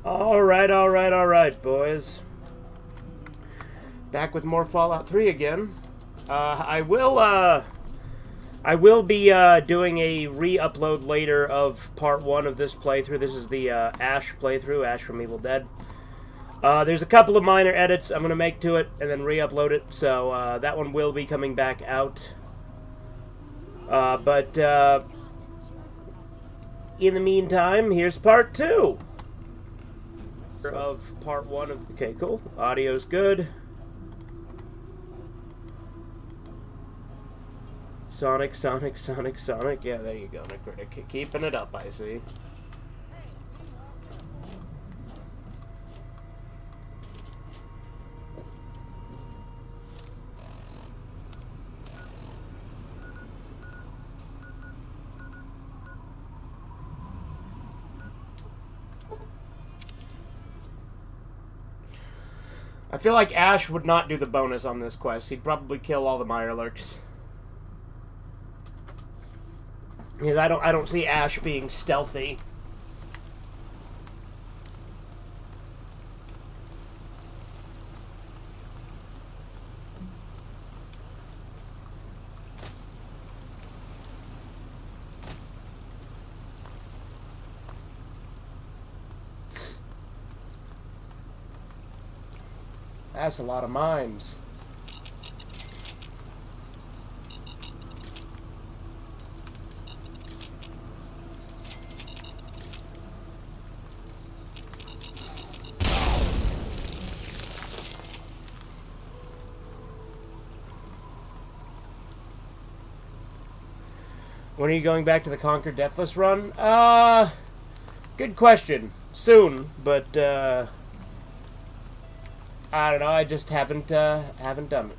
Alright, boys. Back with more Fallout 3 again. I will be doing a re-upload later of part 1 of this playthrough. This is the Ash playthrough, Ash from Evil Dead. There's a couple of minor edits I'm going to make to it and then re-upload it, so that one will be coming back out. But in the meantime, here's part 2 of part 1 of... Okay, cool. Audio's good. Sonic. Yeah, there you go, Necrotic. Keeping it up, I see. I feel like Ash would not do the bonus on this quest. He'd probably kill all the Mirelurks. Because I don't see Ash being stealthy. That's a lot of mimes. When are you going back to the Conquer Deathless run? Good question. Soon, but I don't know. I just haven't done it.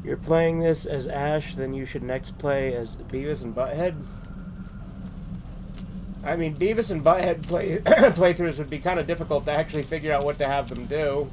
You're playing this as Ash, then you should next play as Beavis and Butthead? I mean, Beavis and Butthead playthroughs would be kind of difficult to actually figure out what to have them do.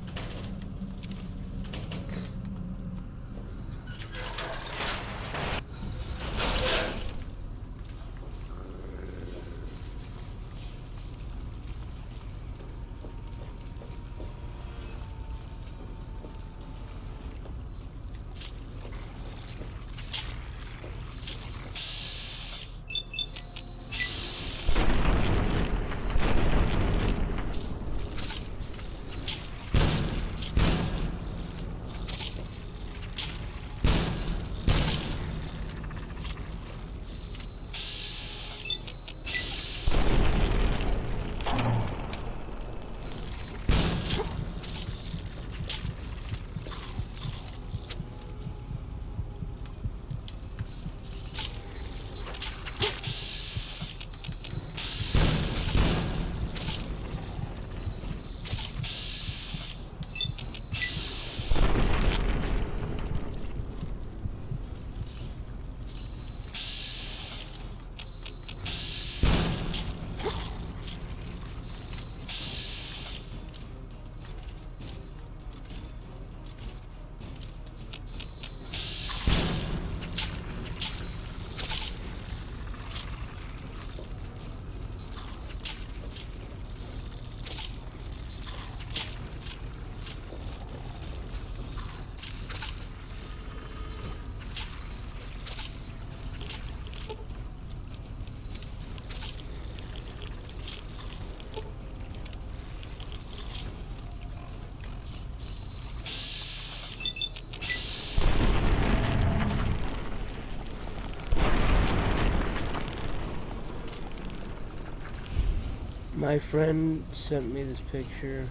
My friend sent me this picture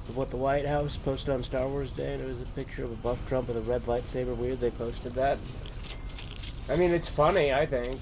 of what the White House posted on Star Wars Day, and it was a picture of a buff Trump with a red lightsaber. Weird they posted that. I mean, it's funny, I think.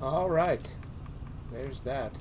All right. There's that.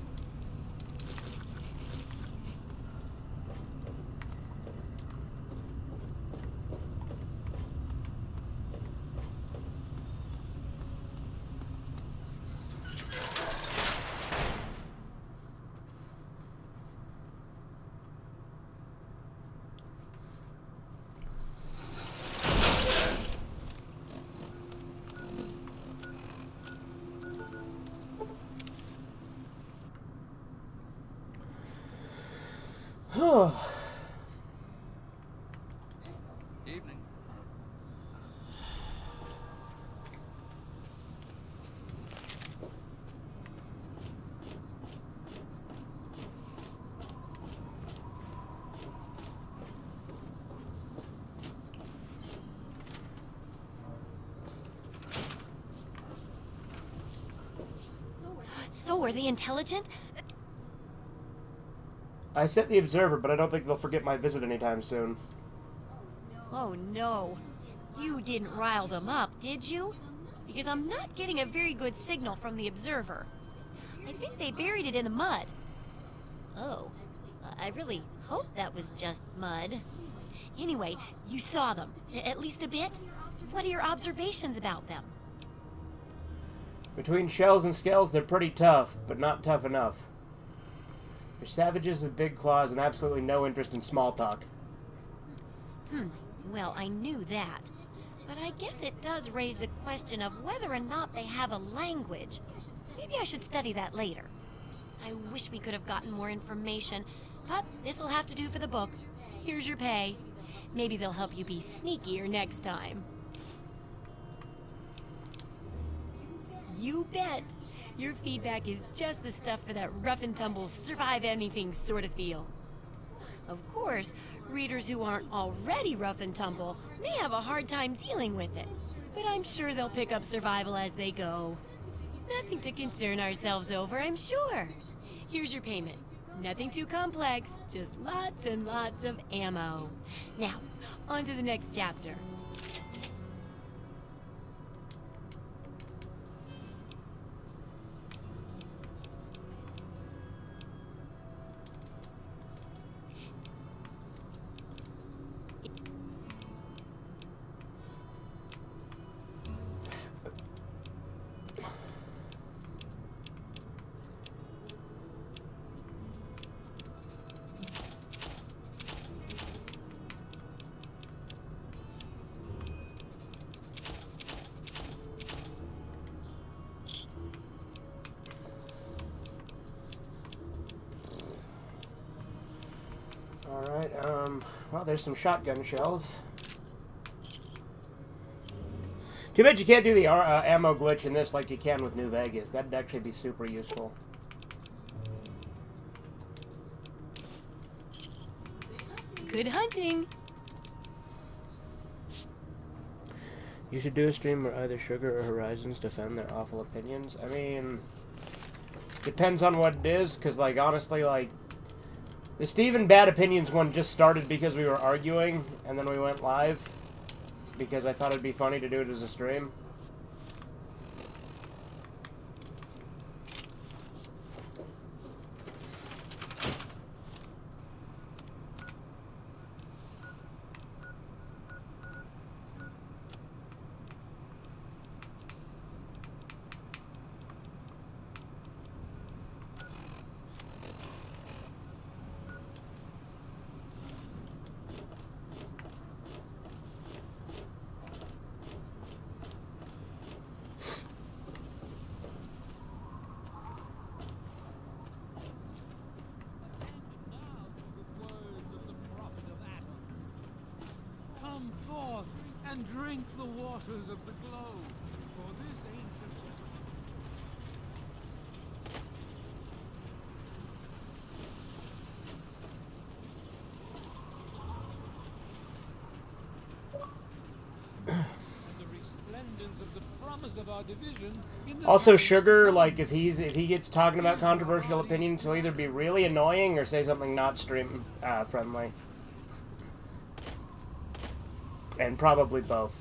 are they intelligent? I sent the observer, but I don't think they'll forget my visit anytime soon. Oh no. You didn't rile them up, did you? Because I'm not getting a very good signal from the observer. I think they buried it in the mud. Oh, I really hope that was just mud. Anyway, you saw them, at least a bit? What are your observations about them? Between shells and scales, they're pretty tough, but not tough enough. They're savages with big claws and absolutely no interest in small talk. Well, I knew that. But I guess it does raise the question of whether or not they have a language. Maybe I should study that later. I wish we could have gotten more information, but this'll have to do for the book. Here's your pay. Maybe they'll help you be sneakier next time. You bet. Your feedback is just the stuff for that rough and tumble, survive anything sort of feel. Of course, readers who aren't already rough and tumble may have a hard time dealing with it, but I'm sure they'll pick up survival as they go. Nothing to concern ourselves over, I'm sure. Here's your payment. Nothing too complex, just lots and lots of ammo. Now, on to the next chapter. Alright, well, there's some shotgun shells. Too bad you can't do the ammo glitch in this like you can with New Vegas. That'd actually be super useful. Good hunting! You should do a stream where either Sugar or Horizons defend their awful opinions. I mean, depends on what it is, because, like, honestly, like, the Steven Bad Opinions one just started because we were arguing, and then we went live, because I thought it'd be funny to do it as a stream. And drink the waters of the globe, for this ancient... the resplendence of the promise of our division in the... Also, Sugar, like, if he gets talking about controversial opinions, he'll either be really annoying or say something not stream friendly. And probably both.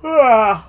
Ah.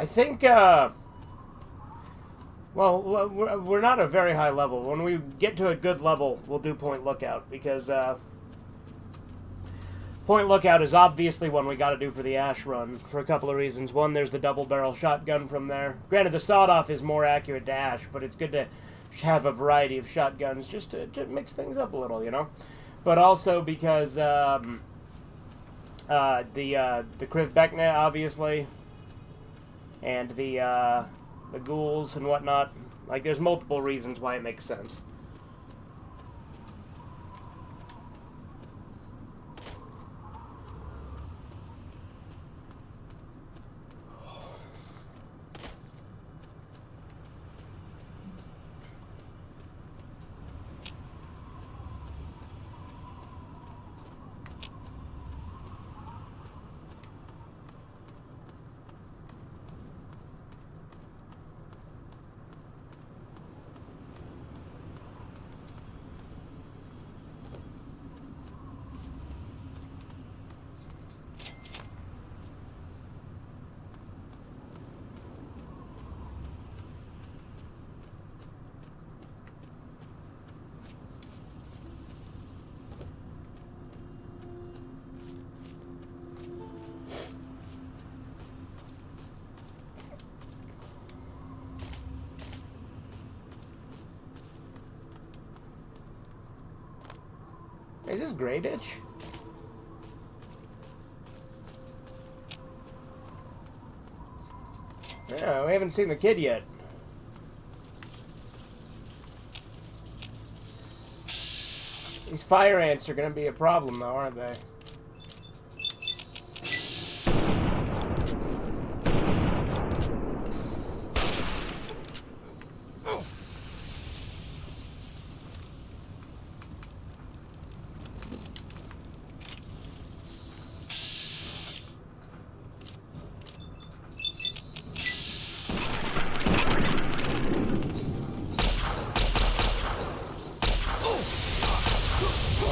I think, well, we're not a very high level. When we get to a good level, we'll do Point Lookout, because, Point Lookout is obviously one we gotta do for the Ash run, for a couple of reasons. One, there's the double-barrel shotgun from there. Granted, the sawed-off is more accurate to Ash, but it's good to have a variety of shotguns, just to mix things up a little, you know? But also because, the Kriv Bekna, obviously, and the ghouls and whatnot. Like, there's multiple reasons why it makes sense. Is this Grey Ditch? Yeah, we haven't seen the kid yet. These fire ants are gonna be a problem, though, aren't they?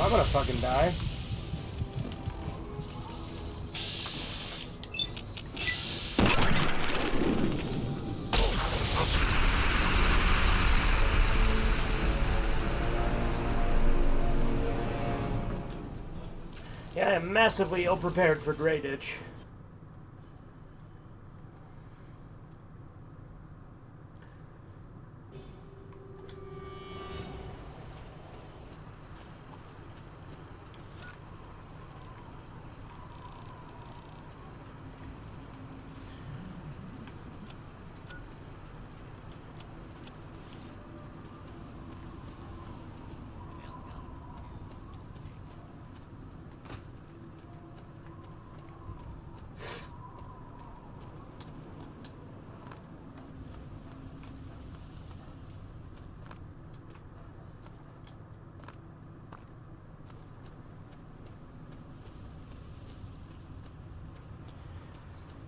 I'm gonna fucking die. Yeah, I'm massively ill-prepared for Grey Ditch.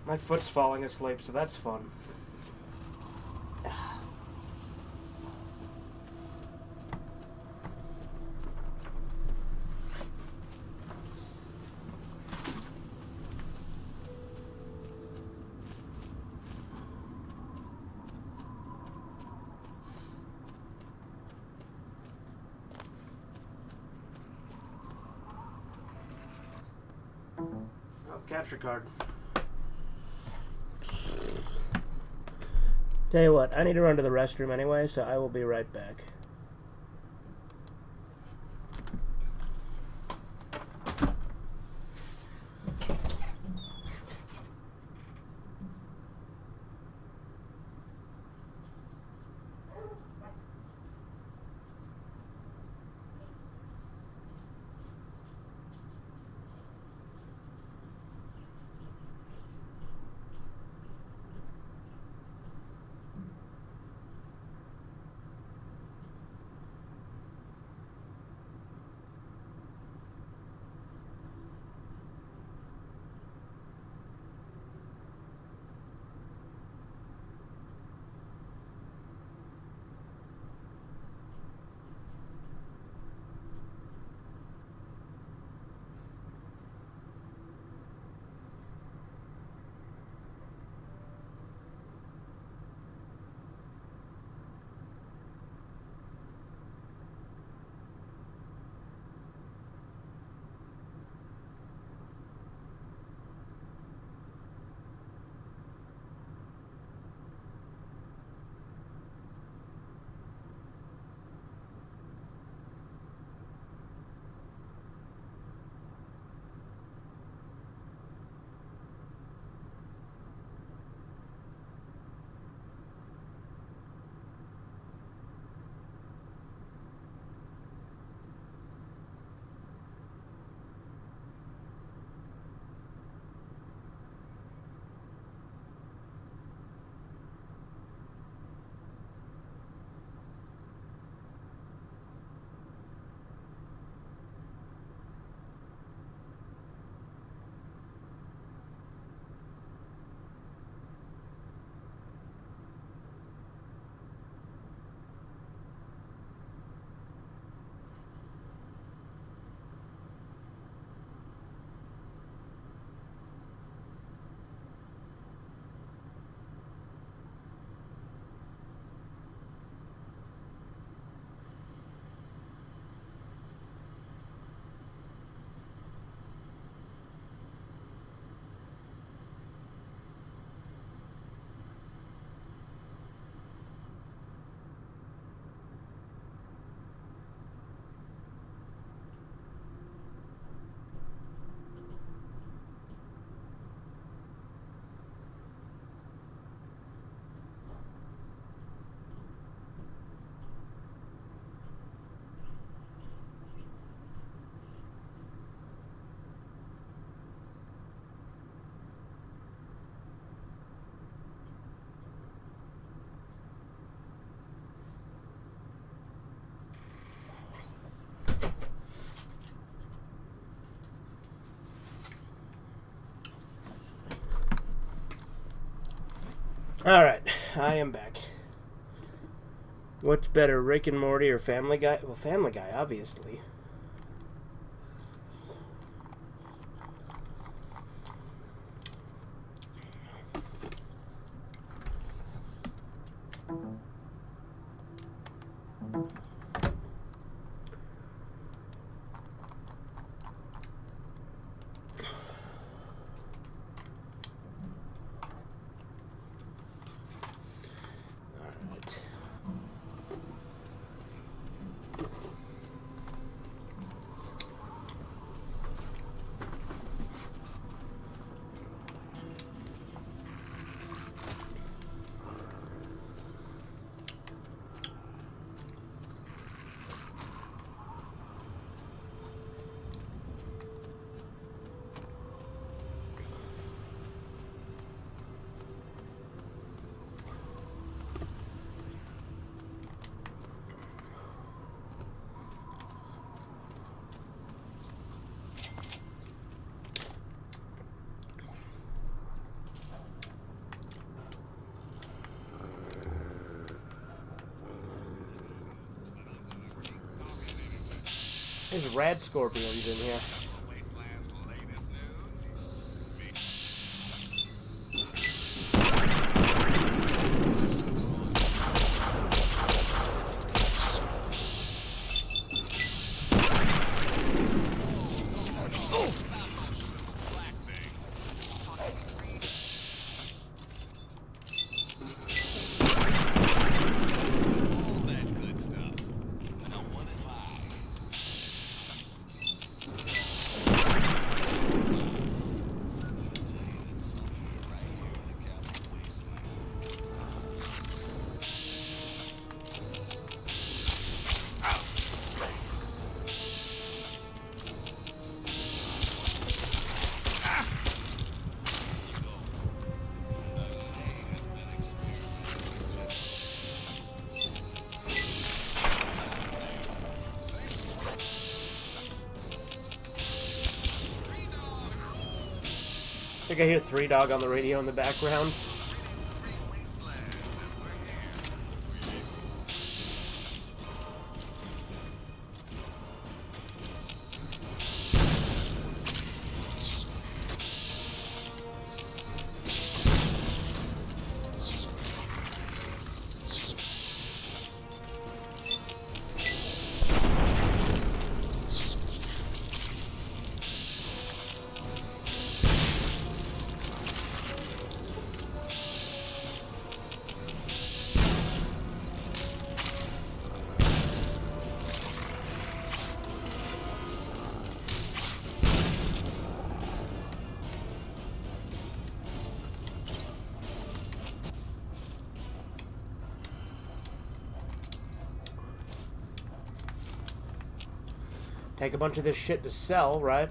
My foot's falling asleep, so that's fun. Oh, capture card. Tell you what, I need to run to the restroom anyway, so I will be right back. Alright, I am back. What's better, Rick and Morty or Family Guy? Well, Family Guy, obviously. There's rad scorpions in here. I think I hear Three Dog on the radio in the background. Take a bunch of this shit to sell, right?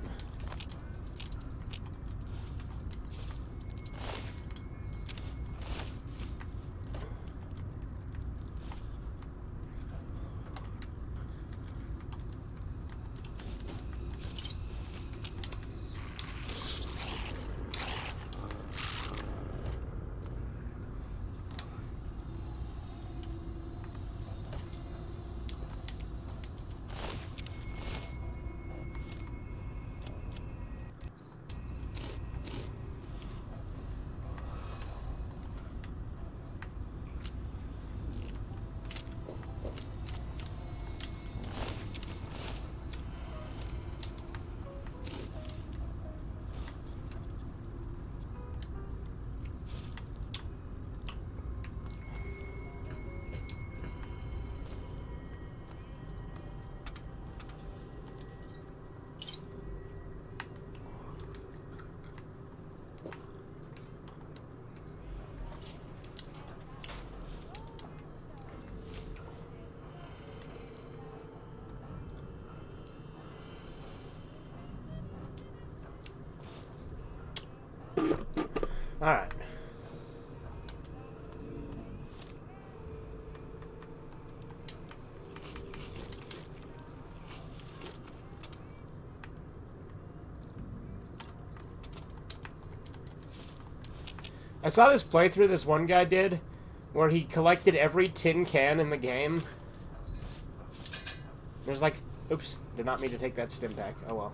Alright. I saw this playthrough this one guy did, where he collected every tin can in the game. There's like... Oops, did not mean to take that stim pack. Oh well.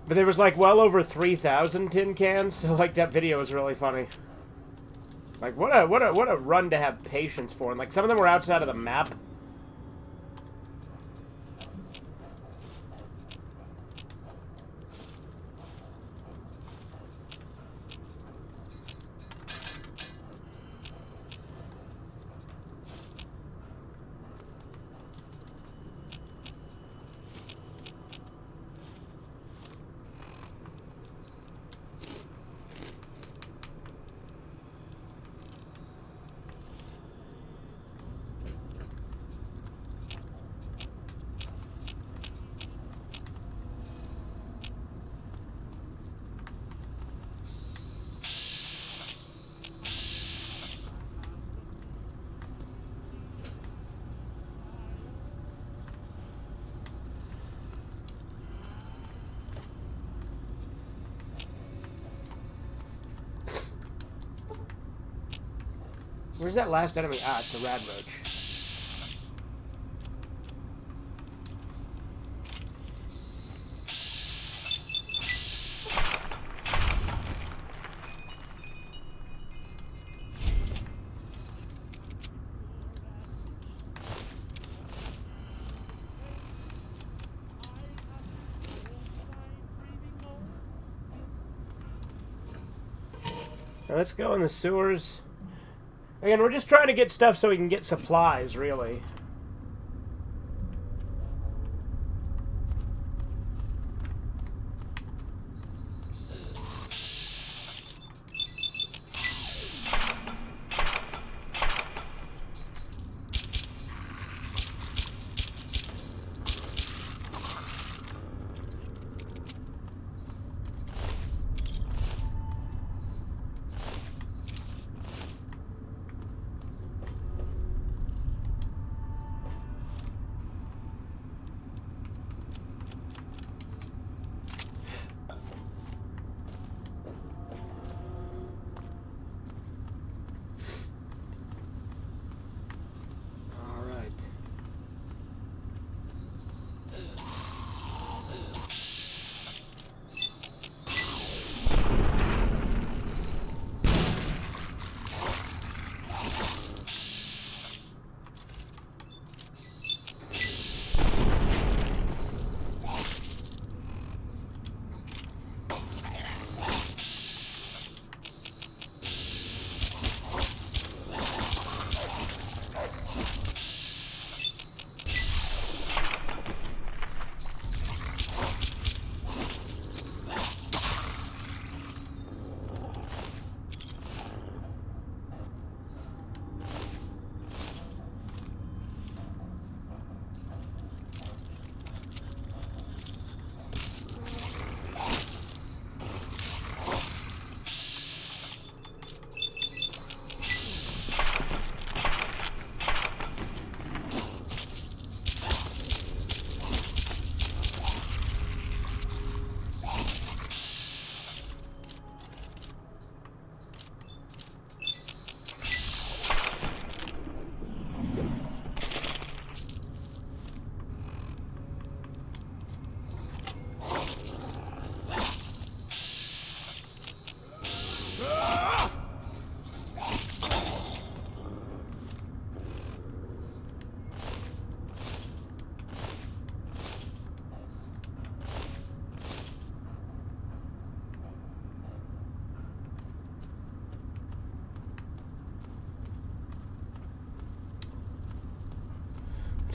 But there was like well over 3,000 tin cans, so like that video was really funny. Like what a run to have patience for, and like some of them were outside of the map. Where's that last enemy? Ah, it's a rad roach. Now let's go in the sewers. Again, we're just trying to get stuff so we can get supplies, really.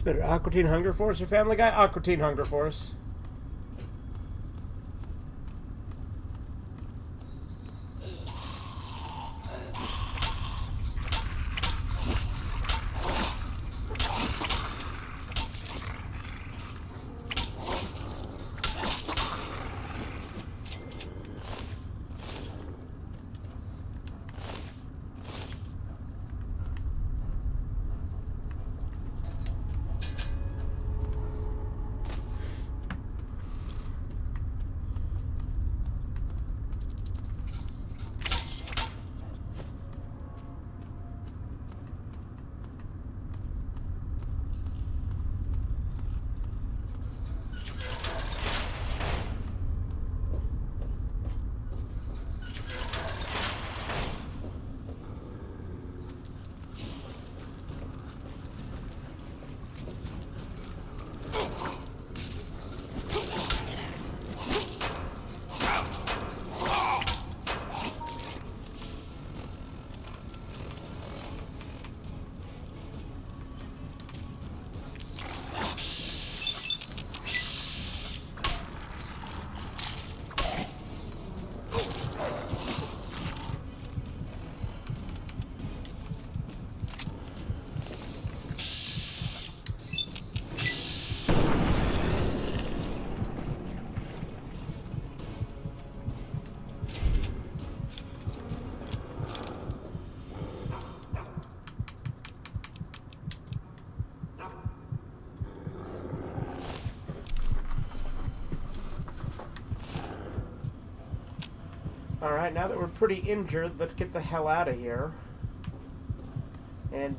Better Aqua Teen Hunger Force or Family Guy? Aqua Teen Hunger Force. Alright, now that we're pretty injured, let's get the hell out of here. And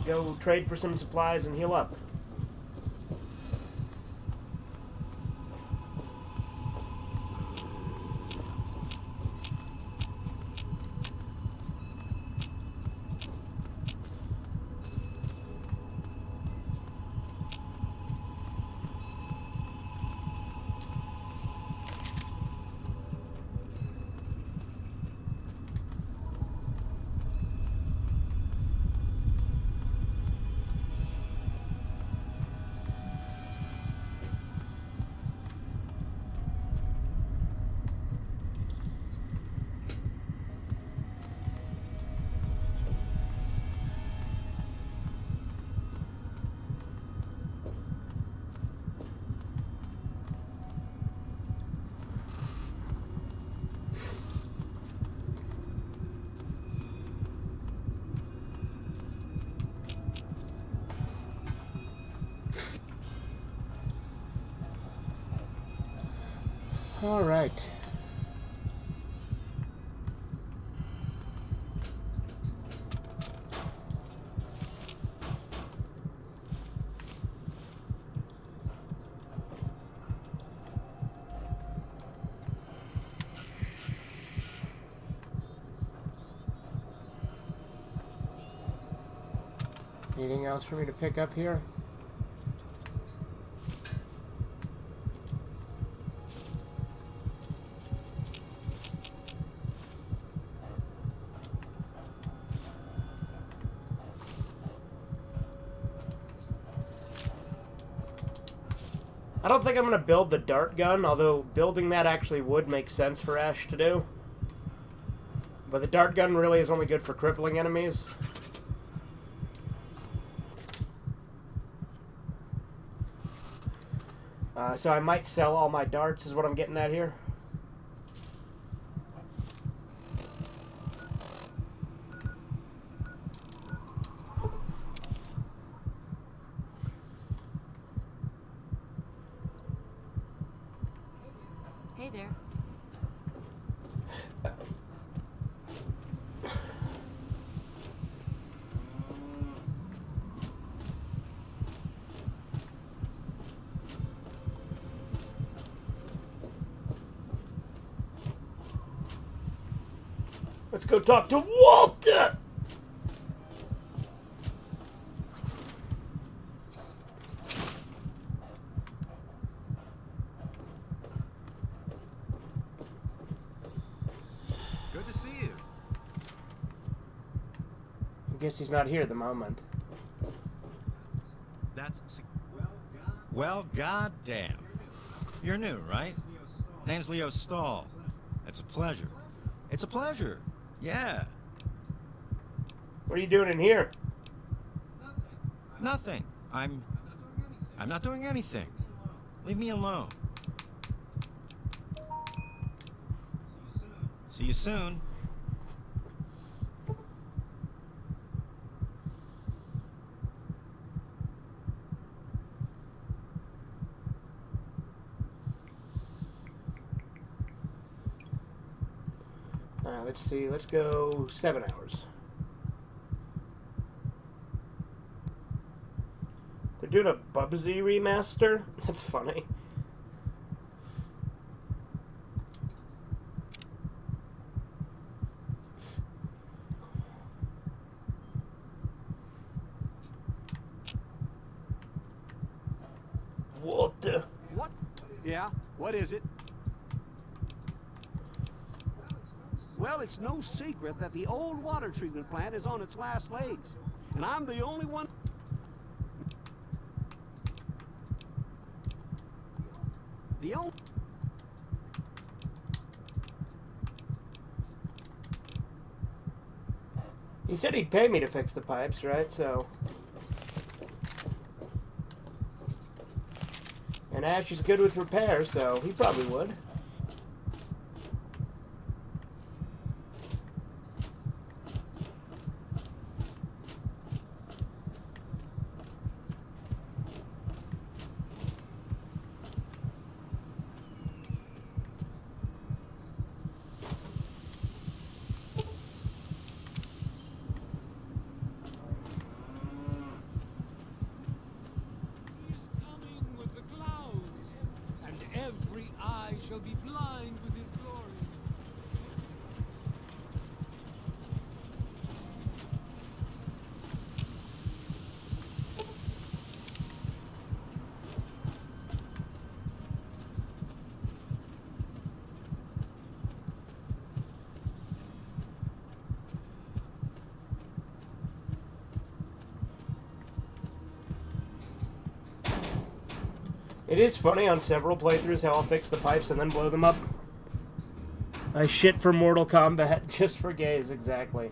go trade for some supplies and heal up. All right. Anything else for me to pick up here? I don't think I'm going to build the dart gun, although building that actually would make sense for Ash to do. But the dart gun really is only good for crippling enemies. So I might sell all my darts, is what I'm getting at here. Hey there. Let's go talk to Walter! Good to see you. I guess he's not here at the moment. Well, goddamn. You're new, right? Name's Leo Stahl. It's a pleasure. It's a pleasure. Yeah. What are you doing in here? Nothing. I'm not doing anything. Leave me alone. See you soon. Let's see. Let's go 7 hours. They're doing a Bubsy remaster? That's funny. What the? What? Yeah, what is it? Well, it's no secret that the old water treatment plant is on its last legs. And I'm the only one... The only... He said he'd pay me to fix the pipes, right? So... And Ash is good with repairs, so he probably would. shall be blind with his glory. It is funny on several playthroughs how I'll fix the pipes and then blow them up. I shit for Mortal Kombat just for gays, exactly.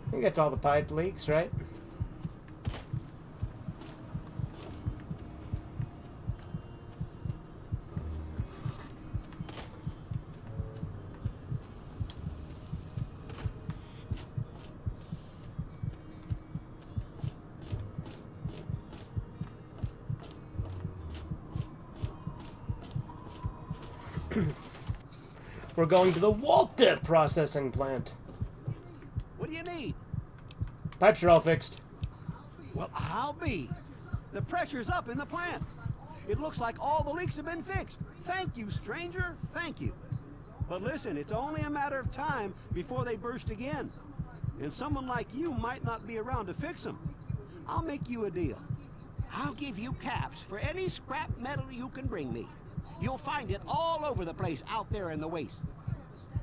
I think that's all the pipe leaks, right? We're going to the Walter processing plant. What do you need? Pipes are all fixed. Well, I'll be. The pressure's up in the plant. It looks like all the leaks have been fixed. Thank you, stranger. Thank you. But listen, it's only a matter of time before they burst again. And someone like you might not be around to fix them. I'll make you a deal. I'll give you caps for any scrap metal you can bring me. You'll find it all over the place out there in the waste.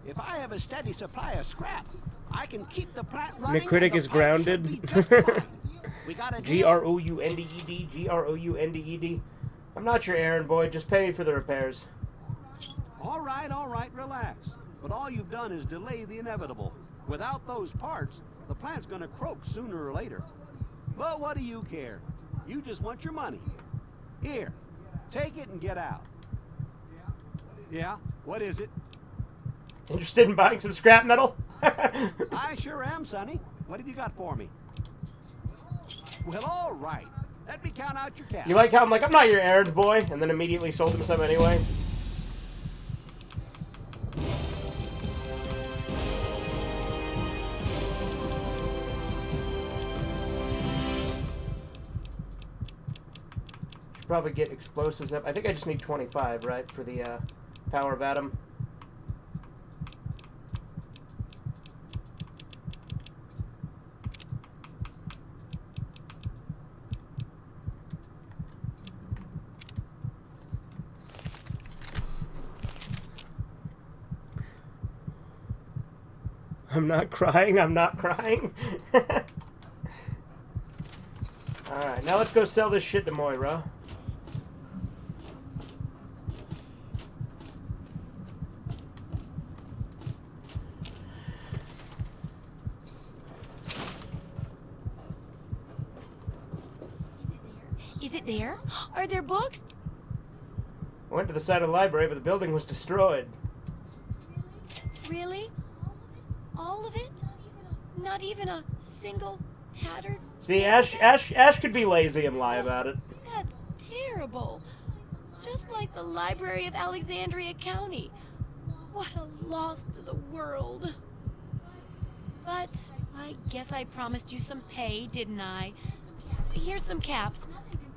If I have a steady supply of scrap, I can keep the plant running. McCritic is grounded. We got a Grounded. Grounded. I'm not your errand boy. Just pay me for the repairs. All right, relax. But all you've done is delay the inevitable. Without those parts, the plant's gonna croak sooner or later. But what do you care? You just want your money. Here, take it and get out. Yeah, what is it? Interested in buying some scrap metal? I sure am, Sonny. What have you got for me? Well, all right. Let me count out your cash. You like how I'm like, I'm not your errand boy, and then immediately sold him some anyway? Should probably get explosives up. I think I just need 25, right, for the power of Atom. I'm not crying, I'm not crying. Alright, now let's go sell this shit to Moira. Is it there? Are there books? I went to the side of the library, but the building was destroyed. Really? All of it? Not even a single tattered... See, Ash could be lazy and lie about it. That's terrible. Just like the Library of Alexandria County. What a loss to the world. But I guess I promised you some pay, didn't I? Here's some caps,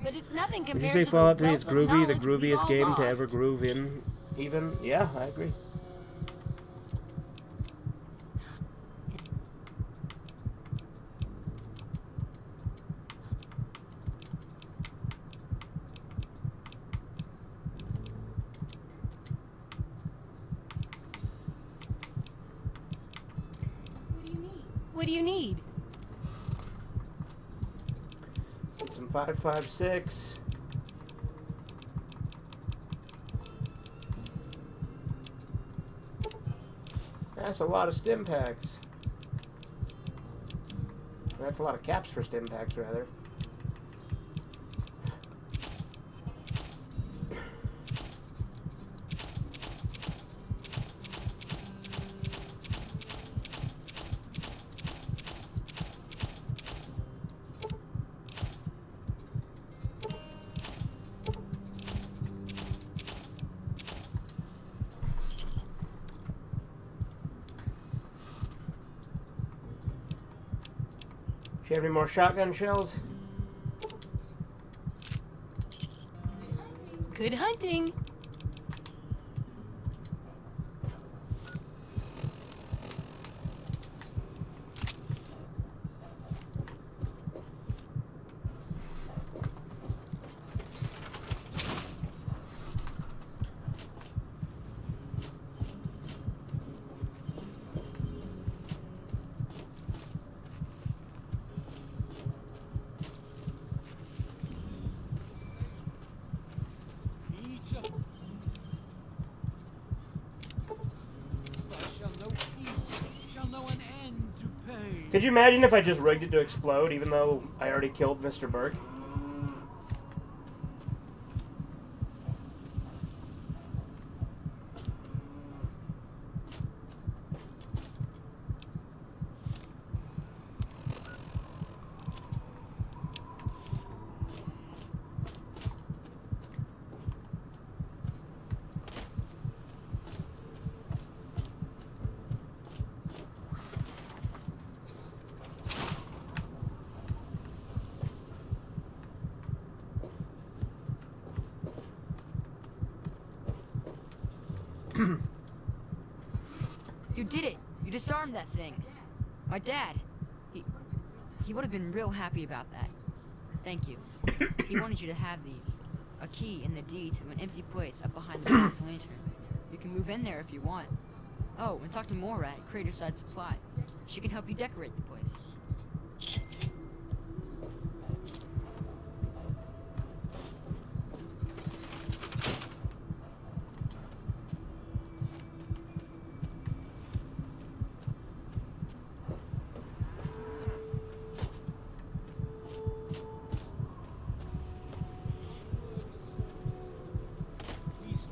but it's nothing Did compared you say to Fallout the 3 wealth is of groovy, the knowledge we grooviest all game to lost. ever groove in? Even? Yeah, I agree. What do you need? Some 5.56. That's a lot of stim packs. That's a lot of caps for stim packs, rather. have any more shotgun shells? Good hunting. Each of shall know an end to pain. Could you imagine if I just rigged it to explode, even though I already killed Mr. Burke? You did it! You disarmed that thing. My dad, he would have been real happy about that. Thank you. He wanted you to have these. A key and the deed to an empty place up behind the box lantern. You can move in there if you want. Oh, and talk to Mora at Craterside Supply. She can help you decorate the place.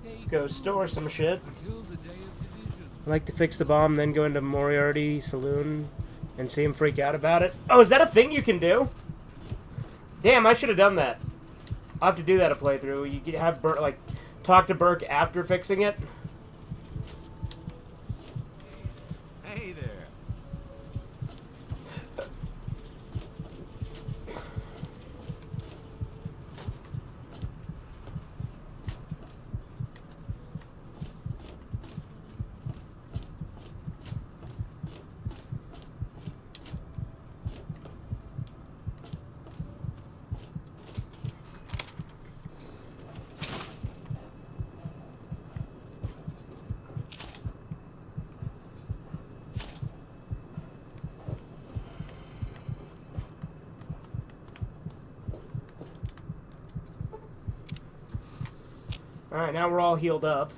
Let's go store some shit. Until the day of division. I like to fix the bomb, then go into Moriarty Saloon and see him freak out about it. Oh, is that a thing you can do? Damn, I should have done that. I'll have to do that a playthrough. You can have Burke, like, talk to Burke after fixing it. Hey there. Alright, now we're all healed up.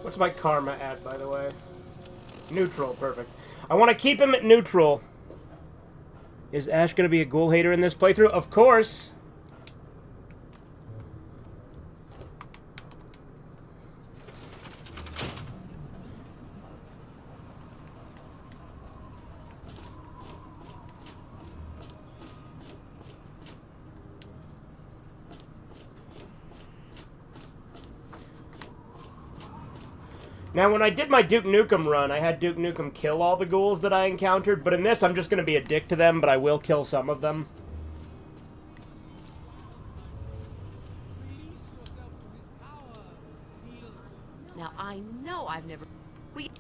What's my karma at, by the way? Neutral, perfect. I want to keep him at neutral. Is Ash going to be a ghoul hater in this playthrough? Of course! Now, when I did my Duke Nukem run, I had Duke Nukem kill all the ghouls that I encountered, but in this, I'm just going to be a dick to them, but I will kill some of them. Release yourself to his power. Feel Now, I know I've never... We...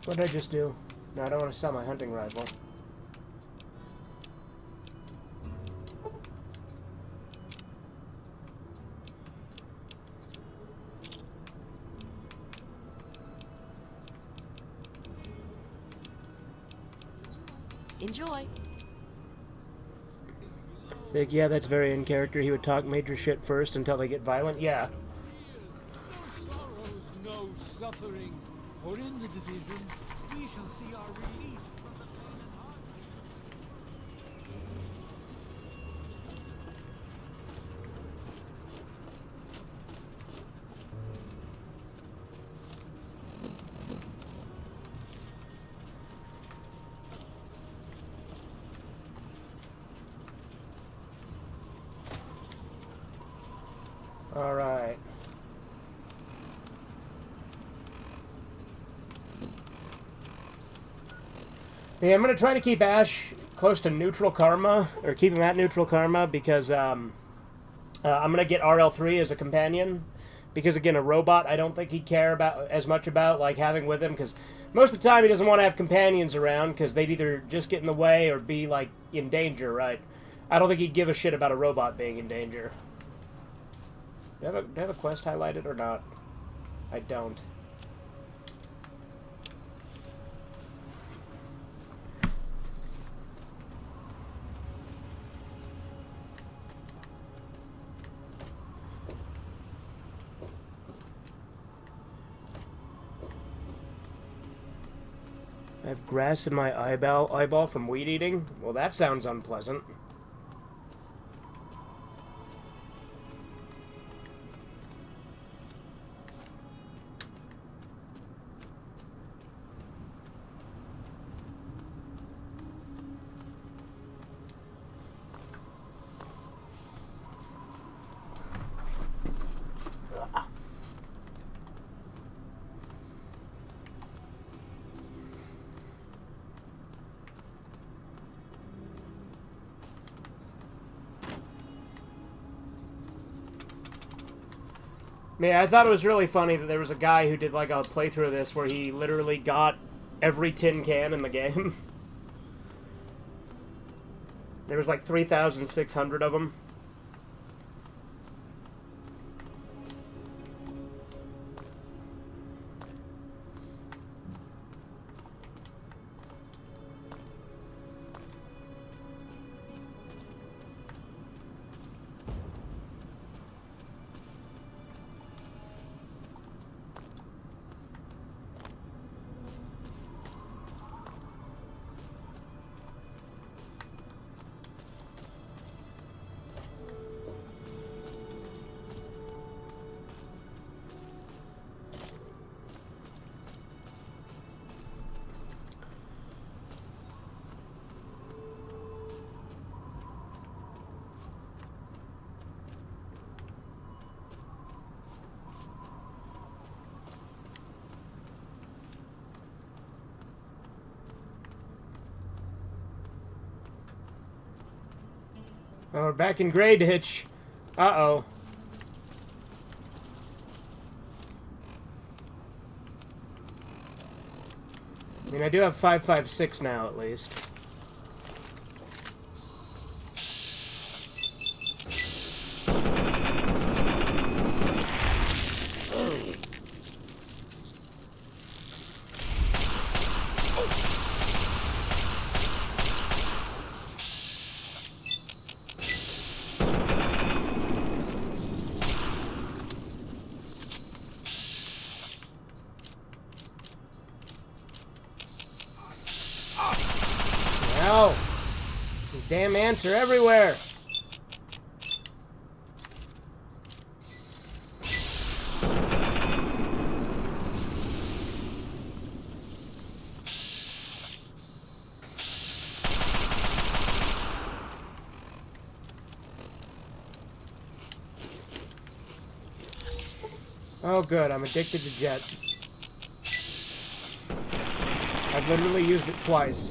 What did I just do? No, I don't want to sell my hunting rifle. Enjoy. It's like, yeah, that's very in character. He would talk major shit first until they get violent. Yeah. no sorrows, no suffering. For in the division, we shall see our release from the pain and hardship. All right. Yeah, I'm going to try to keep Ash close to neutral karma, or keep him at neutral karma, because I'm going to get RL3 as a companion. Because, again, a robot I don't think he'd care about as much about, like, having with him, because most of the time he doesn't want to have companions around, because they'd either just get in the way or be, like, in danger, right? I don't think he'd give a shit about a robot being in danger. Do I have a quest highlighted or not? I don't. I have grass in my eyeball from weed eating? Well, that sounds unpleasant. Man, I thought it was really funny that there was a guy who did like a playthrough of this where he literally got every tin can in the game. There was like 3,600 of them. Oh, we're back in Grey Ditch. Uh-oh. I mean, I do have 556 now, at least. Damn ants are everywhere. Oh good, I'm addicted to Jet. I've literally used it twice.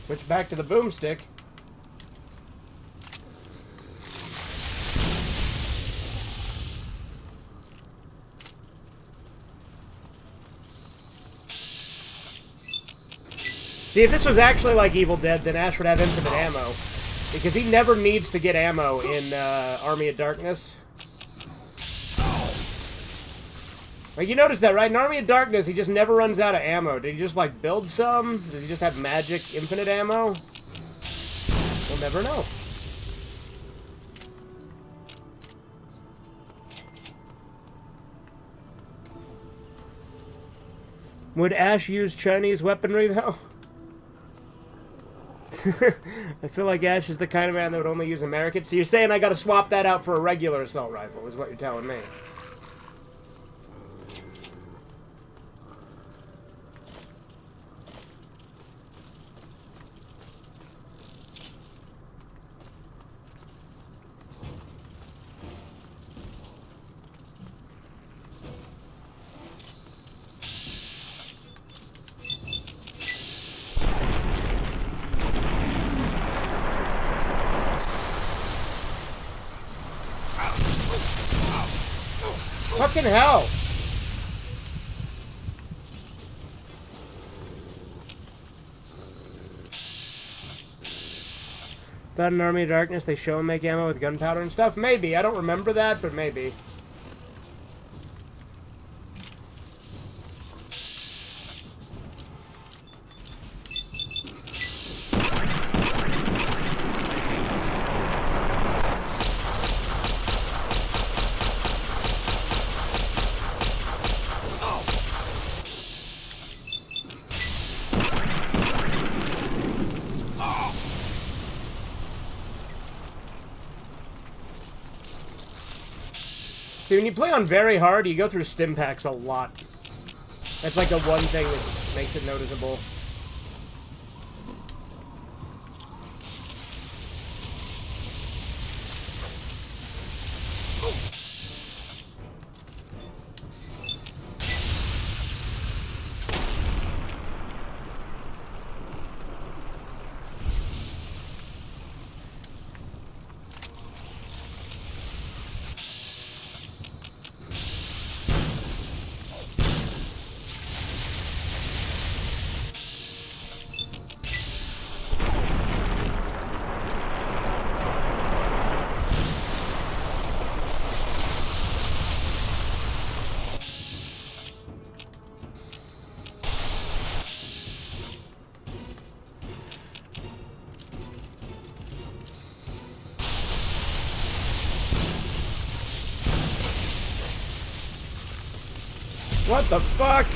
Switch back to the boomstick. See, if this was actually like Evil Dead, then Ash would have infinite ammo. Because he never needs to get ammo in Army of Darkness. Like, you notice that, right? In Army of Darkness, he just never runs out of ammo. Did he just, like, build some? Does he just have magic infinite ammo? We'll never know. Would Ash use Chinese weaponry, though? I feel like Ash is the kind of man that would only use American. So you're saying I gotta swap that out for a regular assault rifle, is what you're telling me. Fucking hell! Thought in Army of Darkness they show him make ammo with gunpowder and stuff? Maybe. I don't remember that, but maybe. See, when you play on very hard, you go through stim packs a lot. That's like the one thing that makes it noticeable. What the fuck?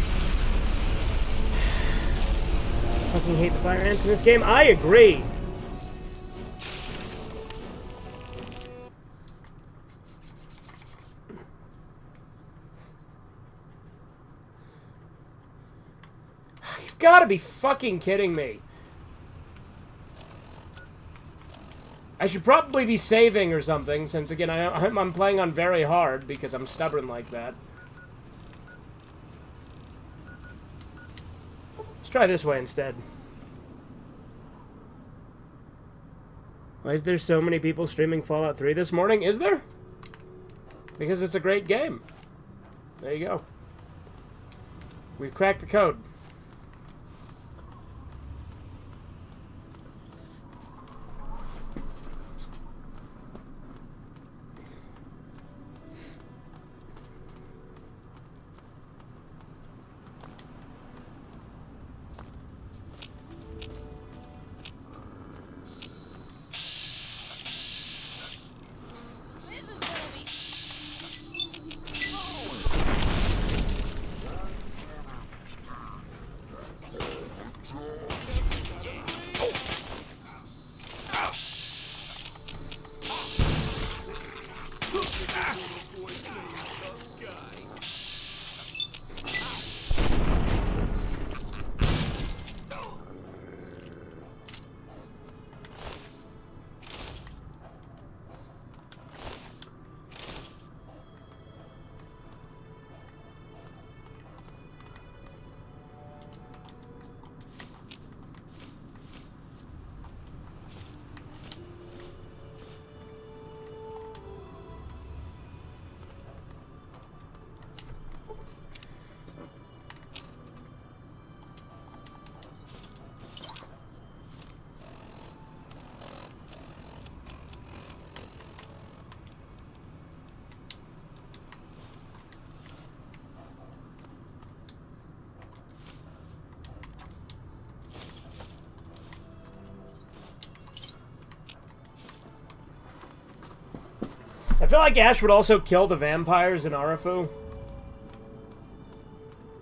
Fucking hate the fire ants in this game. I agree. You've got to be fucking kidding me. I should probably be saving or something, since again I'm playing on very hard because I'm stubborn like that. Let's try this way instead. Why is there so many people streaming Fallout 3 this morning? Is there? Because it's a great game. There you go. We've cracked the code. I feel like Ash would also kill the vampires in Arafu.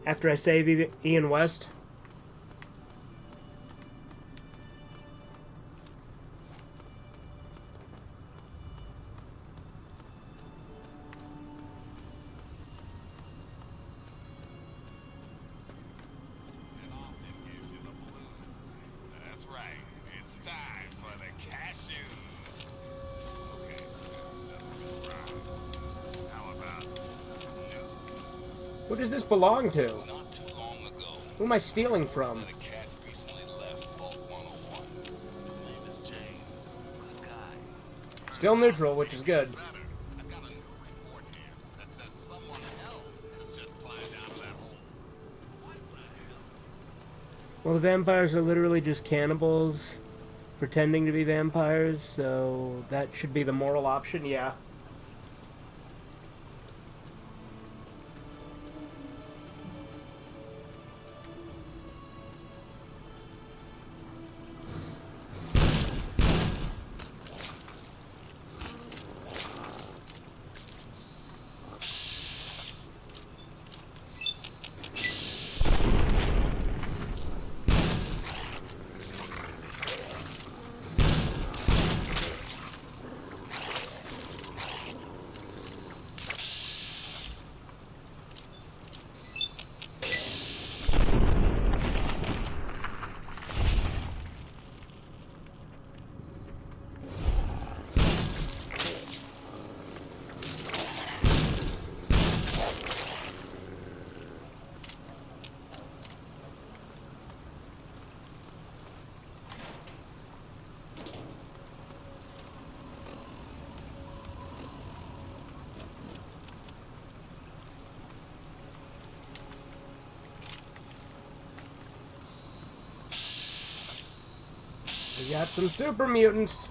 After I save Ian West. That's right. It's time for the cashews. Who does this belong to? Not too long ago, Who am I stealing from? a cat recently left Vault 101. His name is James. Good guy. Still neutral, which is good. Better. I've got a new report here that says someone else has just climbed out of that hole. What the hell? Well, the vampires are literally just cannibals pretending to be vampires, so that should be the moral option, yeah. We got some super mutants.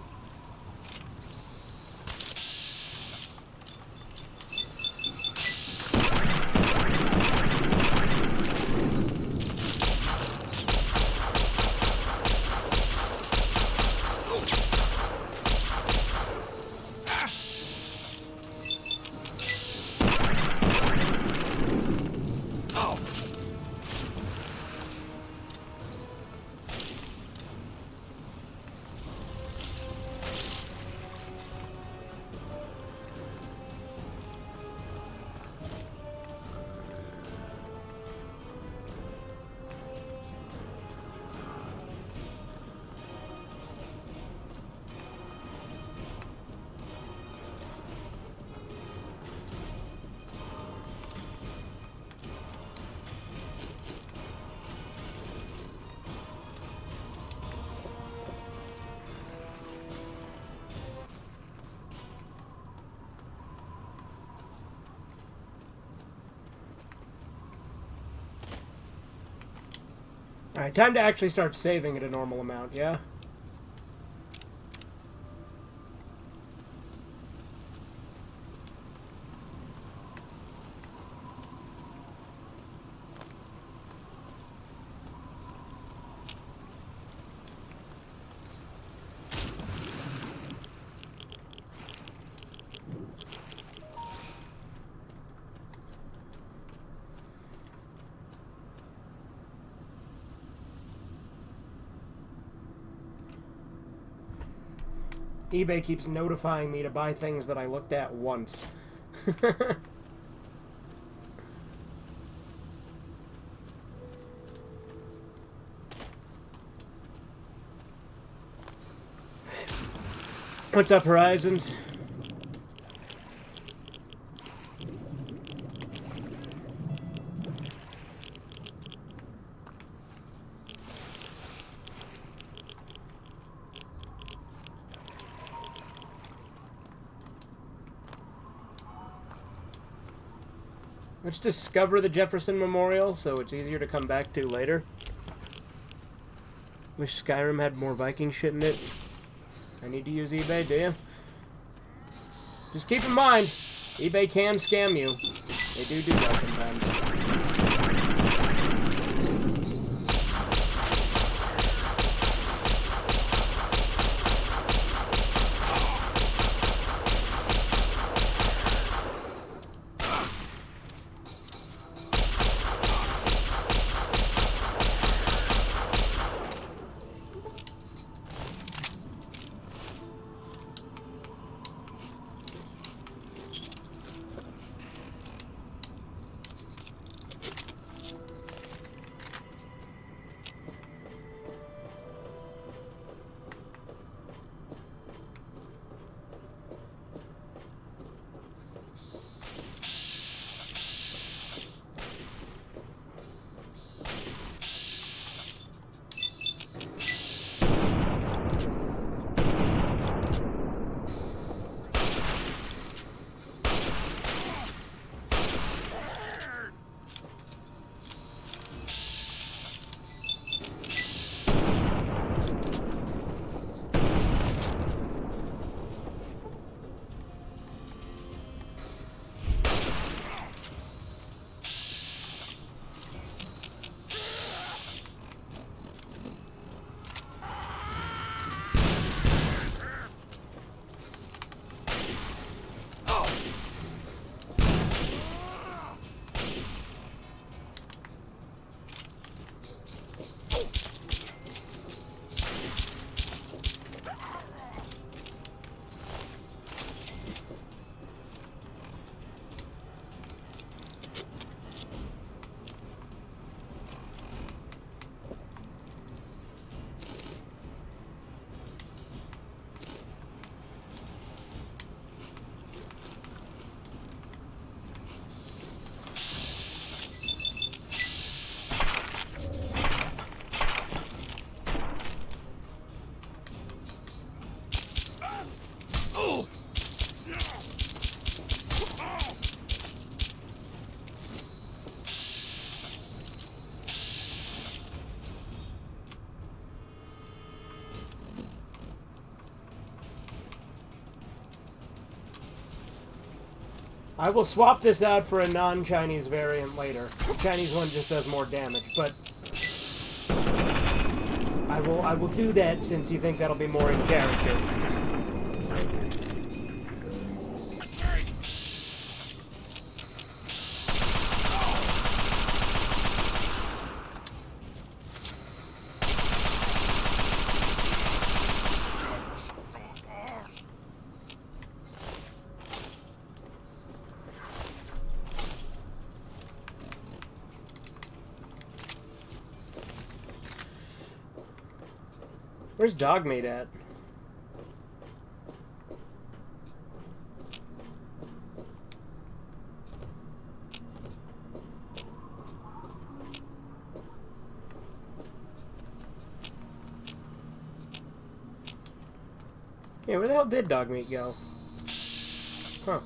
Alright, time to actually start saving at a normal amount, yeah? eBay keeps notifying me to buy things that I looked at once. What's up, Horizons? Let's discover the Jefferson Memorial so it's easier to come back to later. Wish Skyrim had more Viking shit in it. I need to use eBay, do you? Just keep in mind, eBay can scam you. They do that sometimes. I will swap this out for a non-Chinese variant later. The Chinese one just does more damage, but I will do that since you think that'll be more in character. Where's Dogmeat at? Yeah, where the hell did Dogmeat go? Huh.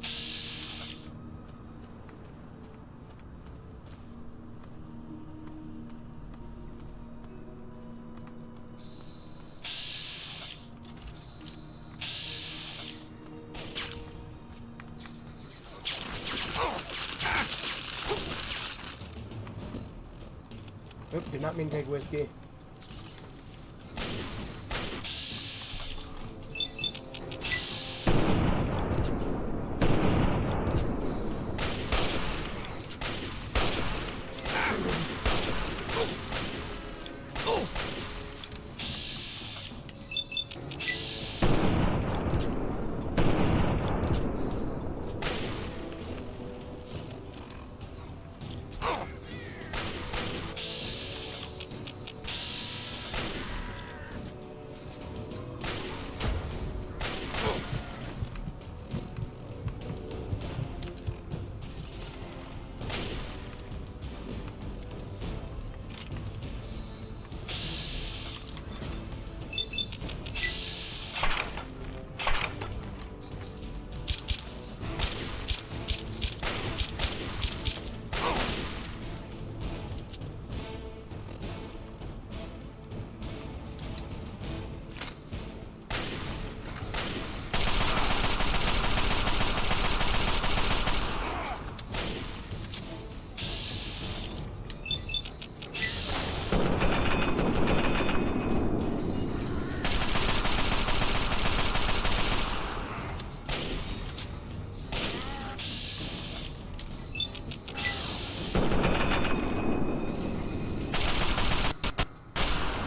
Oop, did not mean to take whiskey.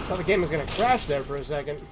Thought the game was gonna crash there for a second.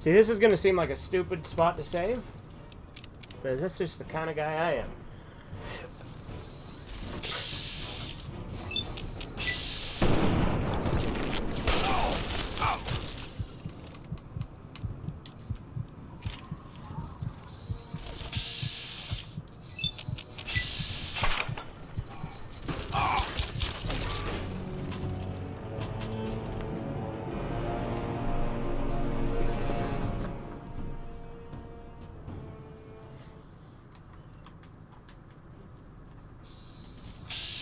See, this is going to seem like a stupid spot to save, but that's just the kind of guy I am.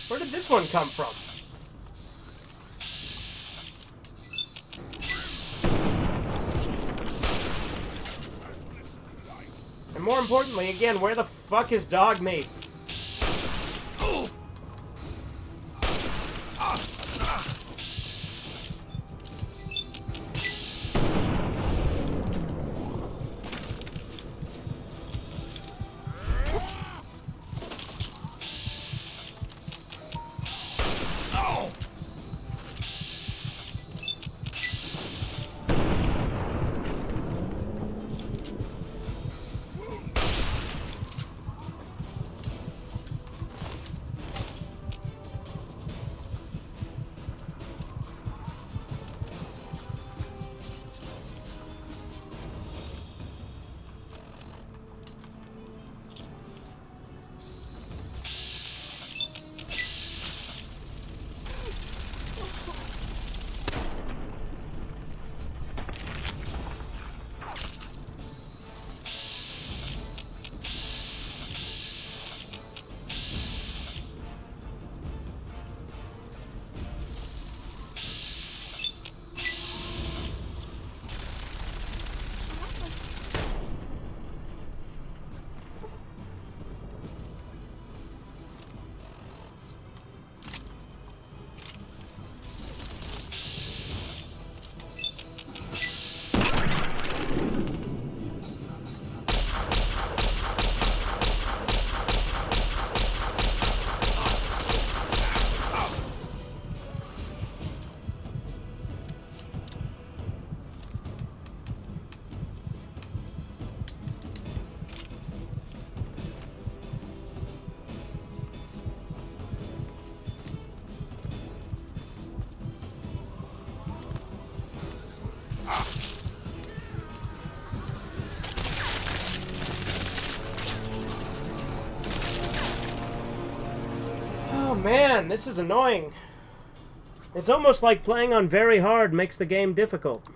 Where did this one come from? And more importantly, again, where the fuck is Dog Meat? man, this is annoying. It's almost like playing on very hard makes the game difficult.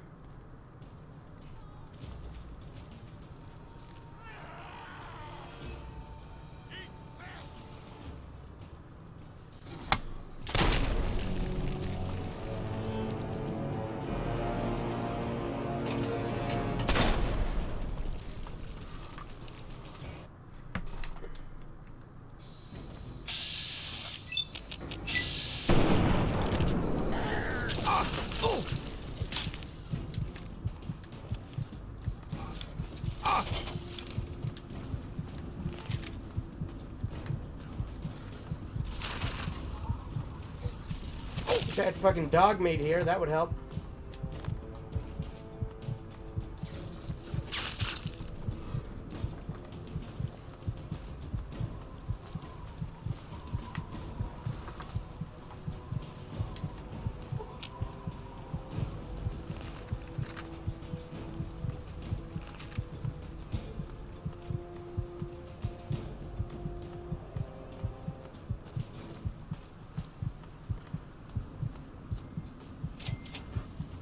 If I had fucking dog meat here, that would help.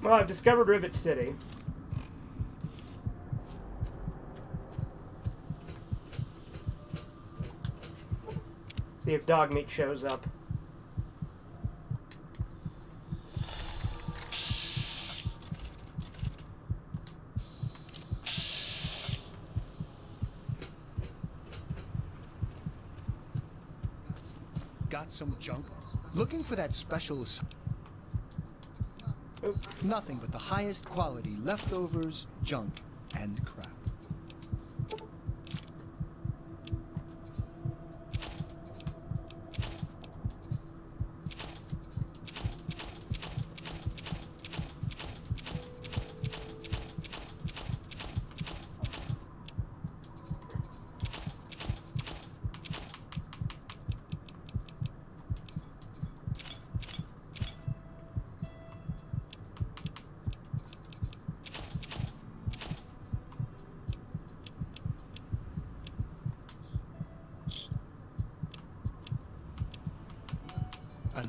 Well, I've discovered Rivet City. See if dog meat shows up. Got some junk? Looking for that special... Nothing but the highest quality leftovers, junk, and crap.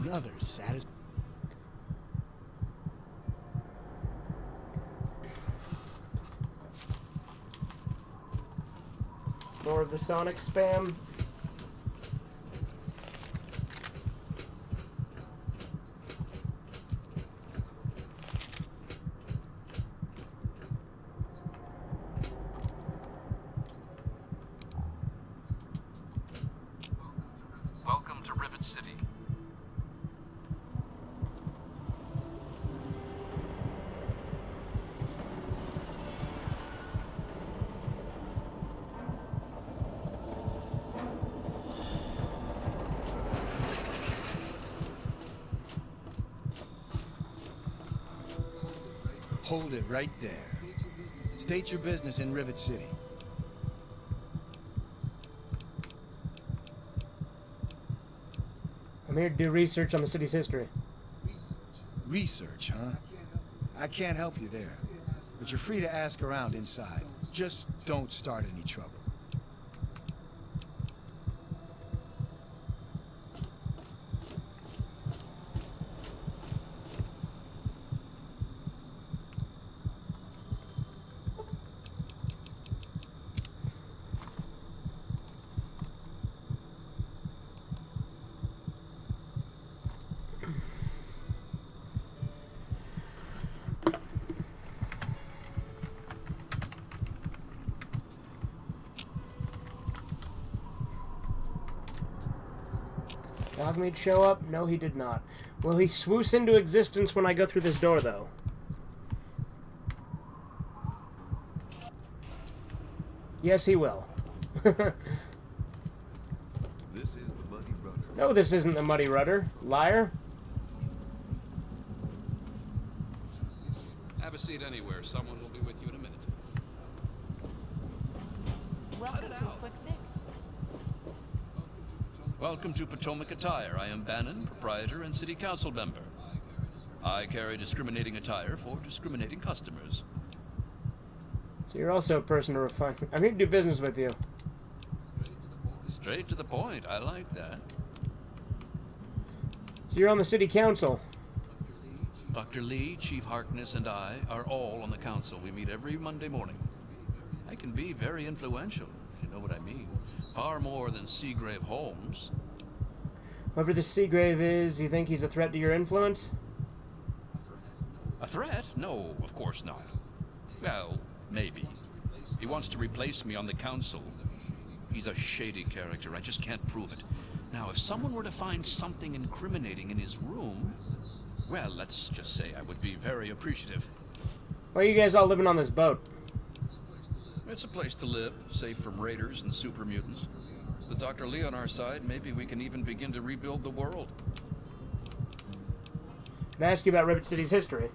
Another satisfying. More of the Sonic spam. Welcome to Rivet City. Hold it right there. State your business in Rivet City. I'm here to do research on the city's history. Research, huh? I can't help you there, but you're free to ask around inside. Just don't start any trouble. Dogmeat show up? No, he did not. Will he swoosh into existence when I go through this door, though? Yes, he will. This is the Muddy Rudder. No, this isn't the Muddy Rudder. Liar. Have a seat anywhere. Someone will be with you in a minute. Welcome to a quick fix. Welcome to Potomac Attire. I am Bannon, proprietor and city council member. I carry discriminating attire for discriminating customers. So you're also a person to refine. I'm here to do business with you. Straight to the point. I like that. So you're on the city council. Dr. Lee, Chief Harkness, and I are all on the council. We meet every Monday morning. I can be very influential, if you know what I mean. Far more than Seagrave Holmes. Whoever this Seagrave is, you think he's a threat to your influence? A threat? No, of course not. Well, maybe. He wants to replace me on the council. He's a shady character. I just can't prove it. Now, if someone were to find something incriminating in his room, well, let's just say I would be very appreciative. Why are you guys all living on this boat? It's a place to live, safe from raiders and super mutants. With Dr. Lee on our side, maybe we can even begin to rebuild the world. Can I ask you about Rivet City's history?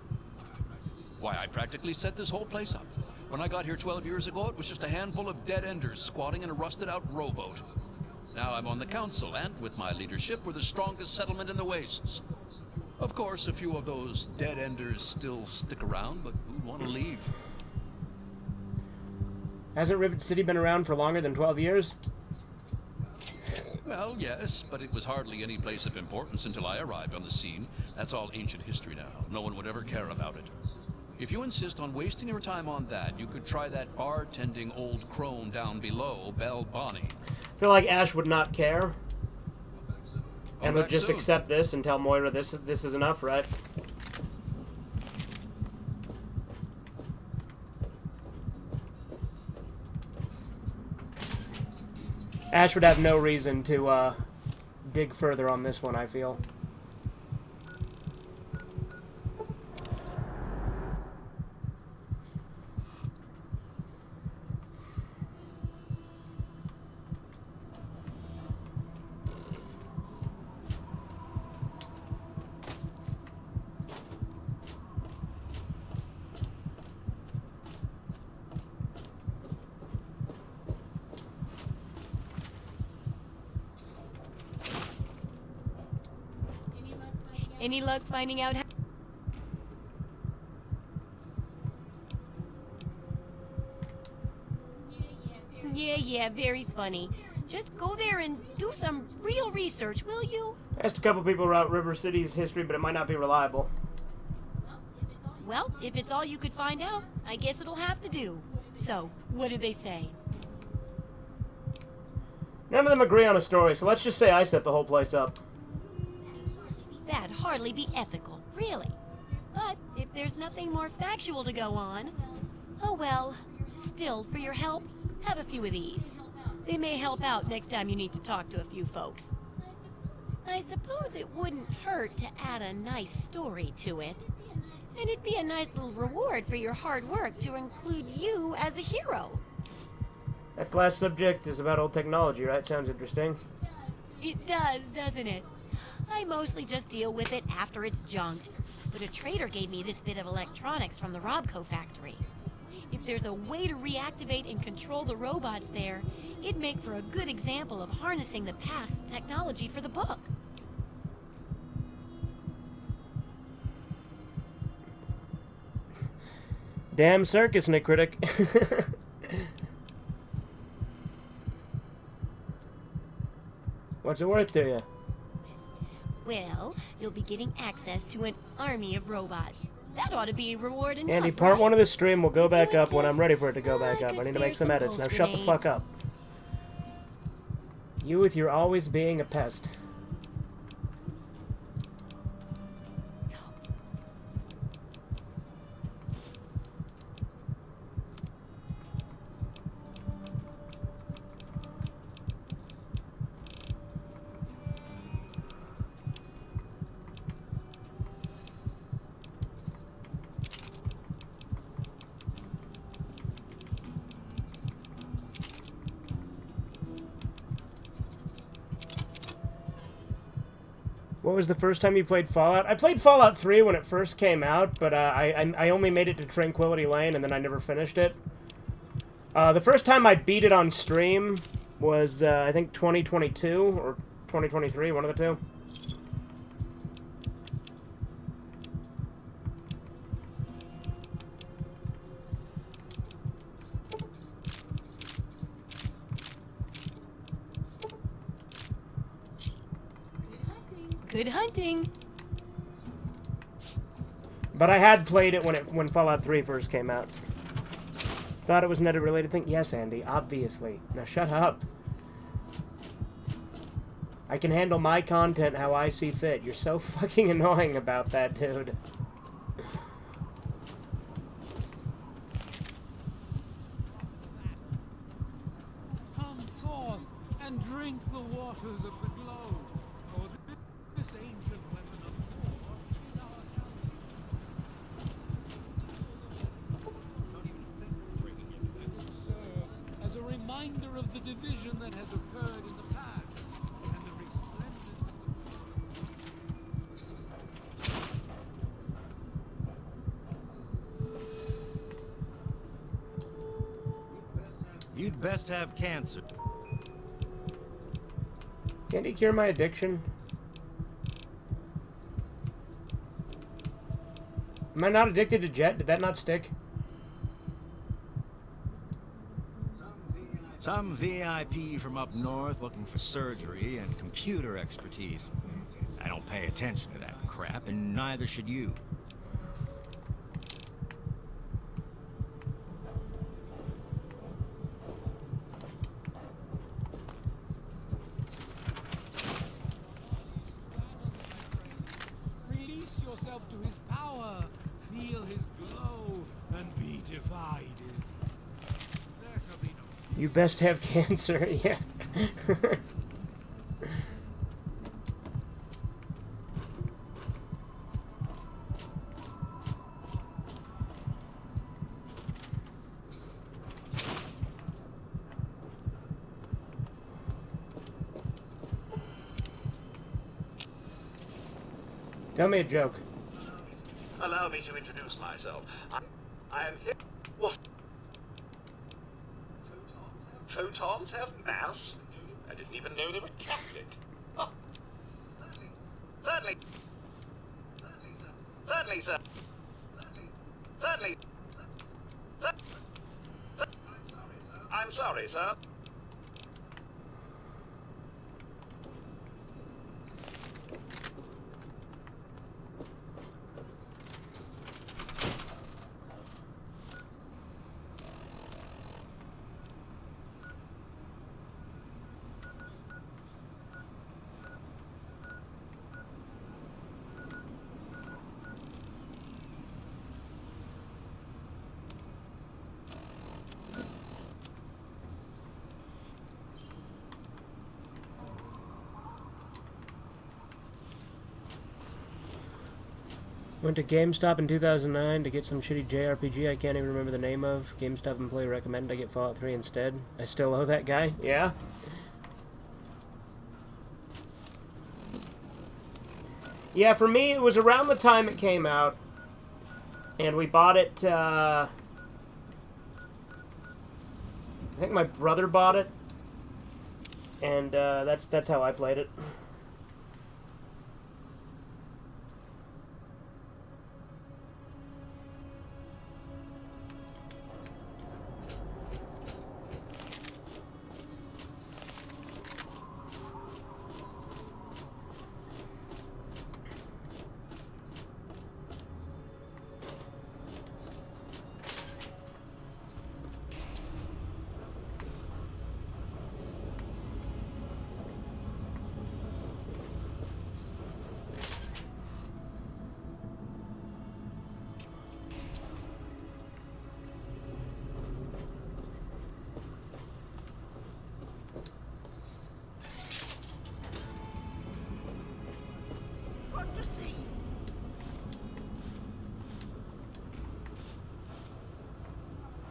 Why, I practically set this whole place up. When I got here 12 years ago, it was just a handful of dead-enders squatting in a rusted-out rowboat. Now I'm on the council, and with my leadership, we're the strongest settlement in the wastes. Of course, a few of those dead-enders still stick around, but who'd want to leave? Hasn't Rivet City been around for longer than 12 years? Well, yes, but it was hardly any place of importance until I arrived on the scene. That's all ancient history now. No one would ever care about it. If you insist on wasting your time on that, you could try that bartending old crone down below, Belle Bonnie. I feel like Ash would not care. And would just soon. accept this and tell Moira this is enough, right? Ash would have no reason to dig further on this one, I feel. Any luck finding out how... Yeah, very funny. Just go there and do some real research, will you? I asked a couple people about River City's history, but it might not be reliable. Well, if it's all you could find out, I guess it'll have to do. So, what did they say? None of them agree on a story, so let's just say I set the whole place up. That'd hardly be ethical, really. But if there's nothing more factual to go on, oh well. Still, for your help, have a few of these. They may help out next time you need to talk to a few folks. I suppose it wouldn't hurt to add a nice story to it. And it'd be a nice little reward for your hard work to include you as a hero. That's the last subject is about old technology, right? Sounds interesting. It does, doesn't it? I mostly just deal with it after it's junked. But a trader gave me this bit of electronics from the Robco factory. If there's a way to reactivate and control the robots there, it'd make for a good example of harnessing the past's technology for the book. Damn circus, Nick Critic. What's it worth to you? Well, you'll be getting access to an army of robots. That ought to be a reward enough, Andy, part right? 1 of this stream will go back up when I'm insist, ready for it to go back I up. I could need to make spare some some edits. Now post shut the fuck grenades. up. You with your always being a pest. What was the first time you played Fallout? I played Fallout 3 when it first came out, but I only made it to Tranquility Lane, and then I never finished it. The first time I beat it on stream was, I think, 2022 or 2023, one of the two. Good hunting. But I had played it when Fallout 3 first came out. Thought it was an edit-related thing? Yes, Andy, obviously. Now shut up. I can handle my content how I see fit. You're so fucking annoying about that, dude. Come forth and drink the waters of the globe, for this ancient weapon of war is our salvation. It will serve as a reminder of the division that has occurred in the past, and the resplendence of the You'd best have cancer. Can't he cure my addiction? Am I not addicted to Jet? Did that not stick? Some VIP from up north looking for surgery and computer expertise. I don't pay attention to that crap, and neither should you. Release yourself to his power, feel his glow, and be divided. There shall be no You best have cancer, yeah. Tell me a joke. Allow me to introduce myself. I am here. What? Photons have mass? I didn't even know they were Catholic. Oh. Certainly. Certainly, sir. Certainly. I'm sorry, sir. Went to GameStop in 2009 to get some shitty JRPG I can't even remember the name of. GameStop employee recommended I get Fallout 3 instead. I still owe that guy? Yeah? Yeah, for me, it was around the time it came out. And we bought it, I think my brother bought it. And that's how I played it.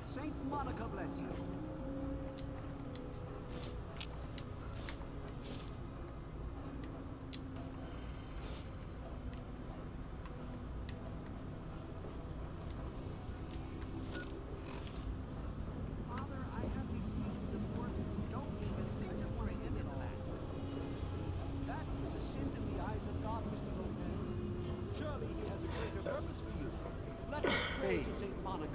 Saint Monica bless you. Father, I have these feelings of importance. Don't even think of bringing him into that. That is a sin in the eyes of God, Mr. Lopez. Surely he has a greater purpose for you. Let us pray to Saint Monica.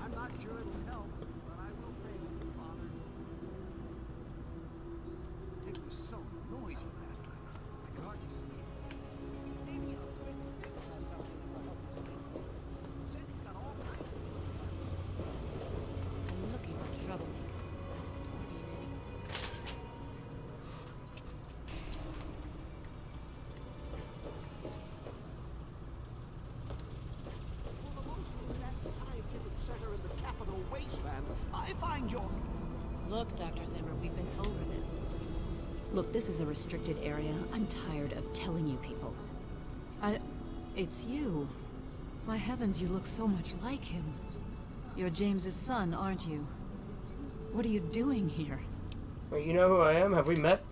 I'm not sure it'll help, but I and your... Look, Dr. Zimmer, we've been over this. Look, this is a restricted area. I'm tired of telling you people. It's you. My heavens, you look so much like him. You're James's son, aren't you? What are you doing here? Well, you know who I am? Have we met?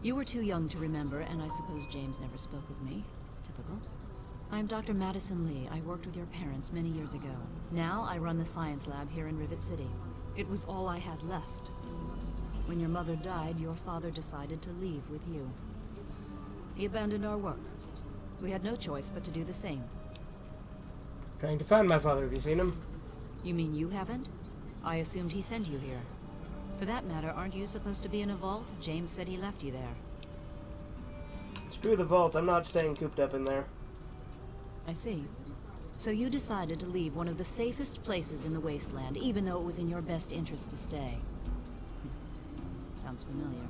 You were too young to remember, and I suppose James never spoke of me. Typical. I'm Dr. Madison Lee. I worked with your parents many years ago. Now I run the science lab here in Rivet City. It was all I had left. When your mother died, your father decided to leave with you. He abandoned our work. We had no choice but to do the same. Trying to find my father. Have you seen him? You mean you haven't? I assumed he sent you here. For that matter, aren't you supposed to be in a vault? James said he left you there. Screw the vault. I'm not staying cooped up in there. I see. So you decided to leave one of the safest places in the wasteland, even though it was in your best interest to stay. Sounds familiar.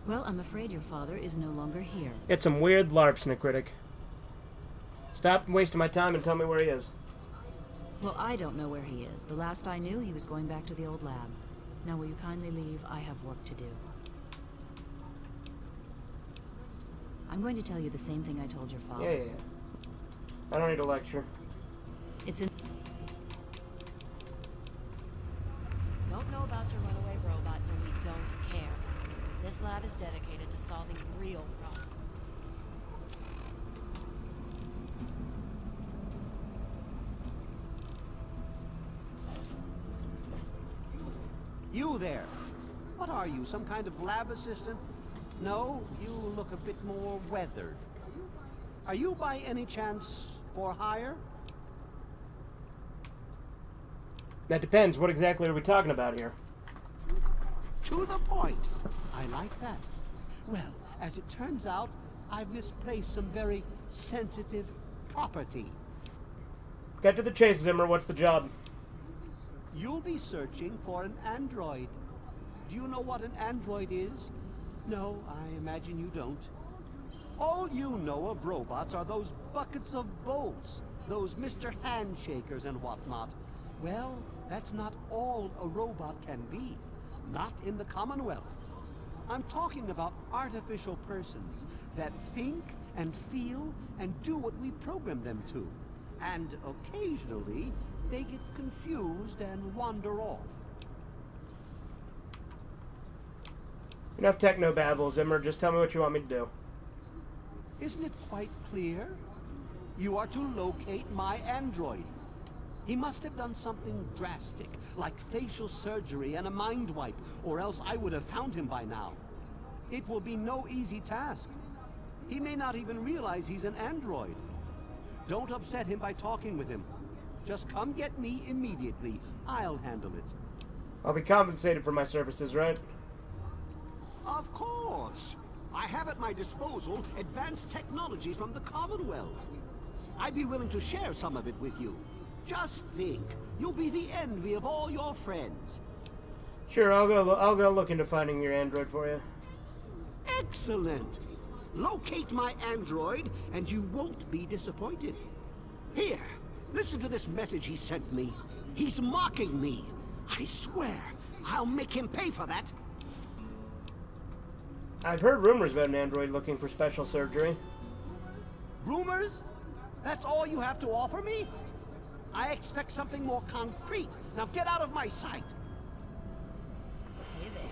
Well, I'm afraid your father is no longer here. Get some weird LARPs, Necrotic. Stop wasting my time and tell me where he is. Well, I don't know where he is. The last I knew, he was going back to the old lab. Now, will you kindly leave? I have work to do. I'm going to tell you the same thing I told your father. Yeah. I don't need a lecture. It's in... Don't know about your runaway robot, and we don't care. This lab is dedicated to solving real problems. You there. What are you, some kind of lab assistant? No, you look a bit more weathered. Are you by any chance for hire? That depends. What exactly are we talking about here? To the point. I like that. Well, as it turns out, I've misplaced some very sensitive property. Get to the chase, Zimmer. What's the job? You'll be searching for an android. Do you know what an android is? No, I imagine you don't. All you know of robots are those buckets of bolts, those Mr. Handshakers and whatnot. Well, that's not all a robot can be. Not in the Commonwealth. I'm talking about artificial persons that think and feel and do what we program them to. And occasionally, they get confused and wander off. Enough techno-babble, Zimmer. Just tell me what you want me to do. Isn't it quite clear? You are to locate my android. He must have done something drastic, like facial surgery and a mind wipe, or else I would have found him by now. It will be no easy task. He may not even realize he's an android. Don't upset him by talking with him. Just come get me immediately. I'll handle it. I'll be compensated for my services, right? Of course. I have at my disposal advanced technology from the Commonwealth. I'd be willing to share some of it with you. Just think, you'll be the envy of all your friends. Sure, I'll go look into finding your android for you. Excellent. Locate my android, and you won't be disappointed. Here, listen to this message he sent me. He's mocking me. I swear, I'll make him pay for that. I've heard rumors about an android looking for special surgery. Rumors? That's all you have to offer me? I expect something more concrete. Now get out of my sight. Hey there.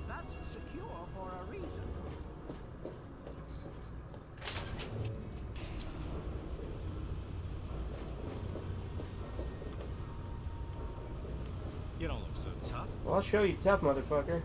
That's secure for a reason. You don't look so tough. Well, I'll show you tough, motherfucker.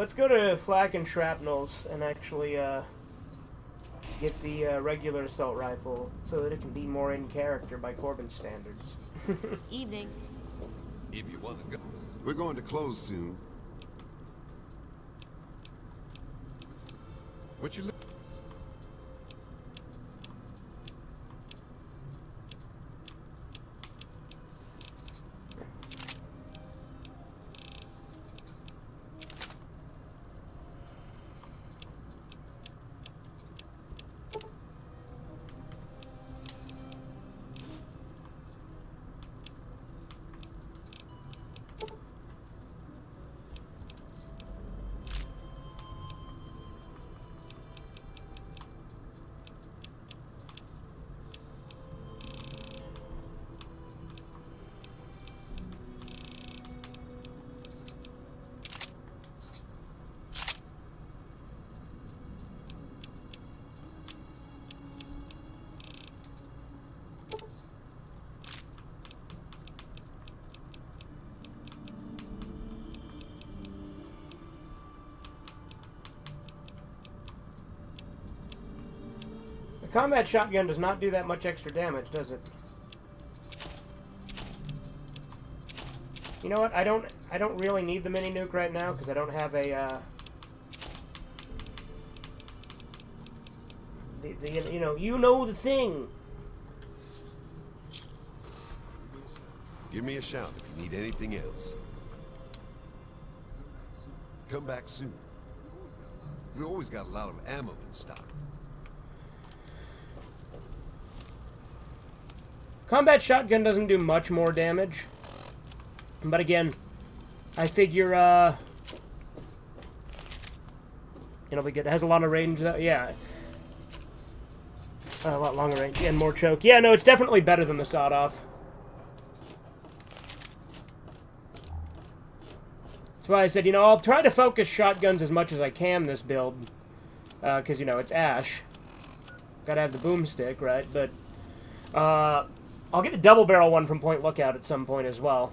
let's go to flak and shrapnels and actually get the regular assault rifle so that it can be more in character by Corbin standards. Evening. If you want to go. We're going to close soon. What you look? The combat shotgun does not do that much extra damage, does it? You know what? I don't really need the mini nuke right now because I don't have a you know the thing. Give me a shout if you need anything else. Come back soon. We always got a lot of ammo in stock. Combat shotgun doesn't do much more damage. But again, I figure it'll be good. It has a lot of range though. Yeah. A lot longer range and more choke. Yeah, no, it's definitely better than the sawed-off. That's why I said, I'll try to focus shotguns as much as I can this build. Because, it's Ash. Gotta have the boomstick, right? But, I'll get the double barrel one from Point Lookout at some point as well.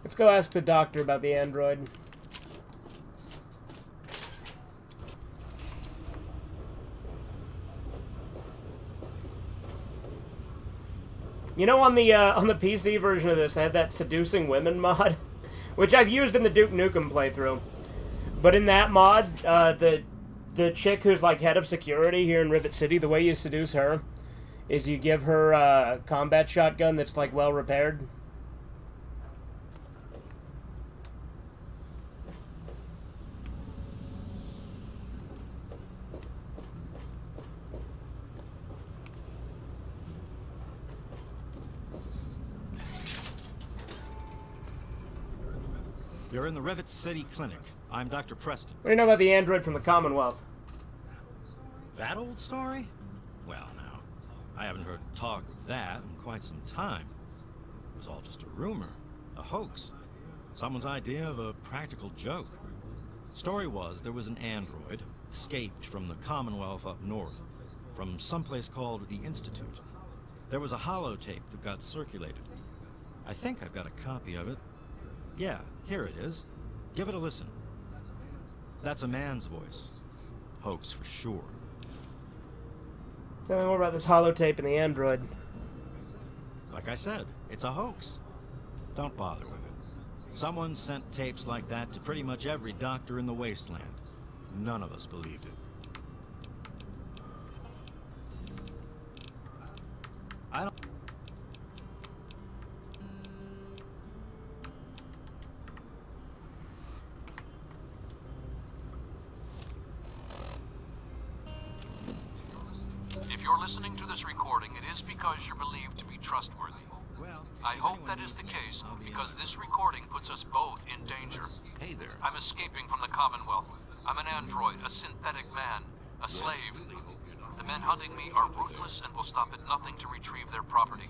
Let's go ask the doctor about the android. On the PC version of this, I had that Seducing Women mod, which I've used in the Duke Nukem playthrough. But in that mod, the chick who's like head of security here in Rivet City, the way you seduce her is you give her a combat shotgun that's like well repaired. You're in the Rivet City Clinic. I'm Dr. Preston. What do you know about the android from the Commonwealth? That old story? Well, now, I haven't heard talk of that in quite some time. It was all just a rumor, a hoax, someone's idea of a practical joke. Story was there was an android, escaped from the Commonwealth up north, from someplace called the Institute. There was a holotape that got circulated. I think I've got a copy of it. Yeah, here it is. Give it a listen. That's a man's voice. Hoax for sure. Tell me more about this holotape and the android. Like I said, it's a hoax. Don't bother with it. Someone sent tapes like that to pretty much every doctor in the wasteland. None of us believed it. I don't... If you're listening to this recording, it is because you're believed to be trustworthy. I hope that is the case, because this recording puts us both in danger. Hey there. I'm escaping from the Commonwealth. I'm an android, a synthetic man, a slave. The men hunting me are ruthless and will stop at nothing to retrieve their property.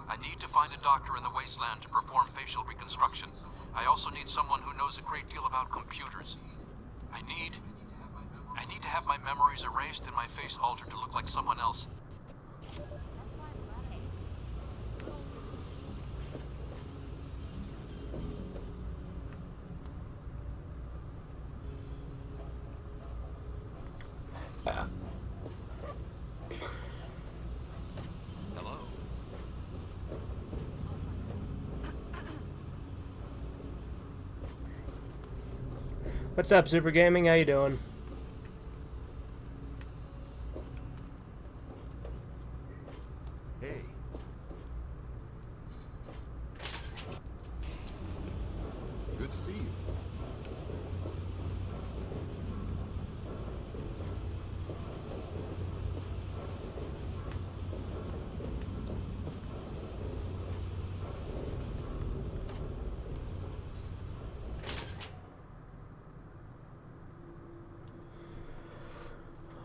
I need to find a doctor in the wasteland to perform facial reconstruction. I also need someone who knows a great deal about computers. I need to have my memories erased and my face altered to look like someone else. What's up, Super Gaming? How you doing? Hey. Good to see you.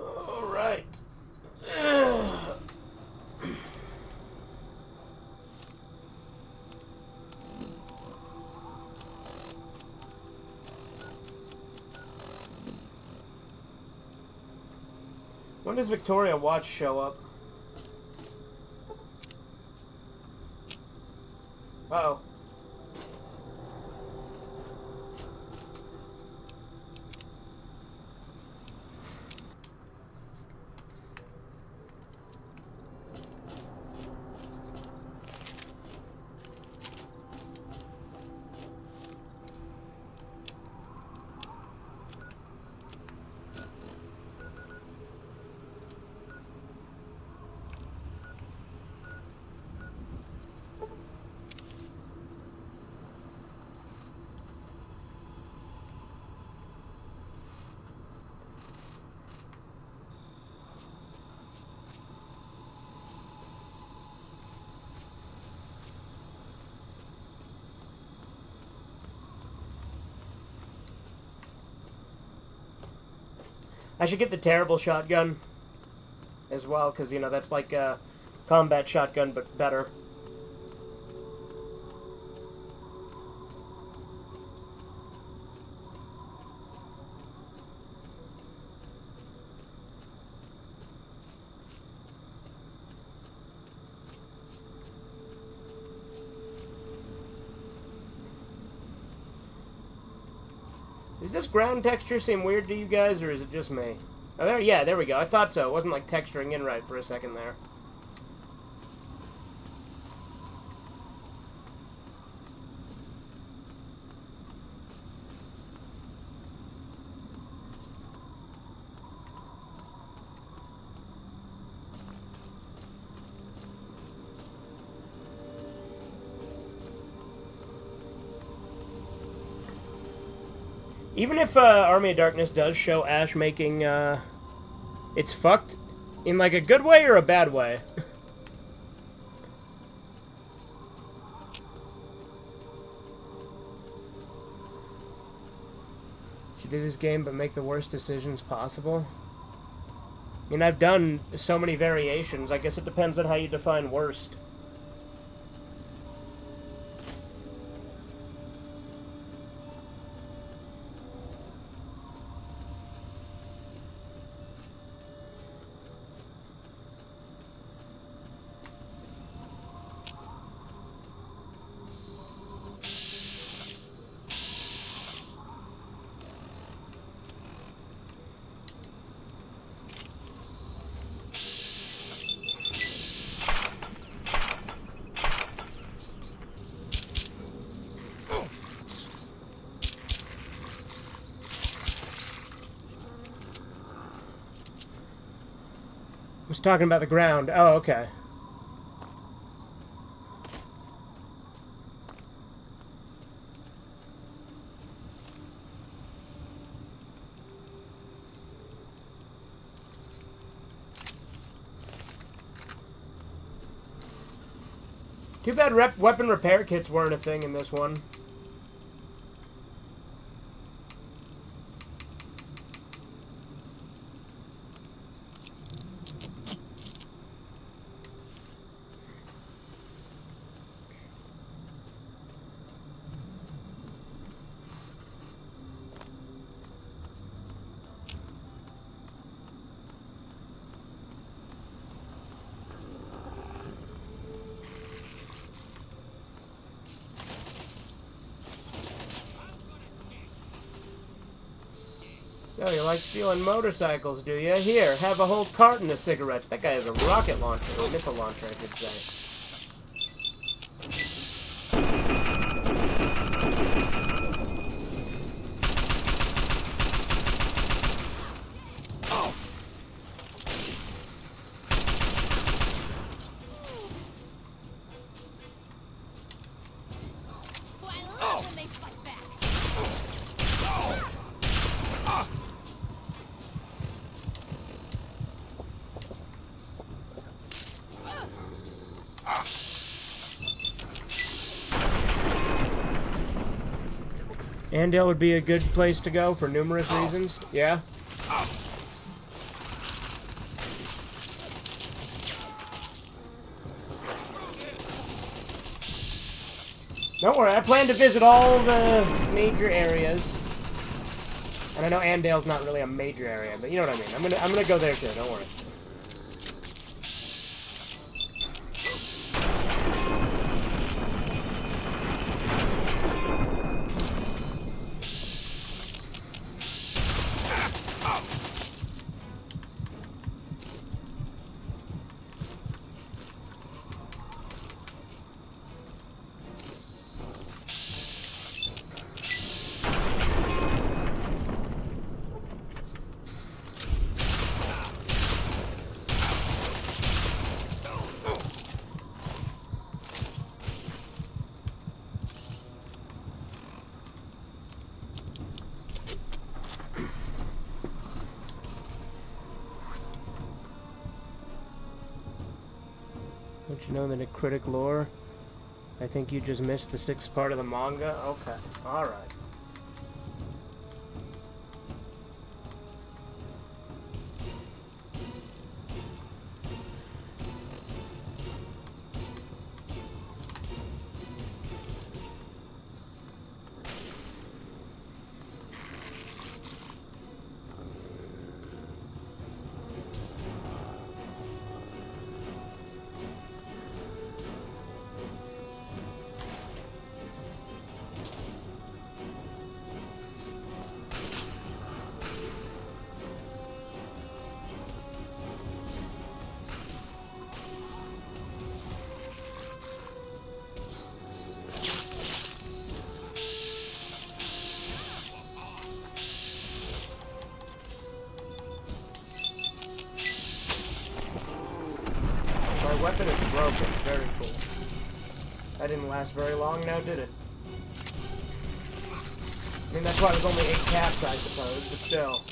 All right. When does Victoria Watch show up? Uh-oh. I should get the terrible shotgun as well, because, you know, that's like a combat shotgun, but better. Does this ground texture seem weird to you guys, or is it just me? Oh, there, yeah, there we go. I thought so. It wasn't, like, texturing in right for a second there. Even if Army of Darkness does show Ash making, it's fucked, in like a good way or a bad way? She did this game but make the worst decisions possible? I mean, I've done so many variations. I guess it depends on how you define worst. Was talking about the ground. Oh, okay. Too bad weapon repair kits weren't a thing in this one. So, you like stealing motorcycles, do you? Here, have a whole carton of cigarettes. That guy has a rocket launcher, or a missile launcher, I should say. Andale would be a good place to go for numerous reasons. Yeah. Don't worry, I plan to visit all the major areas. And I know Andale's not really a major area, but you know what I mean. I'm gonna go there too, don't worry. Don't you know the Necritic lore? I think you just missed the 6th part of the manga? Okay, alright. My weapon is broken. Very cool. That didn't last very long now, did it? I mean, that's why it was only 8 caps, I suppose, but still.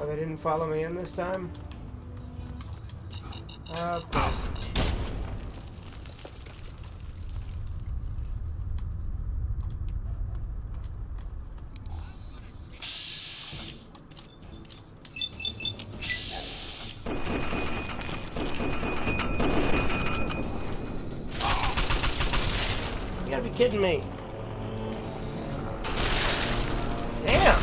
Oh, they didn't follow me in this time? Of course. You gotta be kidding me. Damn!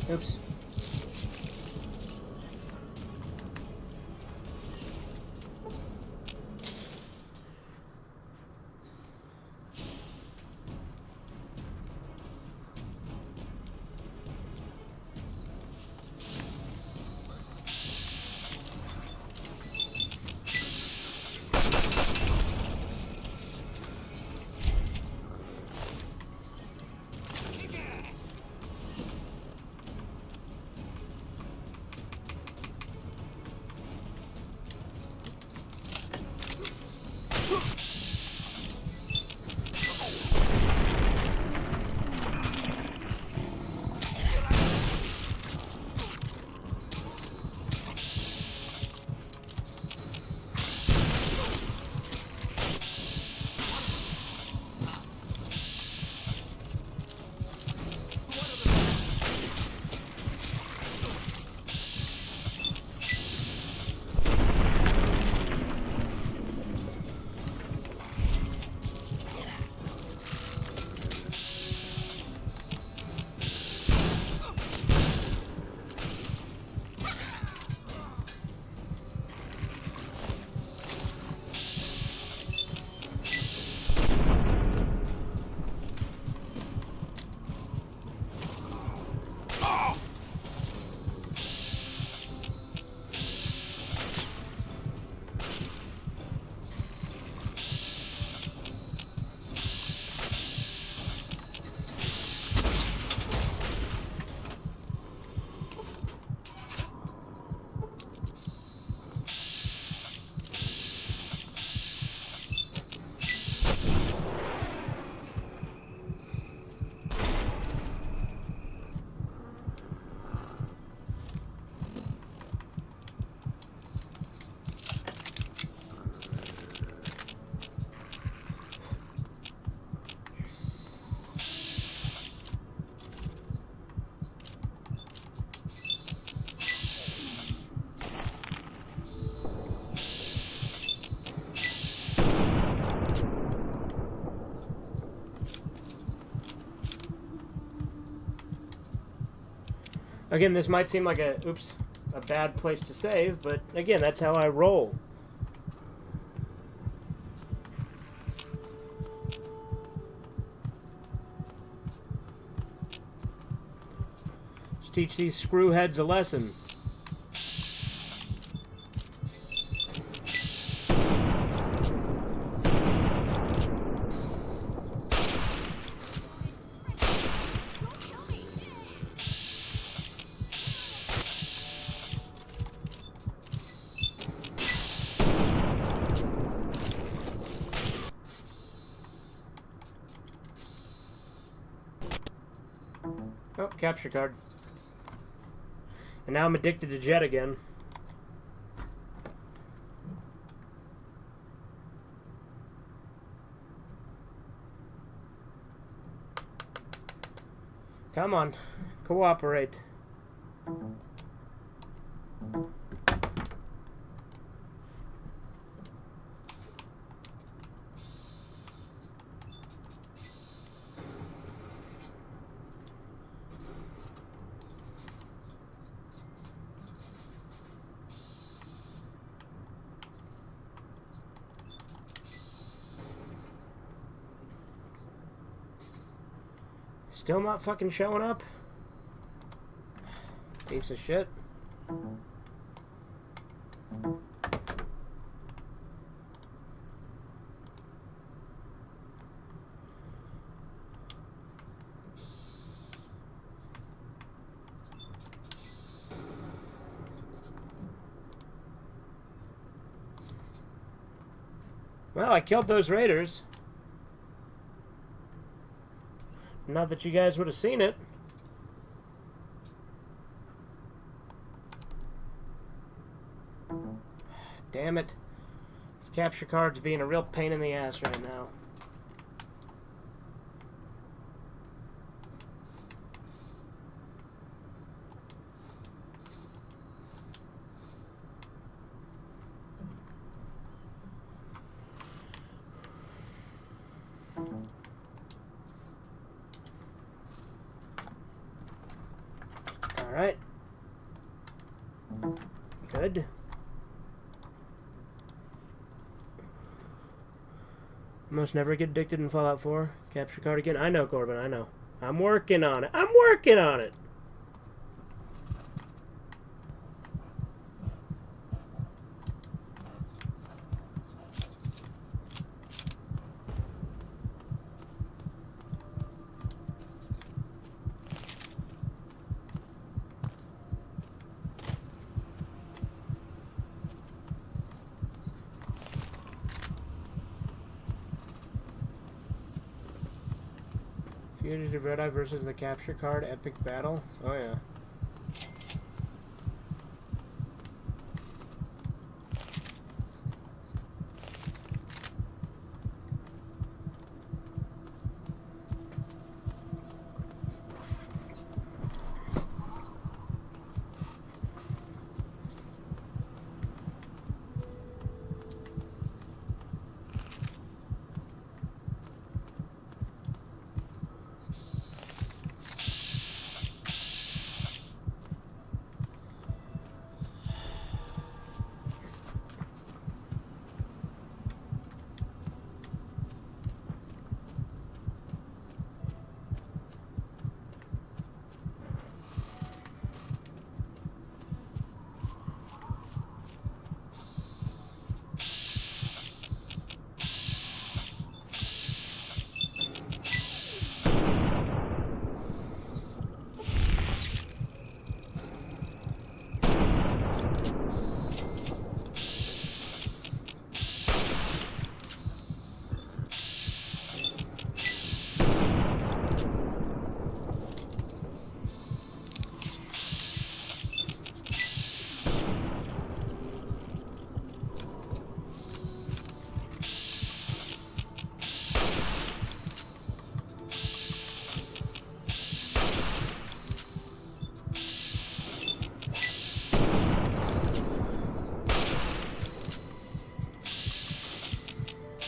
Oops. Again, this might seem like a bad place to save, but again, that's how I roll. Just teach these screwheads a lesson. Oh, capture card. And now I'm addicted to Jet again. Come on, cooperate. Still not fucking showing up? Piece of shit. Well, I killed those raiders. Not that you guys would have seen it. Damn it. This capture card's being a real pain in the ass right now. Alright. Good. Must never get addicted in Fallout 4. Capture card again. I know, Corbin, I know. I'm working on it. I'm working on it! Fugitive Red Eye versus the capture card epic battle. Oh yeah.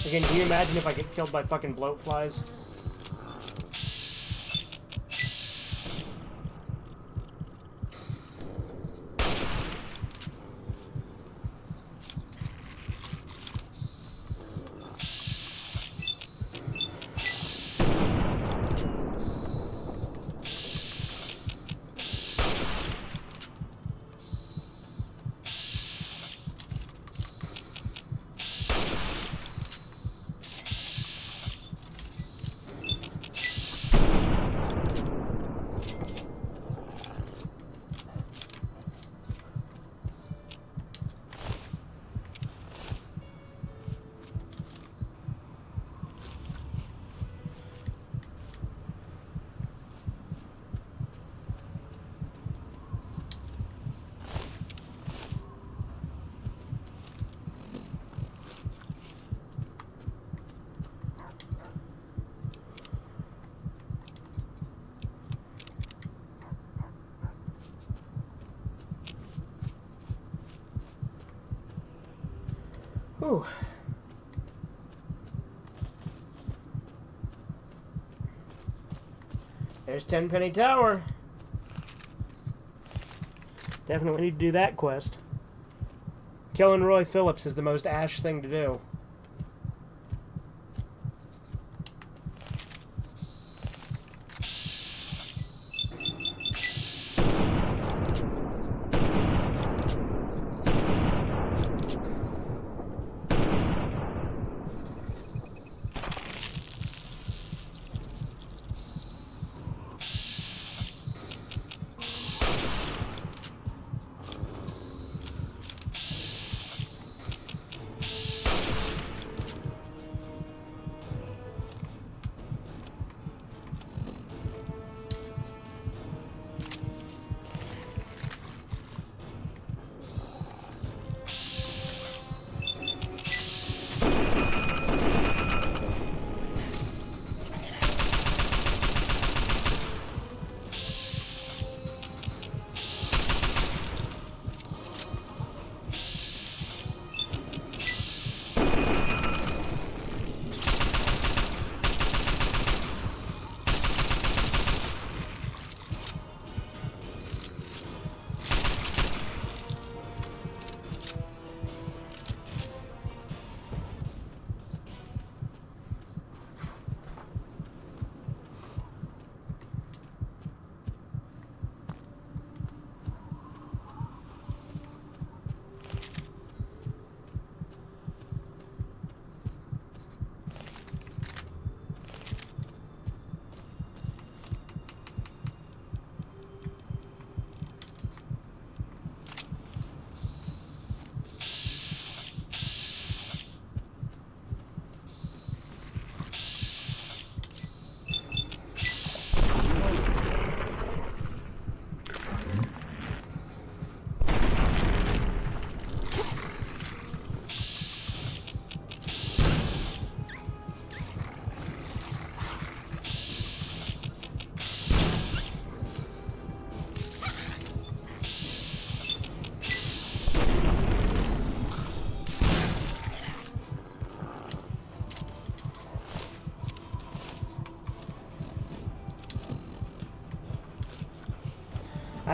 Again, can you imagine if I get killed by fucking bloat flies? Whew. There's Tenpenny Tower. Definitely need to do that quest. Killing Roy Phillips is the most Ash thing to do.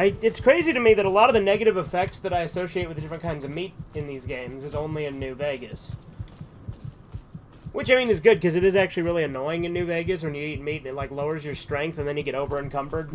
It's crazy to me that a lot of the negative effects that I associate with the different kinds of meat in these games is only in New Vegas. Which, I mean, is good, because it is actually really annoying in New Vegas when you eat meat and it, like, lowers your strength and then you get over-encumbered.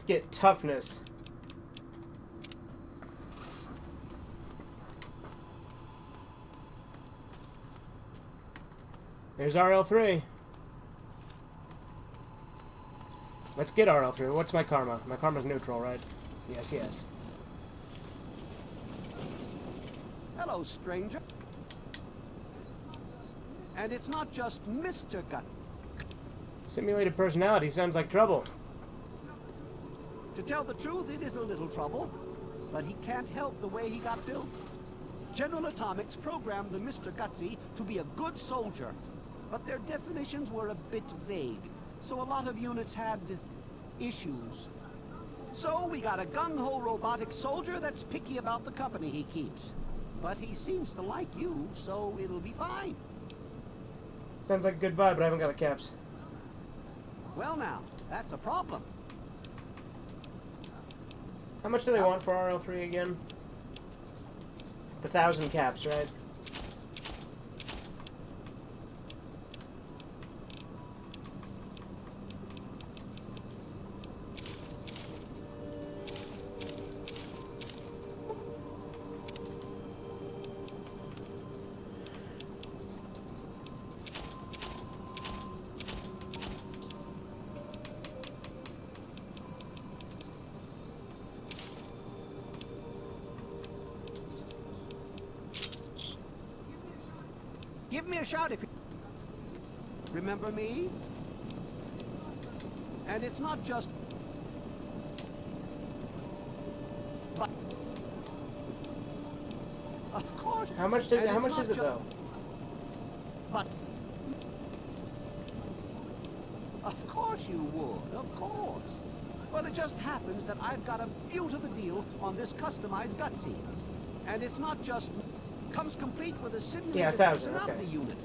Get toughness. There's RL3. Let's get RL3. What's my karma? My karma's neutral, right? Yes, yes. Hello, stranger. And it's not just Mr. Gut. Simulated personality sounds like trouble. To tell the truth, it is a little trouble, but he can't help the way he got built. General Atomics programmed the Mr. Gutsy to be a good soldier, but their definitions were a bit vague, so a lot of units had issues. So we got a gung-ho robotic soldier that's picky about the company he keeps. But he seems to like you, so it'll be fine. Sounds like a good vibe, but I haven't got the caps. Well now, that's a problem. How much do they want for RL3 again? It's 1,000 caps, right? Give me a shout if you... Remember me? And it's not just... But... Of course... How much does it, how much is it, though? But... Of course you would, of course. Well, it just happens that I've got a beaut of a deal on this customized Gutsy. And it's not just... Comes complete with a simulated personality unit.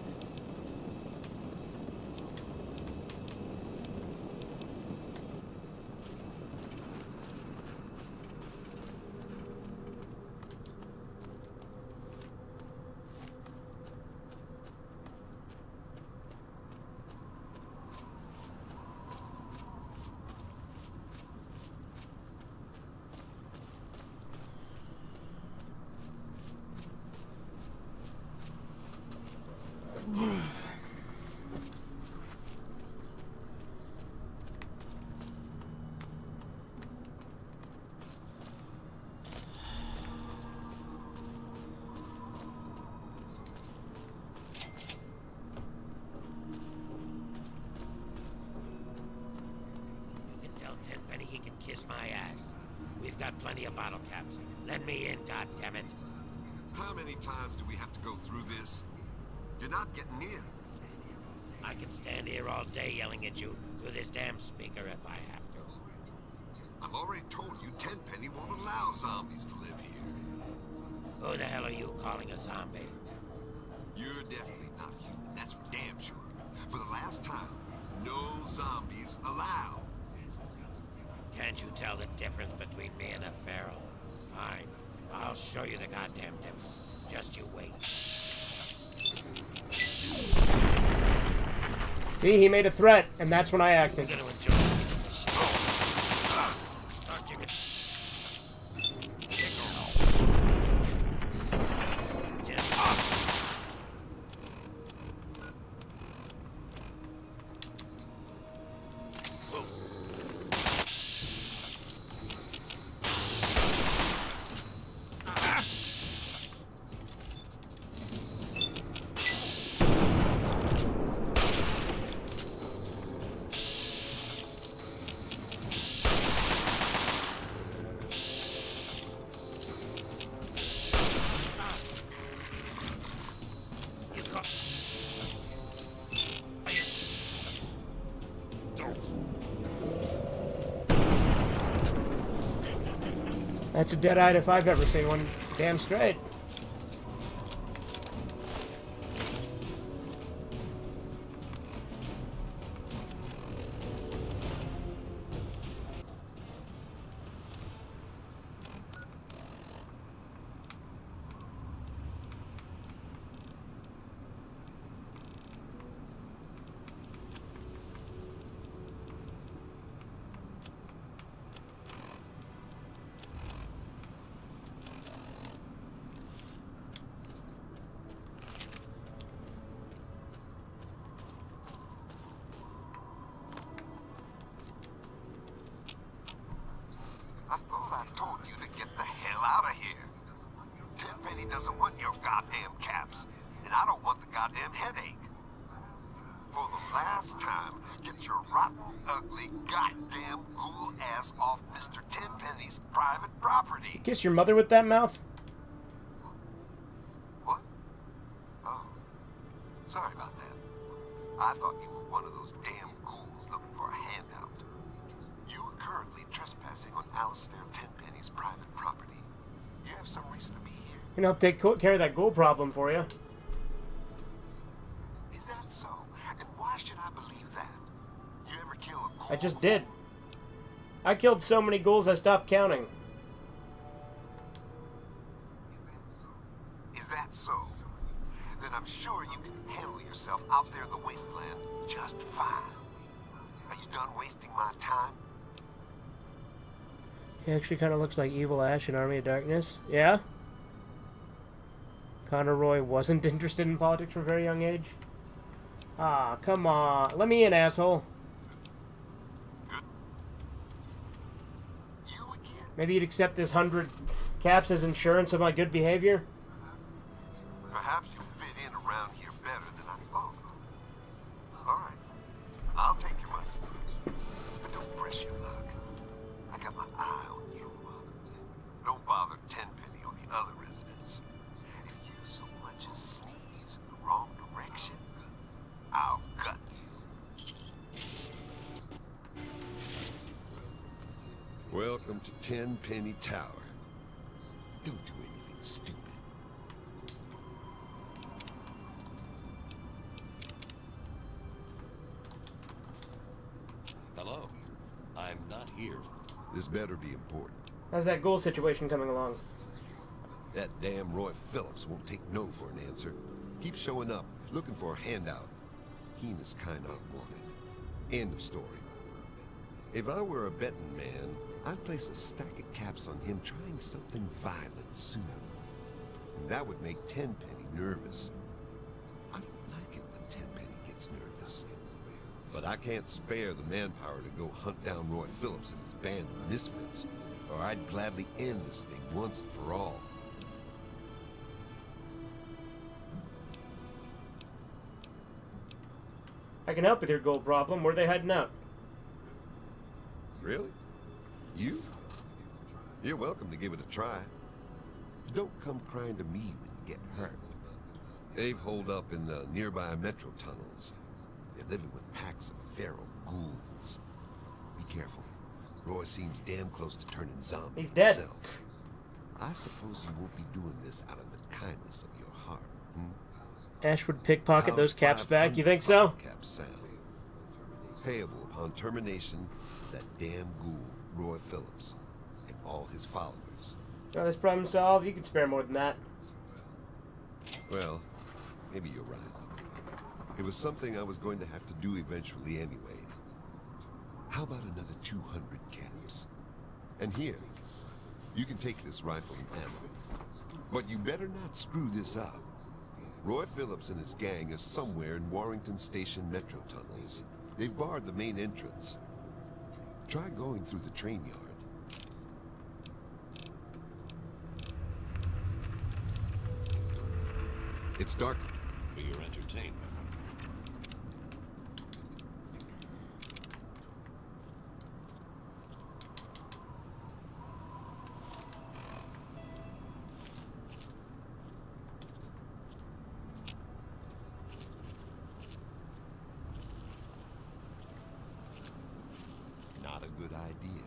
Tenpenny he can kiss my ass. We've got plenty of bottle caps. Let me in, goddammit. How many times do we have to go through this? You're not getting in. I can stand here all day yelling at you through this damn speaker if I have to. I've already told you Tenpenny won't allow zombies to live here. Who the hell are you calling a zombie? You're definitely not human, that's for damn sure. For the last time, no zombies allowed. Can't you tell the difference between me and a feral? Fine. I'll show you the goddamn difference. Just you wait. See, he made a threat, and that's when I acted. You're gonna enjoy it. That's a dead-eyed if I've ever seen one. Damn straight. I thought I told you to get the hell out of here. Tenpenny doesn't want your goddamn caps, and I don't want the goddamn headache. For the last time, get your rotten, ugly, goddamn ghoul ass off Mr. Tenpenny's private property. Kiss your mother with that mouth? What? Oh, sorry about that. I thought you were one of those damn ghouls looking for a handout. You are currently trespassing on Alistair Tenpenny's private property. You have some reason to be here. You know, take care of that ghoul problem for you. Is that so? And why should I believe that? You ever kill a ghoul? I just did. I killed so many ghouls I stopped counting. Is that so? Then I'm sure you can handle yourself out there in the wasteland just fine. Are you done wasting my time? He actually kind of looks like Evil Ash in Army of Darkness. Yeah? Connor Roy wasn't interested in politics from a very young age? Ah, come on. Let me in, asshole. Good. You again? Maybe you'd accept this 100 caps as insurance of my good behavior? Perhaps you fit in around here better than I thought. All right. I'll take your money. But don't press your luck. I got my eye on you. Don't bother Tenpenny or the other residents. If you so much as sneeze in the wrong direction, I'll gut you. Welcome to Tenpenny Tower. Don't do anything stupid. Hello. I'm not here. This better be important. How's that ghoul situation coming along? That damn Roy Phillips won't take no for an answer. Keep showing up, looking for a handout. He and his kind aren't wanted. End of story. If I were a betting man, I'd place a stack of caps on him trying something violent soon. And that would make Tenpenny nervous. I don't like it when Tenpenny gets nervous. But I can't spare the manpower to go hunt down Roy Phillips and his band of misfits, or I'd gladly end this thing once and for all. I can help with your ghoul problem. Where are they heading out? Really? You? You're welcome to give it a try. Don't come crying to me when you get hurt. They've holed up in the nearby metro tunnels. They're living with packs of feral ghouls. Be careful. Roy seems damn close to turning zombie He's dead. himself. I suppose you won't be doing this out of the kindness of your heart, Ash would pickpocket How's those caps back. 500 You think so? Caps sound. Payable upon termination of that damn ghoul, Roy Phillips, and all his followers. Now this problem solved. You could spare more than that. Well, maybe you're right. It was something I was going to have to do eventually anyway. How about another 200 caps? And here, you can take this rifle and ammo. But you better not screw this up. Roy Phillips and his gang is somewhere in Warrington Station metro tunnels. They've barred the main entrance. Try going through the train yard. It's dark. For your entertainment. Not a good idea.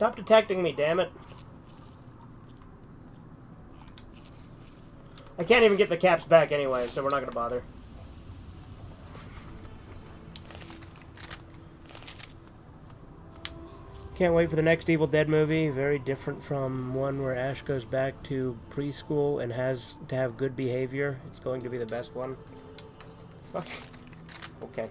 Stop detecting me, damn it. I can't even get the caps back anyway, so we're not gonna bother. Can't wait for the next Evil Dead movie. Very different from one where Ash goes back to preschool and has to have good behavior. It's going to be the best one. Fuck. Okay.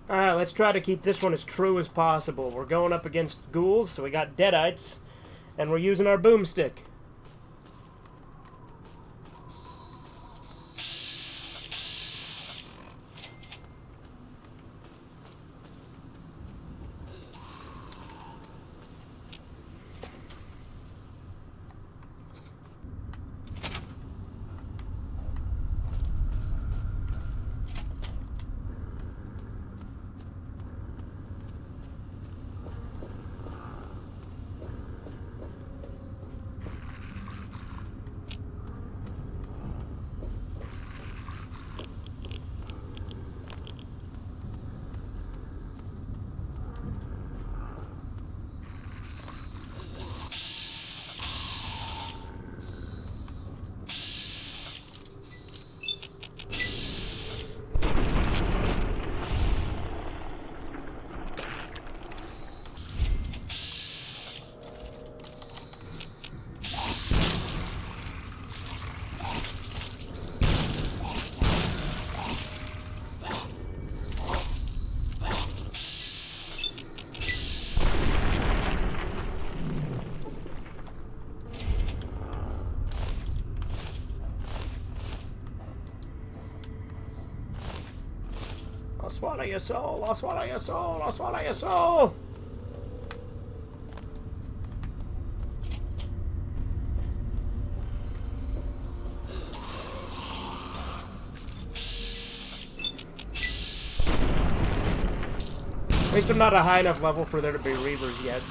Alright, let's try to keep this one as true as possible. We're going up against ghouls, so we got deadites, and we're using our boomstick. I'll swallow your soul, I'll swallow your soul, I'll swallow your soul! At least I'm not a high enough level for there to be Reavers yet.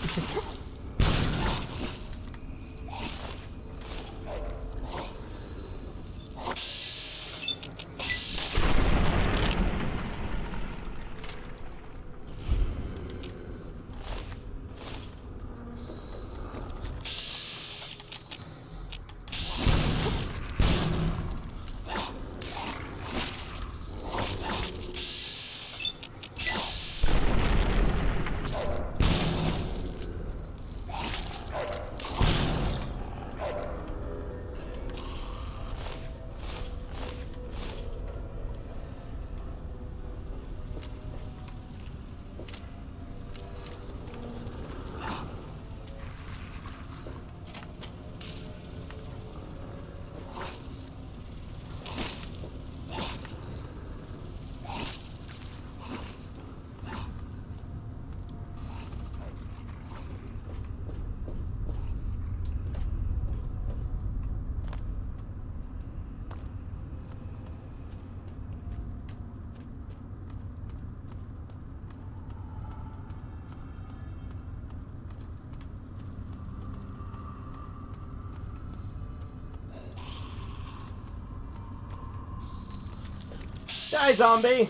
Die, zombie!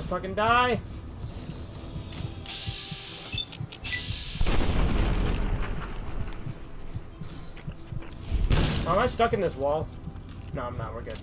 fucking die. Oh, am I stuck in this wall? No, I'm not. We're good.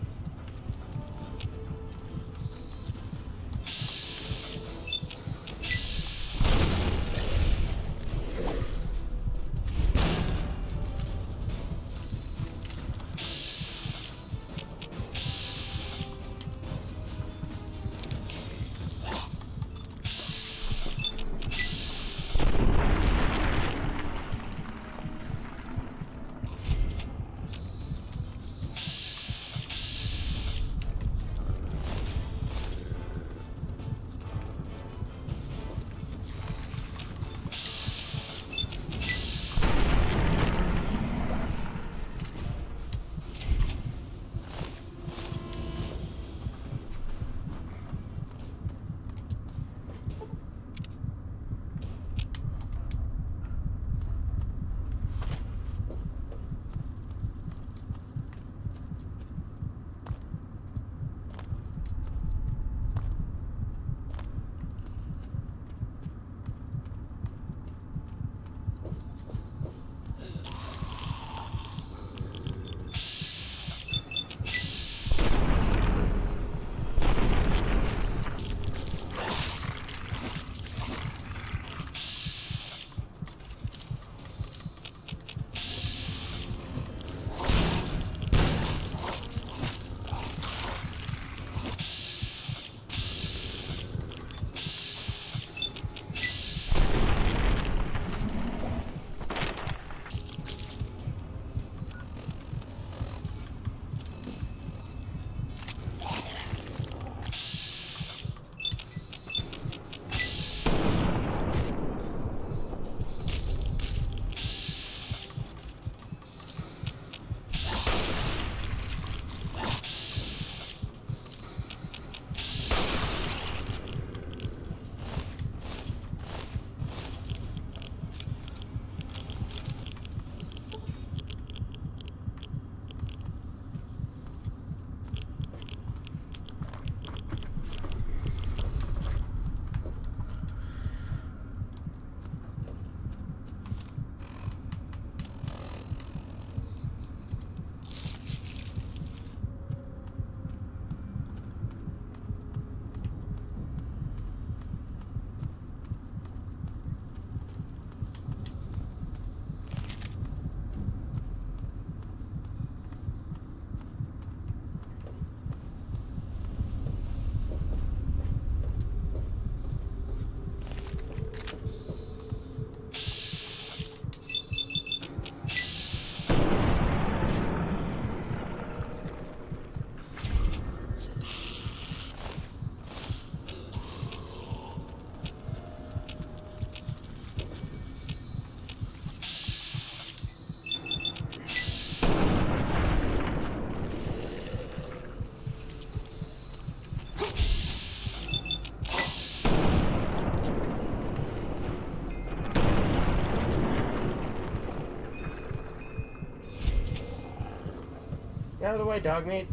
Get out of the way, dog meat.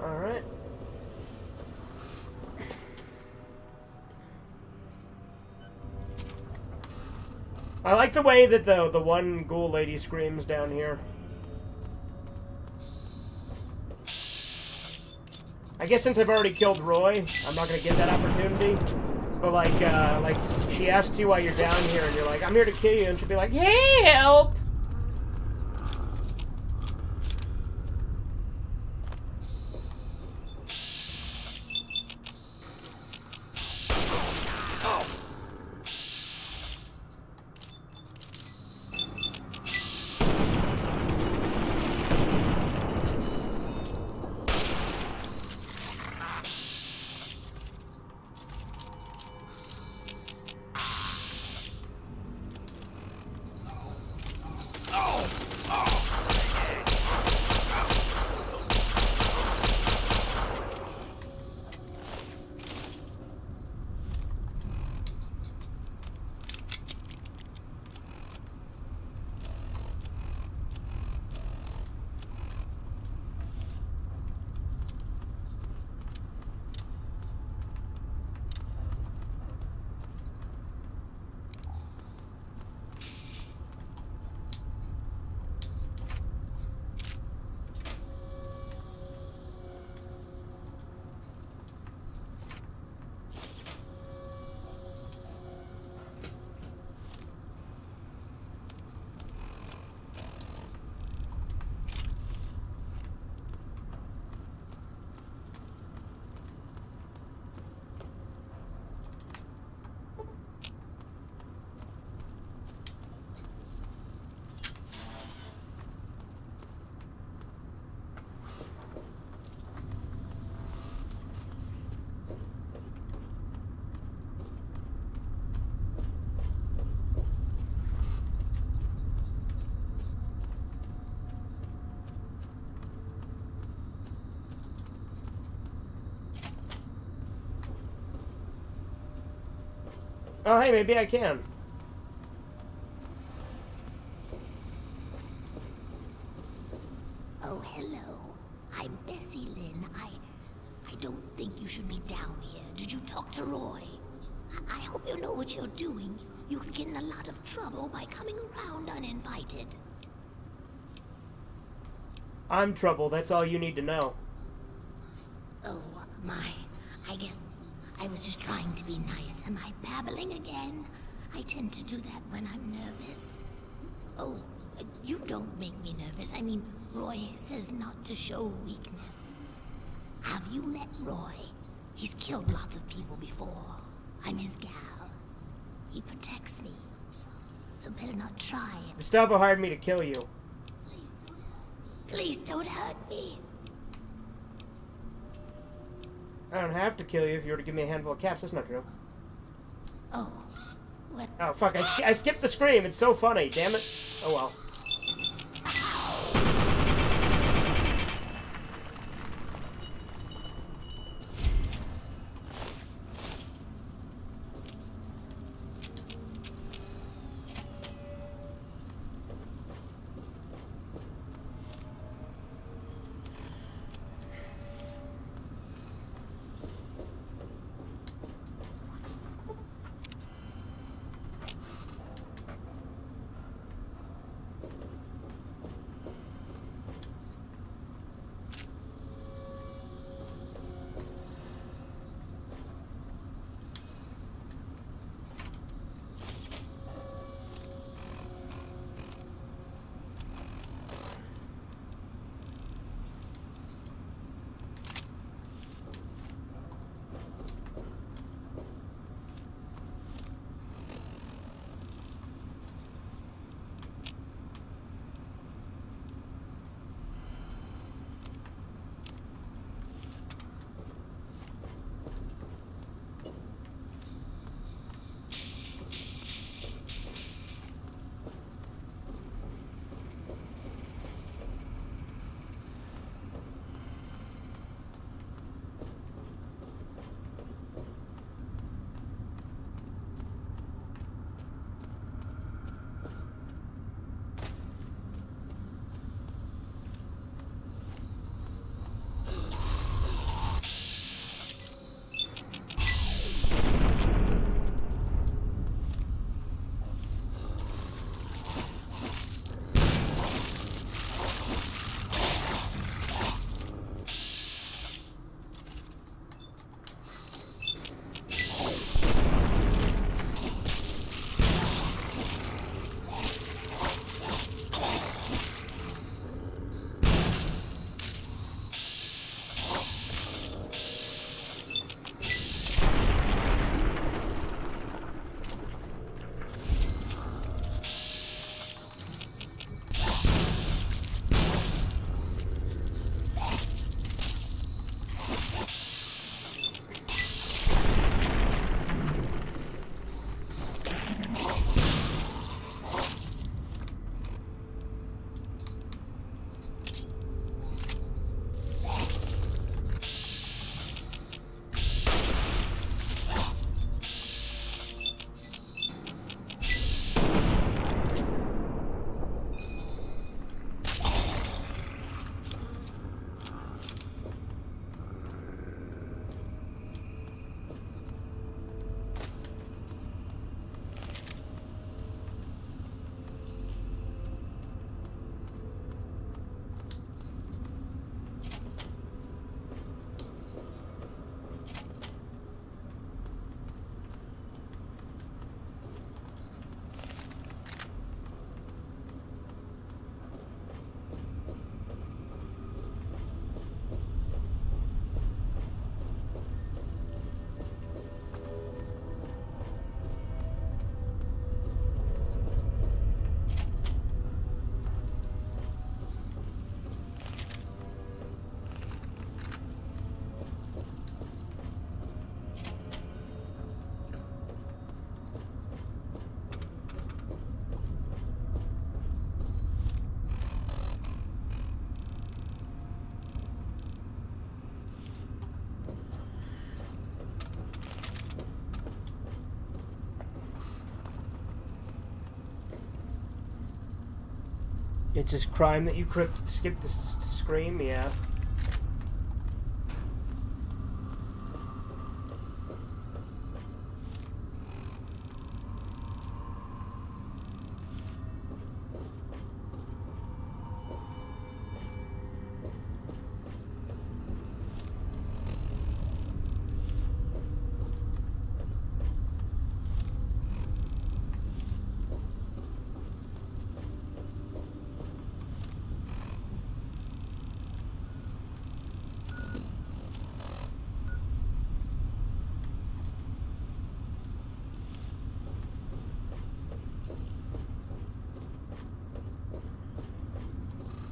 Alright. I like the way that the one ghoul lady screams down here. I guess since I've already killed Roy, I'm not gonna get that opportunity. But like she asks you why you're down here, and you're like, "I'm here to kill you," and she'll be like, "Help!" Oh, hey, maybe I can. Oh, hello. I'm Bessie Lynn. I don't think you should be down here. Did you talk to Roy? I hope you know what you're doing. You could get in a lot of trouble by coming around uninvited. I'm trouble. That's all you need to know. Oh, my. I guess I was just trying to be nice. Am I babbling again? I tend to do that when I'm nervous. Oh, you don't make me nervous. I mean, Roy says not to show weakness. Have you met Roy? He's killed lots of people before. I'm his gal. He protects me. So better not try it. Gustavo hired me to kill you. Please don't hurt me. I don't have to kill you if you were to give me a handful of caps. That's not true. Oh. What? Oh, fuck. I skipped the scream. It's so funny. Damn it. Oh, well. It's just crime that you skip the scream, yeah.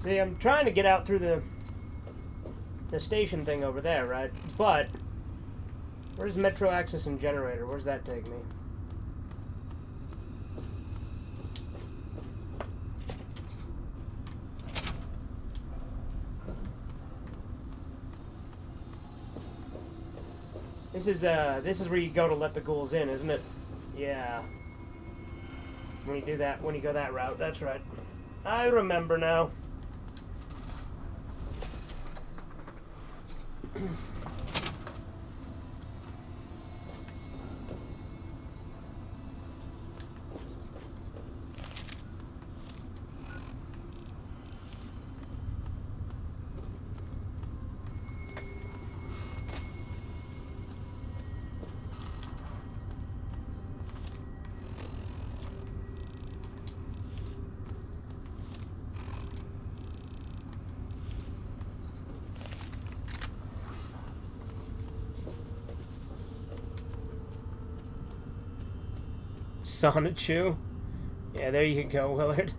See, I'm trying to get out through the station thing over there, right? But where's Metro Access and Generator? Where's that take me? This is where you go to let the ghouls in, isn't it? Yeah. When you do that, when you go that route, that's right. I remember now. Sonichu? Yeah, there you go, Willard.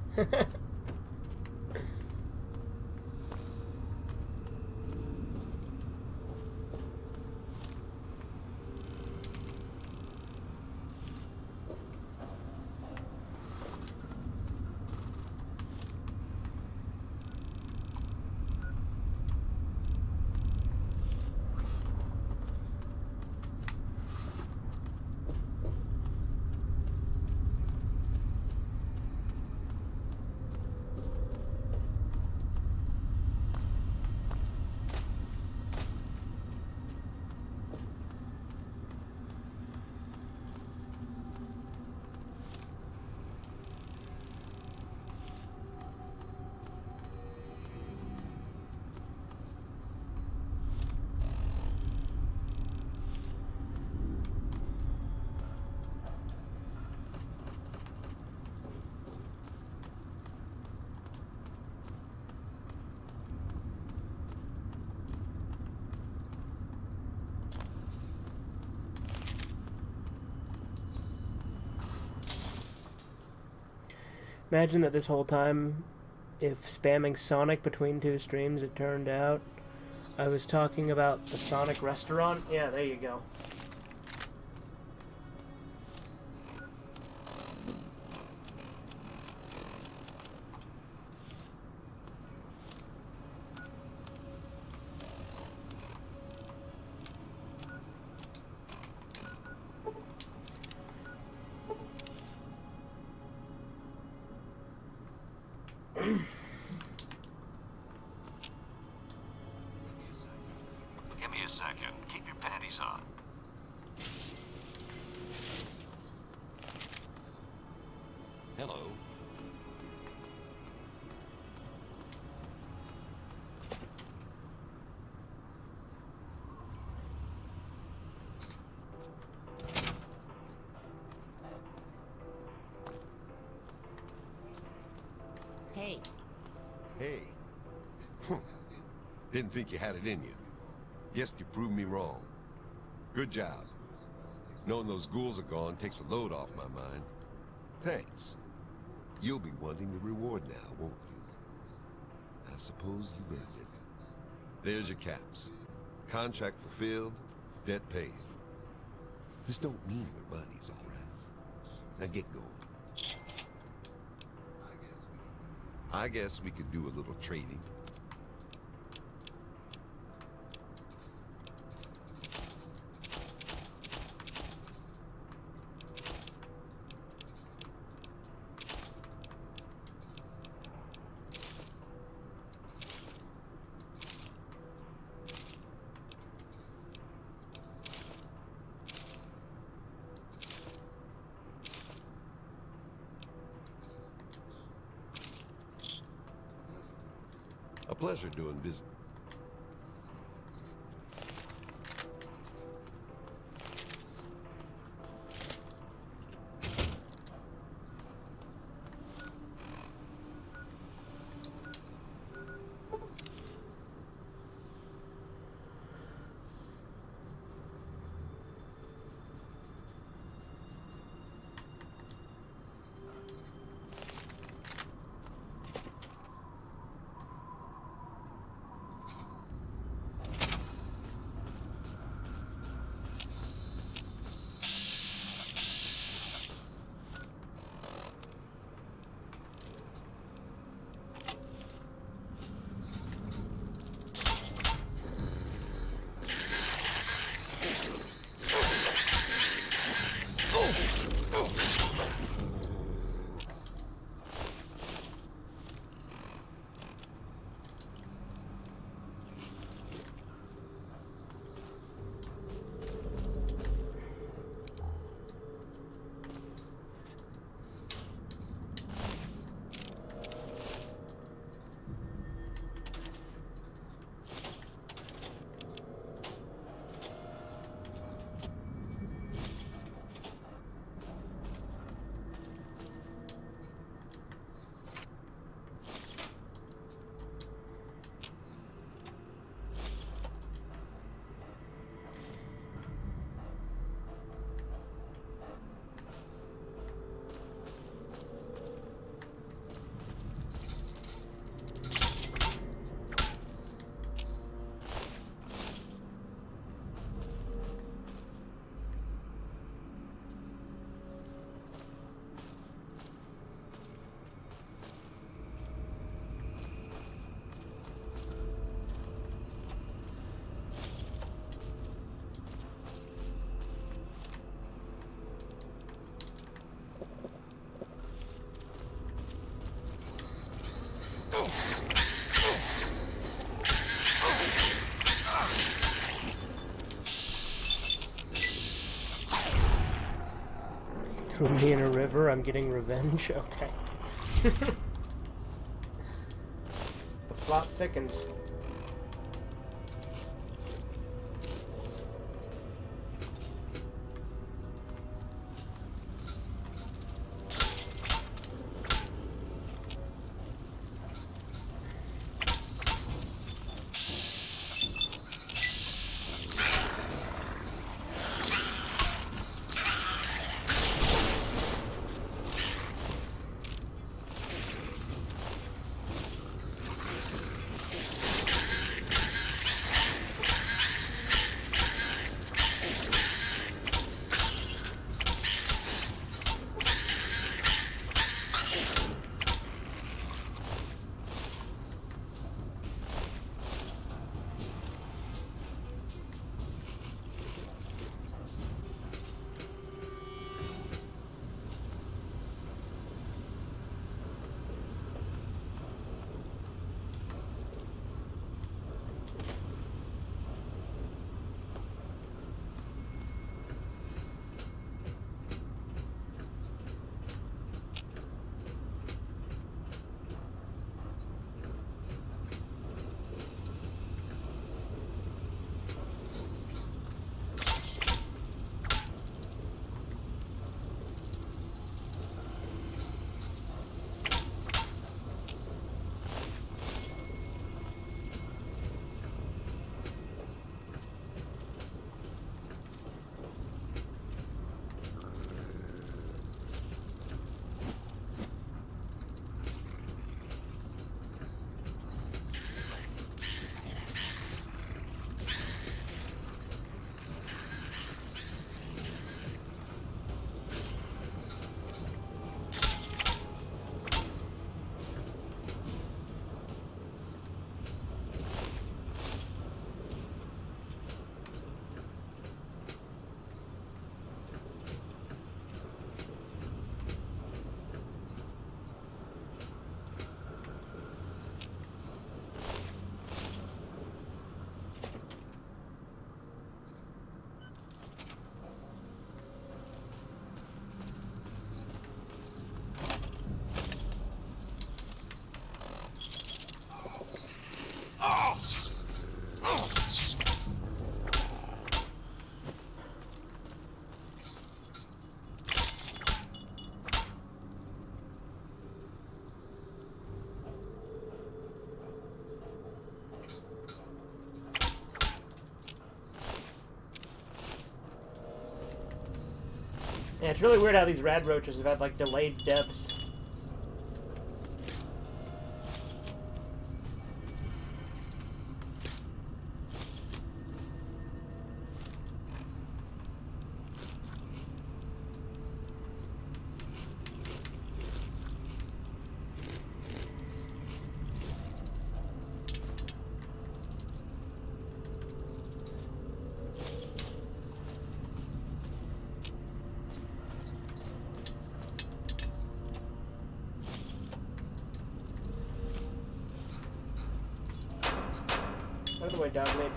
Imagine that this whole time, if spamming Sonic between two streams, it turned out I was talking about the Sonic restaurant. Yeah, there you go. Give me a second. Keep your panties on. Hello. Hey. Hey. Didn't think you had it in you. Guess you proved me wrong. Good job. Knowing those ghouls are gone takes a load off my mind. Thanks. You'll be wanting the reward now, won't you? I suppose you've earned it. There's your caps. Contract fulfilled, debt paid. This don't mean we're buddies, all right? Now get going. I guess we could do a little trading. pleasure doing business. Threw me in a river, I'm getting revenge? Okay. The plot thickens. Yeah, it's really weird how these rad roaches have had, like, delayed deaths. Out of the way, dog lady.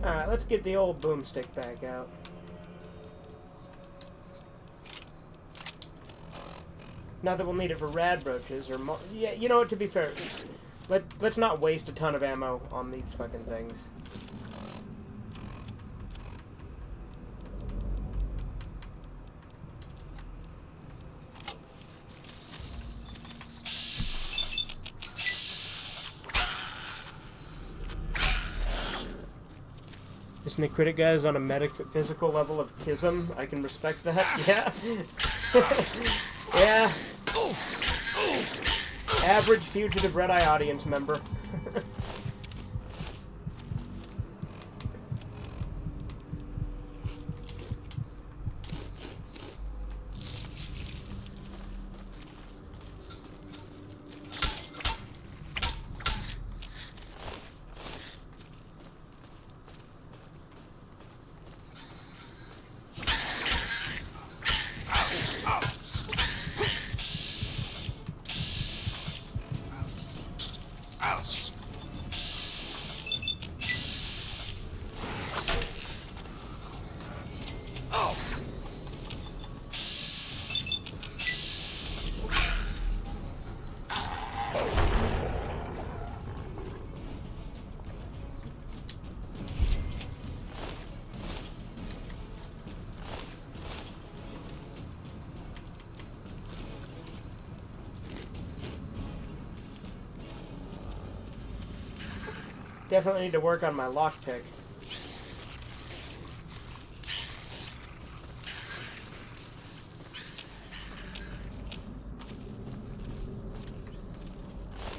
Alright, let's get the old boomstick back out. Not that we'll need it for rad roaches or yeah, you know what, to be fair, let's not waste a ton of ammo on these fucking things. This Necrotic guy is on a metaphysical level of kism. I can respect that. Yeah. Yeah. Average Fugitive Red Eye audience member. Definitely need to work on my lockpick.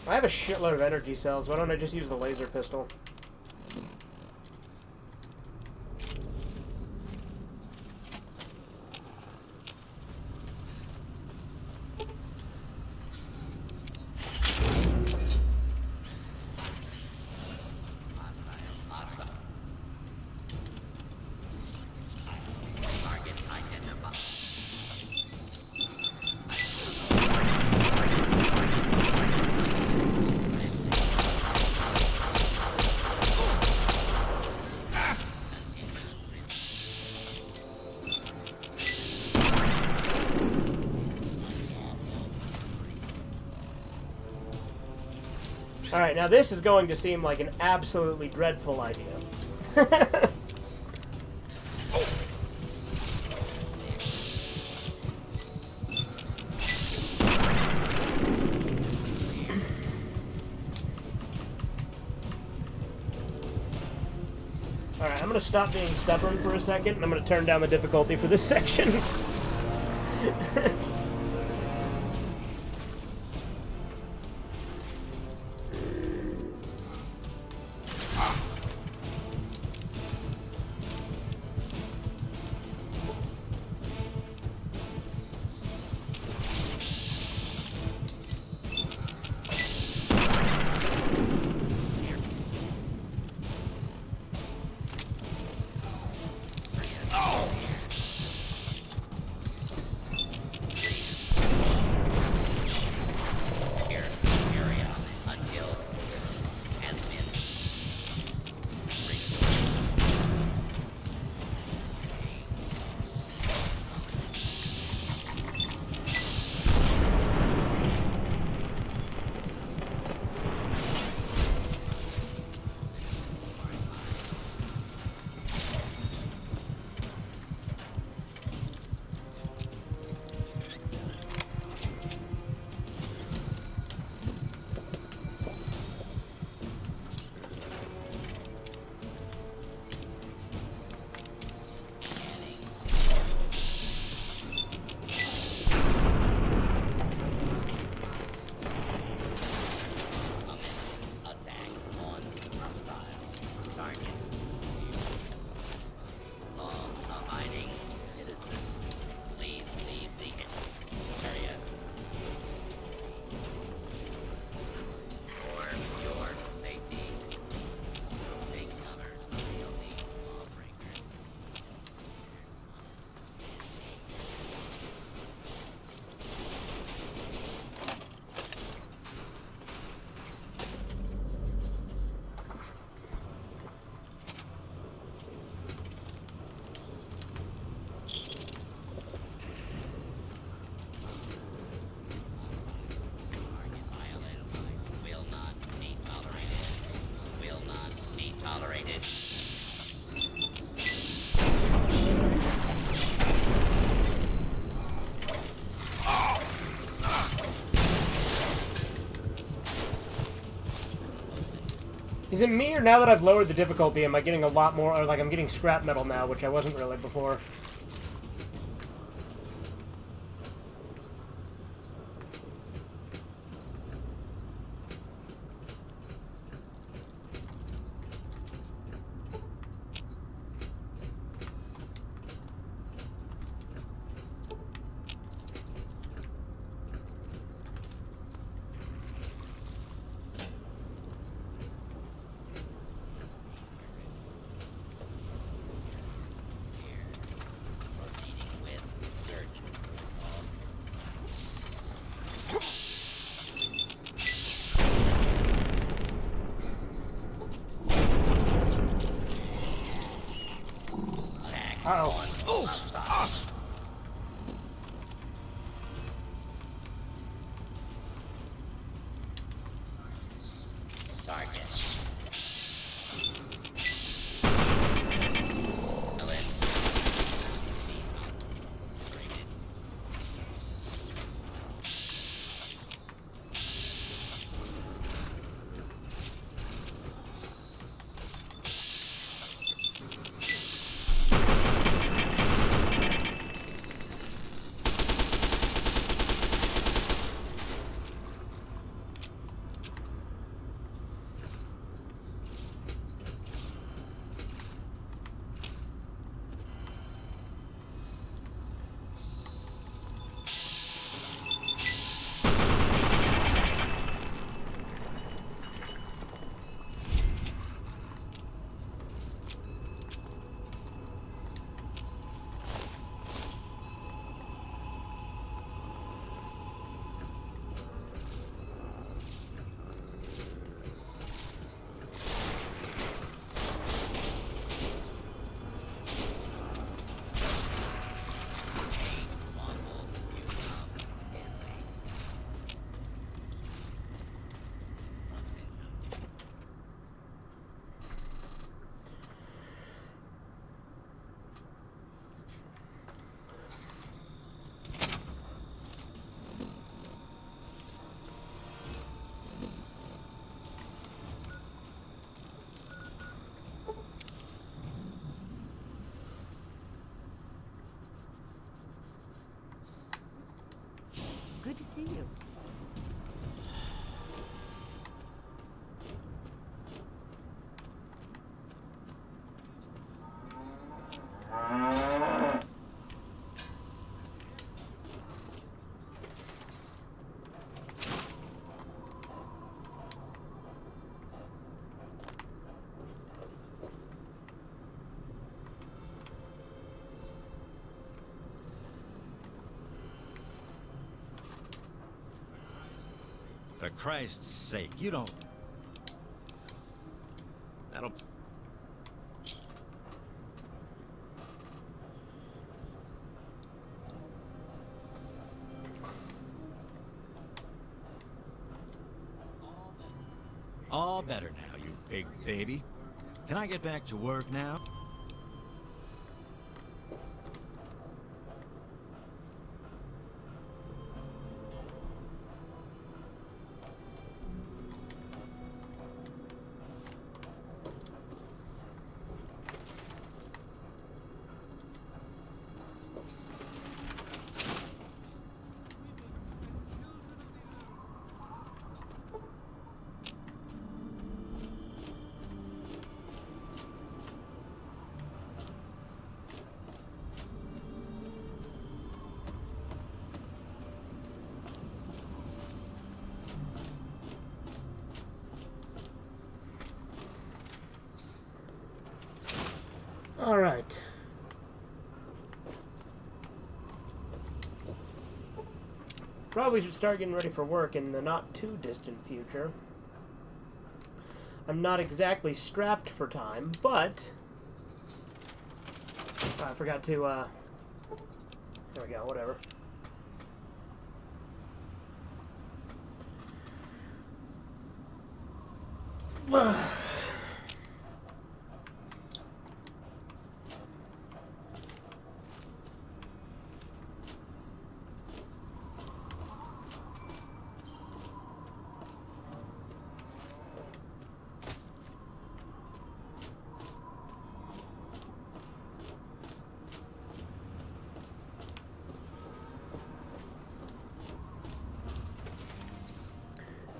I have a shitload of energy cells. Why don't I just use the laser pistol? Alright, now this is going to seem like an absolutely dreadful idea. Alright, I'm going to stop being stubborn for a second, and I'm going to turn down the difficulty for this section. Is it me, or now that I've lowered the difficulty, am I getting a lot more, or like I'm getting scrap metal now, which I wasn't really before? Good to see you. For Christ's sake, you don't... That'll... All better now, you big baby. Can I get back to work now? All right. Probably should start getting ready for work in the not too distant future. I'm not exactly strapped for time, but I forgot to, there we go, whatever.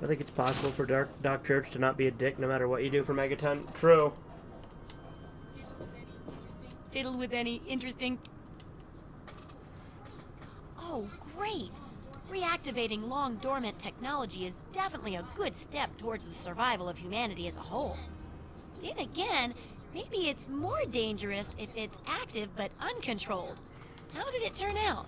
I think it's possible for Doc Church to not be a dick no matter what you do for Megaton. True. Fiddle with any interesting... Oh, great! Reactivating long-dormant technology is definitely a good step towards the survival of humanity as a whole. Then again, maybe it's more dangerous if it's active but uncontrolled. How did it turn out?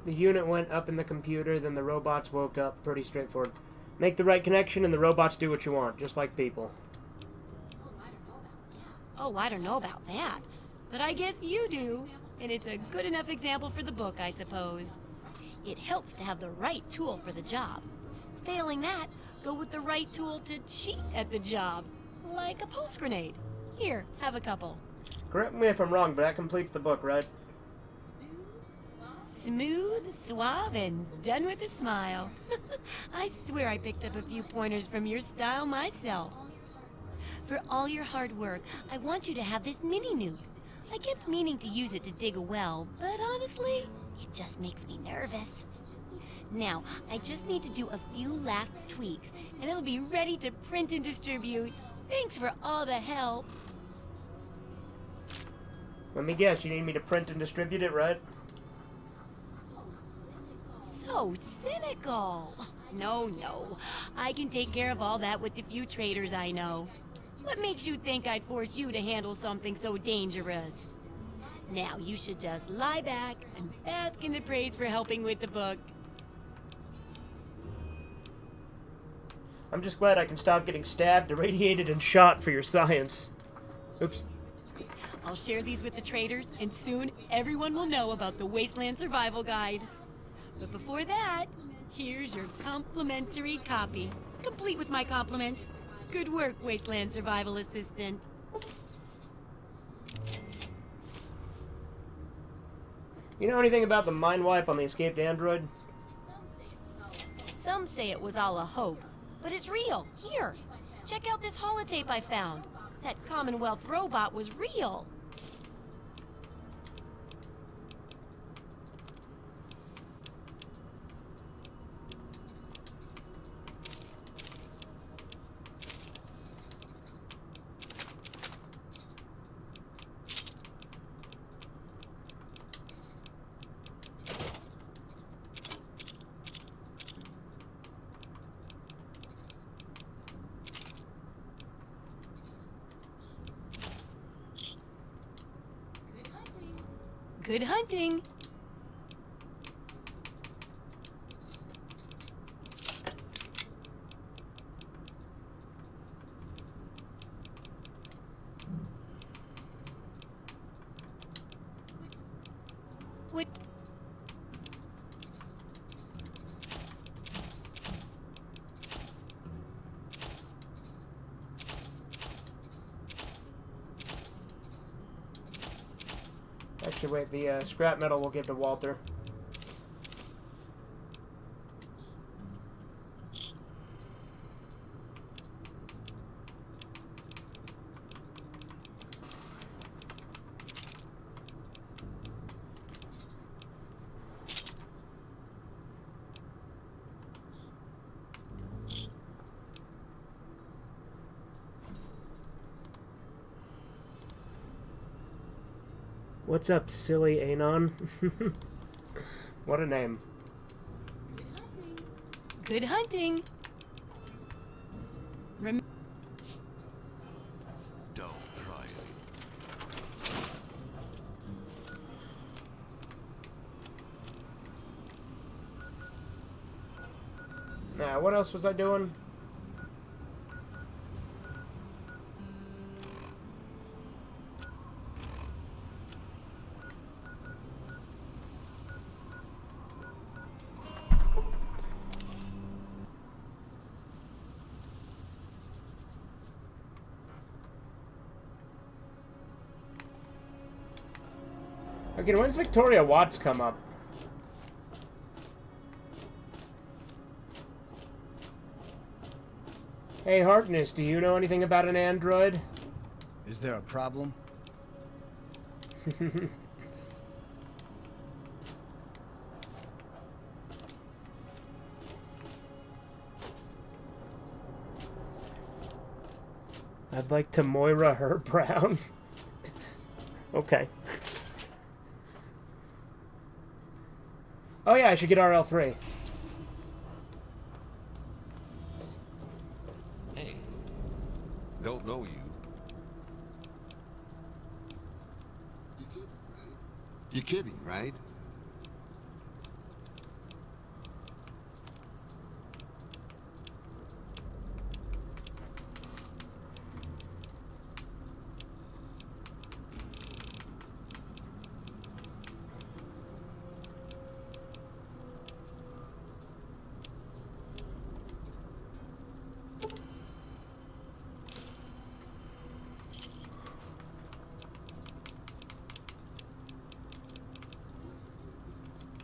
The unit went up in the computer, then the robots woke up. Pretty straightforward. Make the right connection and the robots do what you want, just like people. Oh, I don't know about that. But I guess you do. And it's a good enough example for the book, I suppose. It helps to have the right tool for the job. Failing that, go with the right tool to cheat at the job. Like a pulse grenade. Here, have a couple. Correct me if I'm wrong, but that completes the book, right? Smooth, suave, and done with a smile. I swear I picked up a few pointers from your style myself. For all your hard work, I want you to have this mini nuke. I kept meaning to use it to dig a well, but honestly, it just makes me nervous. Now, I just need to do a few last tweaks, and it'll be ready to print and distribute. Thanks for all the help. Let me guess, you need me to print and distribute it, right? So cynical. No. I can take care of all that with the few traders I know. What makes you think I'd force you to handle something so dangerous? Now you should just lie back and bask in the praise for helping with the book. I'm just glad I can stop getting stabbed, irradiated, and shot for your science. Oops. I'll share these with the traders, and soon everyone will know about the Wasteland Survival Guide. But before that, here's your complimentary copy, complete with my compliments. Good work, Wasteland Survival Assistant. You know anything about the mind wipe on the escaped android? Some say it was all a hoax, but it's real. Here, check out this holotape I found. That Commonwealth robot was real. Good hunting! What? Actually, wait, the scrap metal we'll give to Walter. What's up, silly Anon? What a name. Good hunting! Don't try it. Now, what else was I doing? Okay, when's Victoria Watts come up? Hey, Harkness, do you know anything about an android? Is there a problem? I'd like to Moira her brown. Okay. Oh yeah, I should get RL3. Hey. Don't know you. You're kidding, right?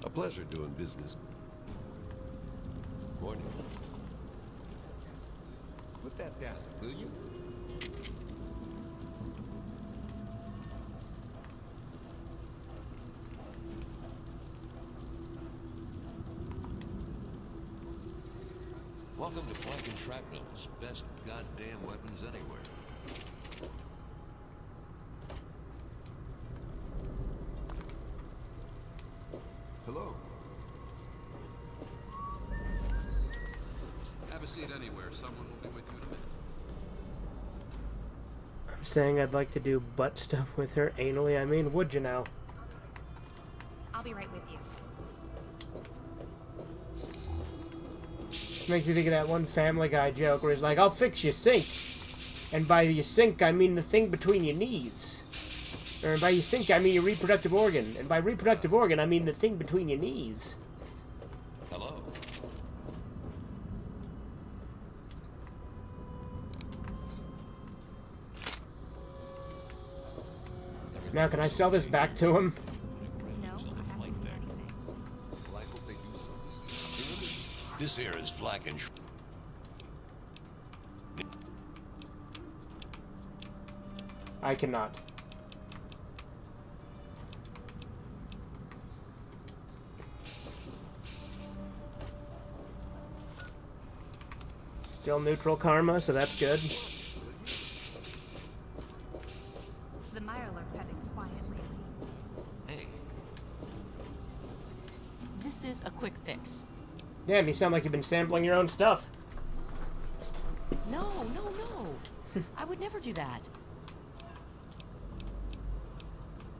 A pleasure doing business. Morning. Put that down, will you? Welcome to Flank and Shrapnel's best goddamn weapons anywhere. Hello. Have a seat anywhere. Someone will be with you in a minute. I'm saying I'd like to do butt stuff with her anally. I mean, would you now? I'll be right with you. Makes me think of that one Family Guy joke where he's like, I'll fix your sink. And by your sink, I mean the thing between your knees. Or by your sink, I mean your reproductive organ. And by reproductive organ, I mean the thing between your knees. Hello. Now, can I sell this back to him? No, I haven't seen anything. Well, I hope they do something. This here is Flank and I cannot. Still neutral karma, so that's good. The Mirelurks have been quiet lately. Hey. This is a quick fix. Damn, you sound like you've been sampling your own stuff. No. I would never do that.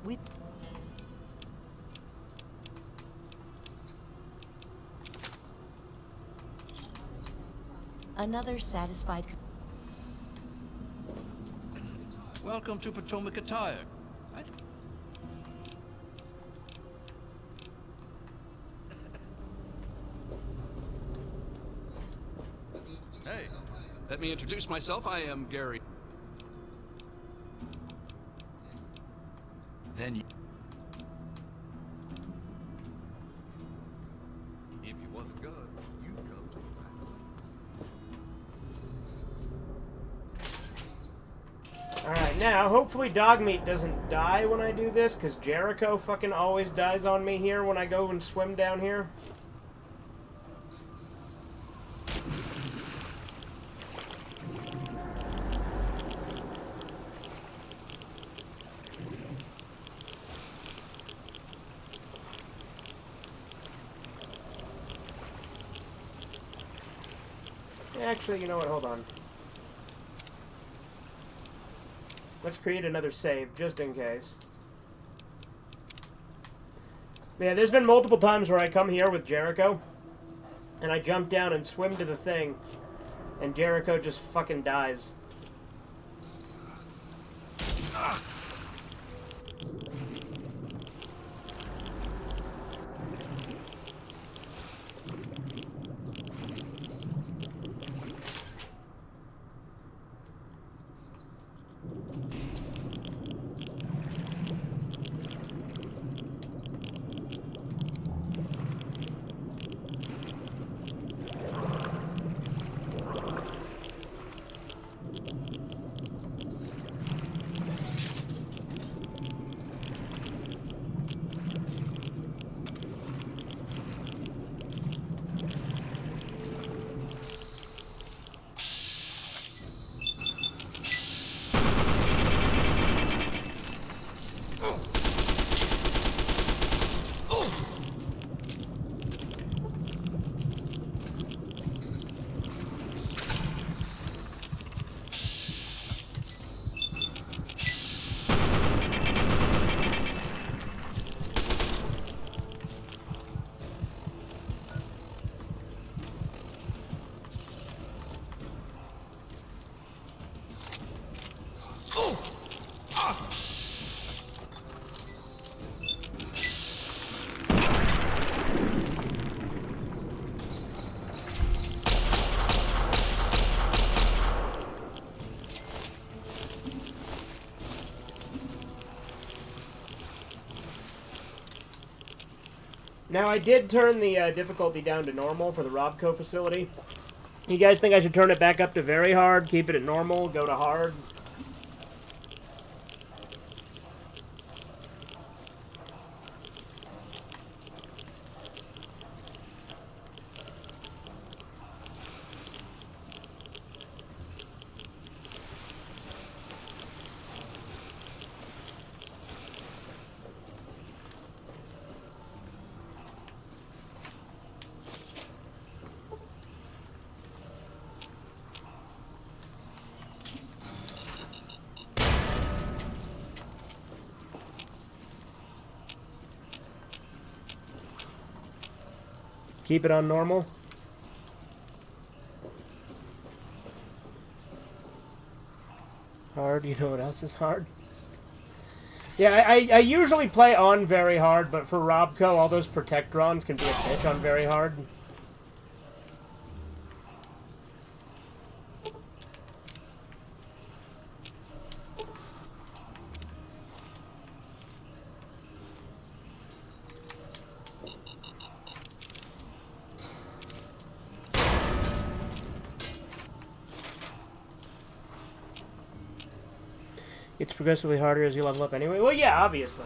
We... Another satisfied... Welcome to Potomac Attire. Hey, let me introduce myself. I am Gary. Then you... If you want a gun, you've come to the right place. Alright, now, hopefully Dogmeat doesn't die when I do this, because Jericho fucking always dies on me here when I go and swim down here. Actually, you know what? Hold on. Let's create another save, just in case. Yeah, there's been multiple times where I come here with Jericho, and I jump down and swim to the thing, and Jericho just fucking dies. Now, I did turn the difficulty down to normal for the Robco facility. You guys think I should turn it back up to very hard, keep it at normal, go to hard? Keep it on normal. Hard, you know what else is hard? Yeah, I usually play on very hard, but for Robco, all those protect drawings can be a bitch on very hard. It's progressively harder as you level up anyway. Well, yeah, obviously.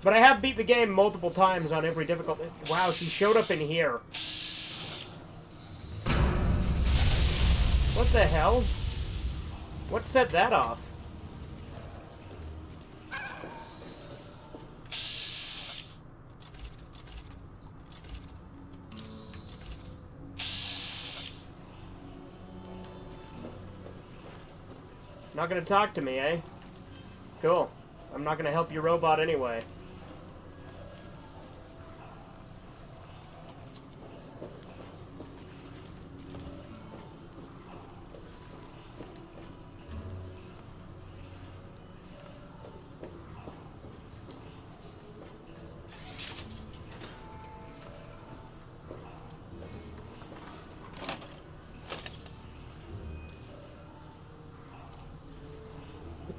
But I have beat the game multiple times on every difficulty. Wow, she showed up in here. What the hell? What set that off? Not gonna talk to me, eh? Cool. I'm not gonna help your robot anyway.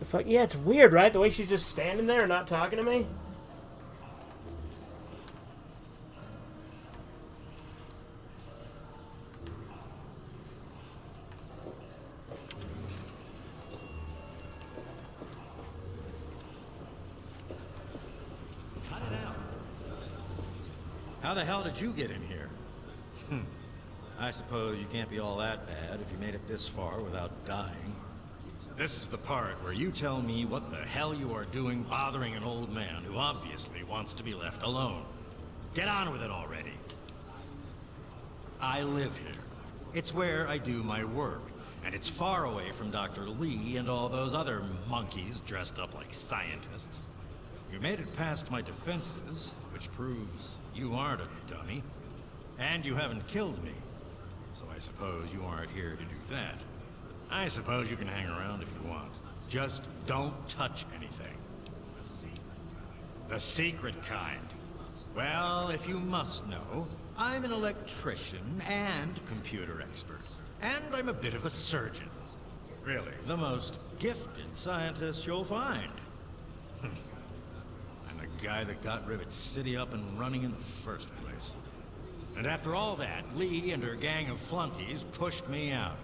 Fuck, yeah, it's weird, right? The way she's just standing there and not talking to me. Cut it out. How the hell did you get in here? I suppose you can't be all that bad if you made it this far without dying. This is the part where you tell me what the hell you are doing bothering an old man who obviously wants to be left alone. Get on with it already. I live here. It's where I do my work, and it's far away from Dr. Lee and all those other monkeys dressed up like scientists. You made it past my defenses, which proves you aren't a dummy, and you haven't killed me. So I suppose you aren't here to do that. I suppose you can hang around if you want. Just don't touch anything. The secret kind. Well, if you must know, I'm an electrician and computer expert. And I'm a bit of a surgeon. Really, the most gifted scientist you'll find. I'm the guy that got Rivet City up and running in the first place. And after all that, Lee and her gang of flunkies pushed me out.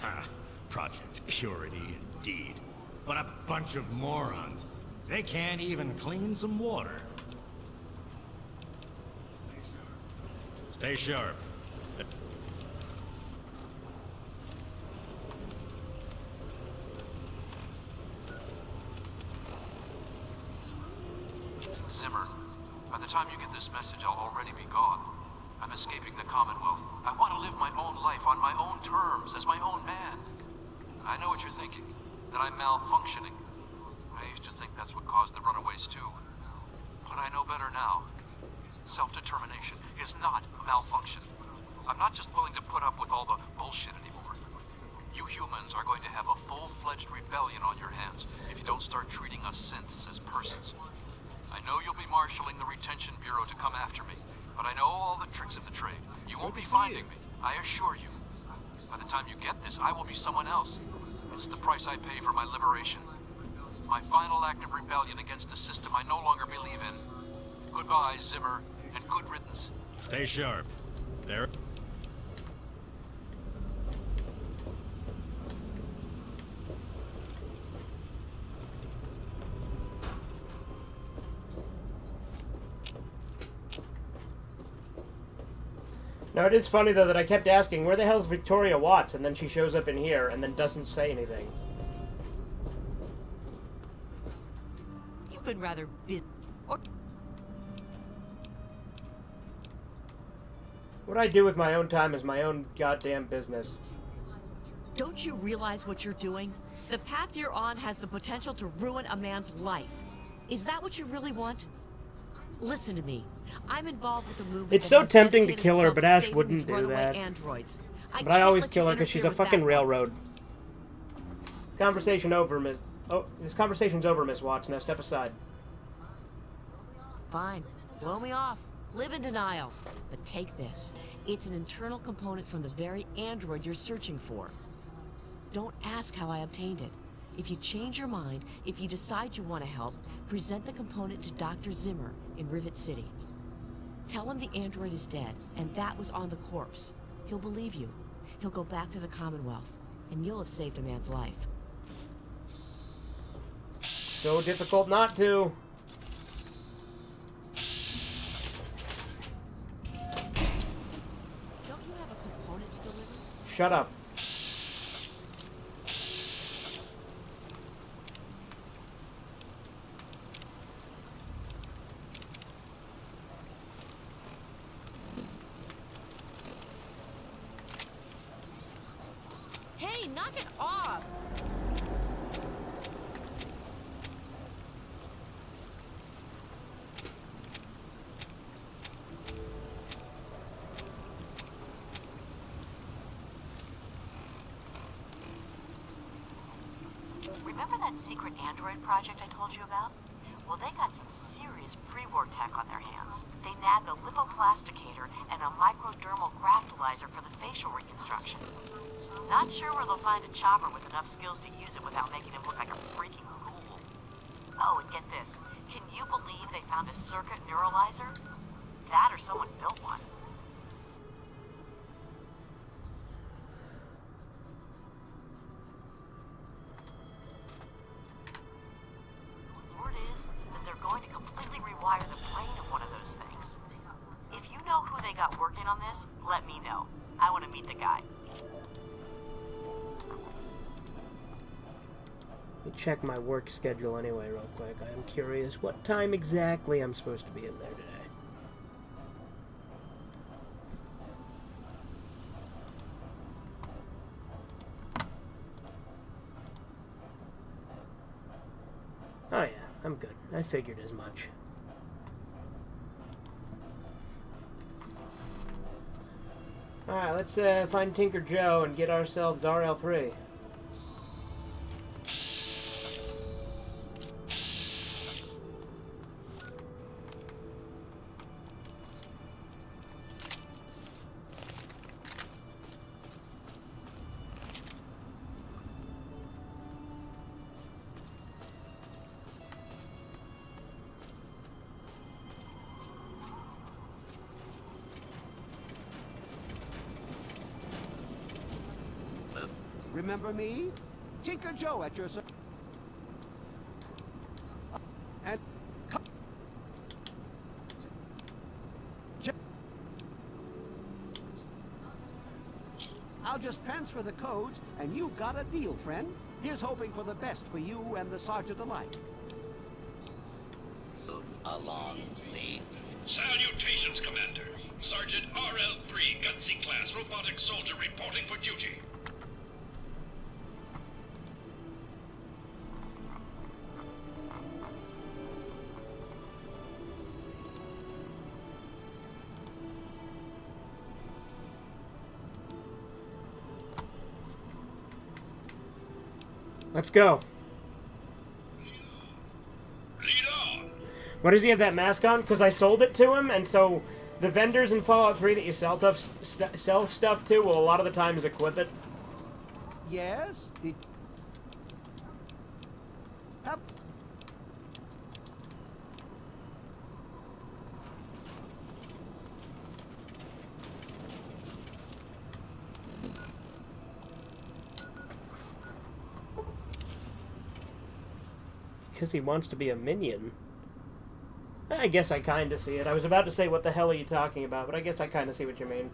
Ha! Project Purity, indeed. What a bunch of morons. They can't even clean some water. Stay sharp. Zimmer, by the time you get this message, I'll already be gone. I'm escaping the Commonwealth. I want to live my own life on my own terms, as my own man. I know what you're thinking, that I'm malfunctioning. I used to think that's what caused the runaways too. But I know better now. Self-determination is not a malfunction. I'm not just willing to put up with all the bullshit anymore. You humans are going to have a full-fledged rebellion on your hands if you don't start treating us synths as persons. I know you'll be marshaling the Retention Bureau to come after me, but I know all the tricks of the trade. You won't be finding me, I assure you. By the time you get this, I will be someone else. It's the price I pay for my liberation. My final act of rebellion against a system I no longer believe in. Goodbye, Zimmer, and good riddance. Stay sharp. There. Now, it is funny, though, that I kept asking, where the hell's Victoria Watts? And then she shows up in here and then doesn't say anything. You've been rather busy. What I do with my own time is my own goddamn business. Don't you realize what you're doing? The path you're on has the potential to ruin a man's life. Is that what you really want? Listen to me. I'm involved with a movement. It's so tempting to kill her, but Ash wouldn't do that. Androids. But I always kill her because she's a fucking railroad. Conversation over, Miss. Oh, this conversation's over, Miss Watts. Now step aside. Fine. Blow me off. Live in denial. But take this. It's an internal component from the very android you're searching for. Don't ask how I obtained it. If you change your mind, if you decide you want to help, present the component to Dr. Zimmer in Rivet City. Tell him the android is dead, and that was on the corpse. He'll believe you. He'll go back to the Commonwealth, and you'll have saved a man's life. So difficult not to. Don't you have a component to deliver? Shut up. Hey, knock it off! Remember that secret android project I told you about? Well, they got some serious pre-war tech on their hands. They nabbed a lipoplasticator and a microdermal graftalizer for the facial reconstruction. Not sure where they'll find a chopper with enough skills to use it without making him look like a freaking ghoul. Oh, and get this. Can you believe they found a circuit neuralizer? That or someone built one. Word is that they're going to completely rewire the brain of one of those things. If you know who they got working on this, let me know. I want to meet the guy. Let me check my work schedule anyway real quick. I am curious what time exactly I'm supposed to be in there today. Oh yeah, I'm good. I figured as much. Alright, let's find Tinker Joe and get ourselves RL3. Remember me? Tinker Joe at your service. And I'll just transfer the codes, and you've got a deal, friend. Here's hoping for the best for you and the sergeant alike. Along, Lee. Salutations, Commander. Sergeant RL3, Gutsy Class, robotic soldier reporting for duty. Let's go. Lead on. Why does he have that mask on? Because I sold it to him, and so the vendors in Fallout 3 that you sell stuff to will a lot of the times equip it. Yes? Because he wants to be a minion. I guess I kind of see it. I was about to say, what the hell are you talking about? But I guess I kind of see what you mean.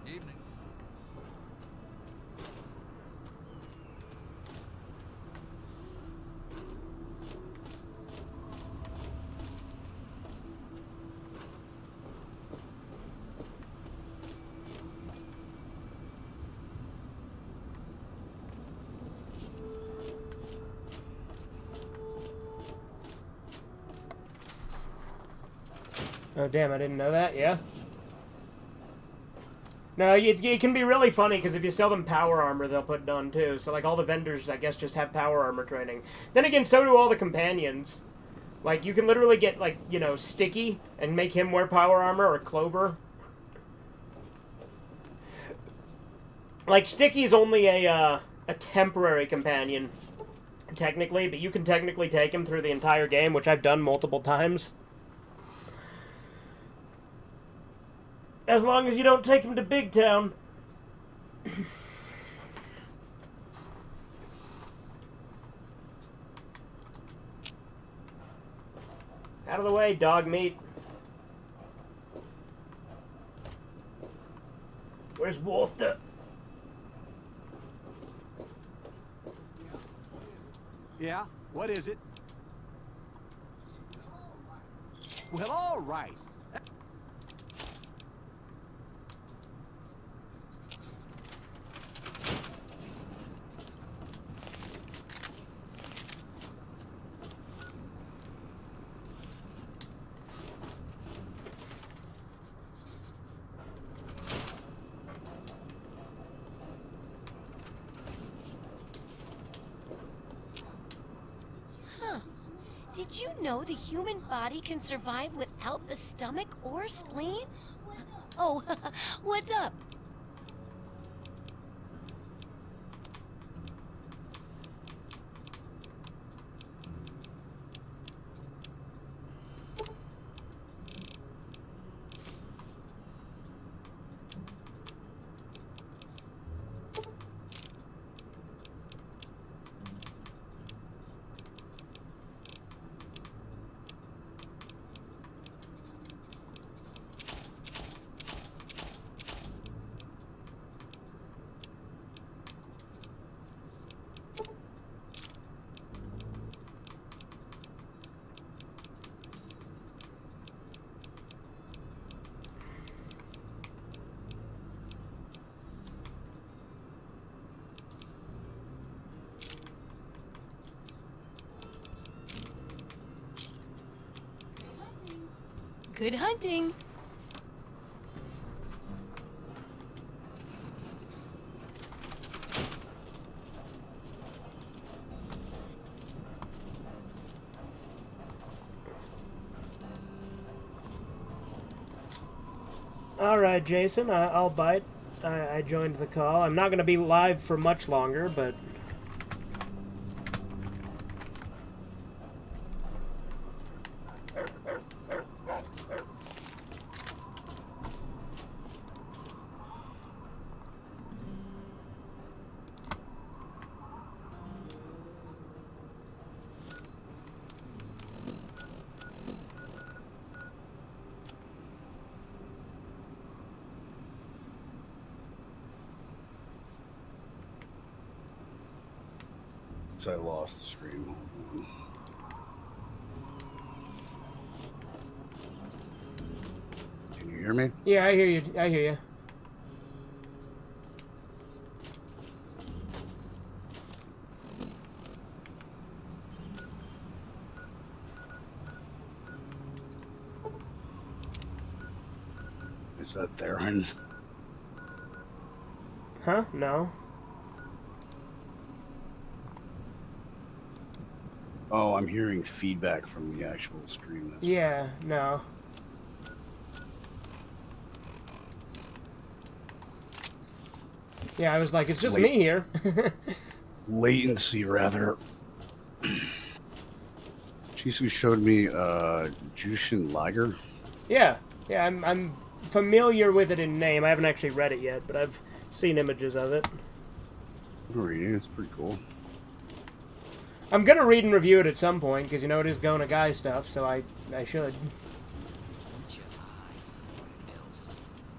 Evening. Oh, damn, I didn't know that, yeah? No, it can be really funny, because if you sell them power armor, they'll put it on, too. So, like, all the vendors, I guess, just have power armor training. Then again, so do all the companions. Like, you can literally get, like, you know, Sticky, and make him wear power armor, or Clover. Like, Sticky's only a temporary companion, technically, but you can technically take him through the entire game, which I've done multiple times. As long as you don't take him to Big Town. Out of the way, dog meat. Where's Walter? Yeah? What is it? Well, all right. Did you know the human body can survive without the stomach or spleen? Oh, what's up? Good hunting. Alright, Jason, I'll bite. I joined the call. I'm not going to be live for much longer, but... I lost the stream. Can you hear me? Yeah, I hear you. I hear you. Is that Theron? Huh? No. Oh, I'm hearing feedback from the actual stream. That's yeah, no. Yeah, I was like, it's just me here. Latency, rather. Jesus showed me Jushin Liger. Yeah, yeah, I'm familiar with it in name. I haven't actually read it yet, but I've seen images of it. I'm reading. It's pretty cool. I'm gonna read and review it at some point, because you know it is Gona Guy stuff, so I should.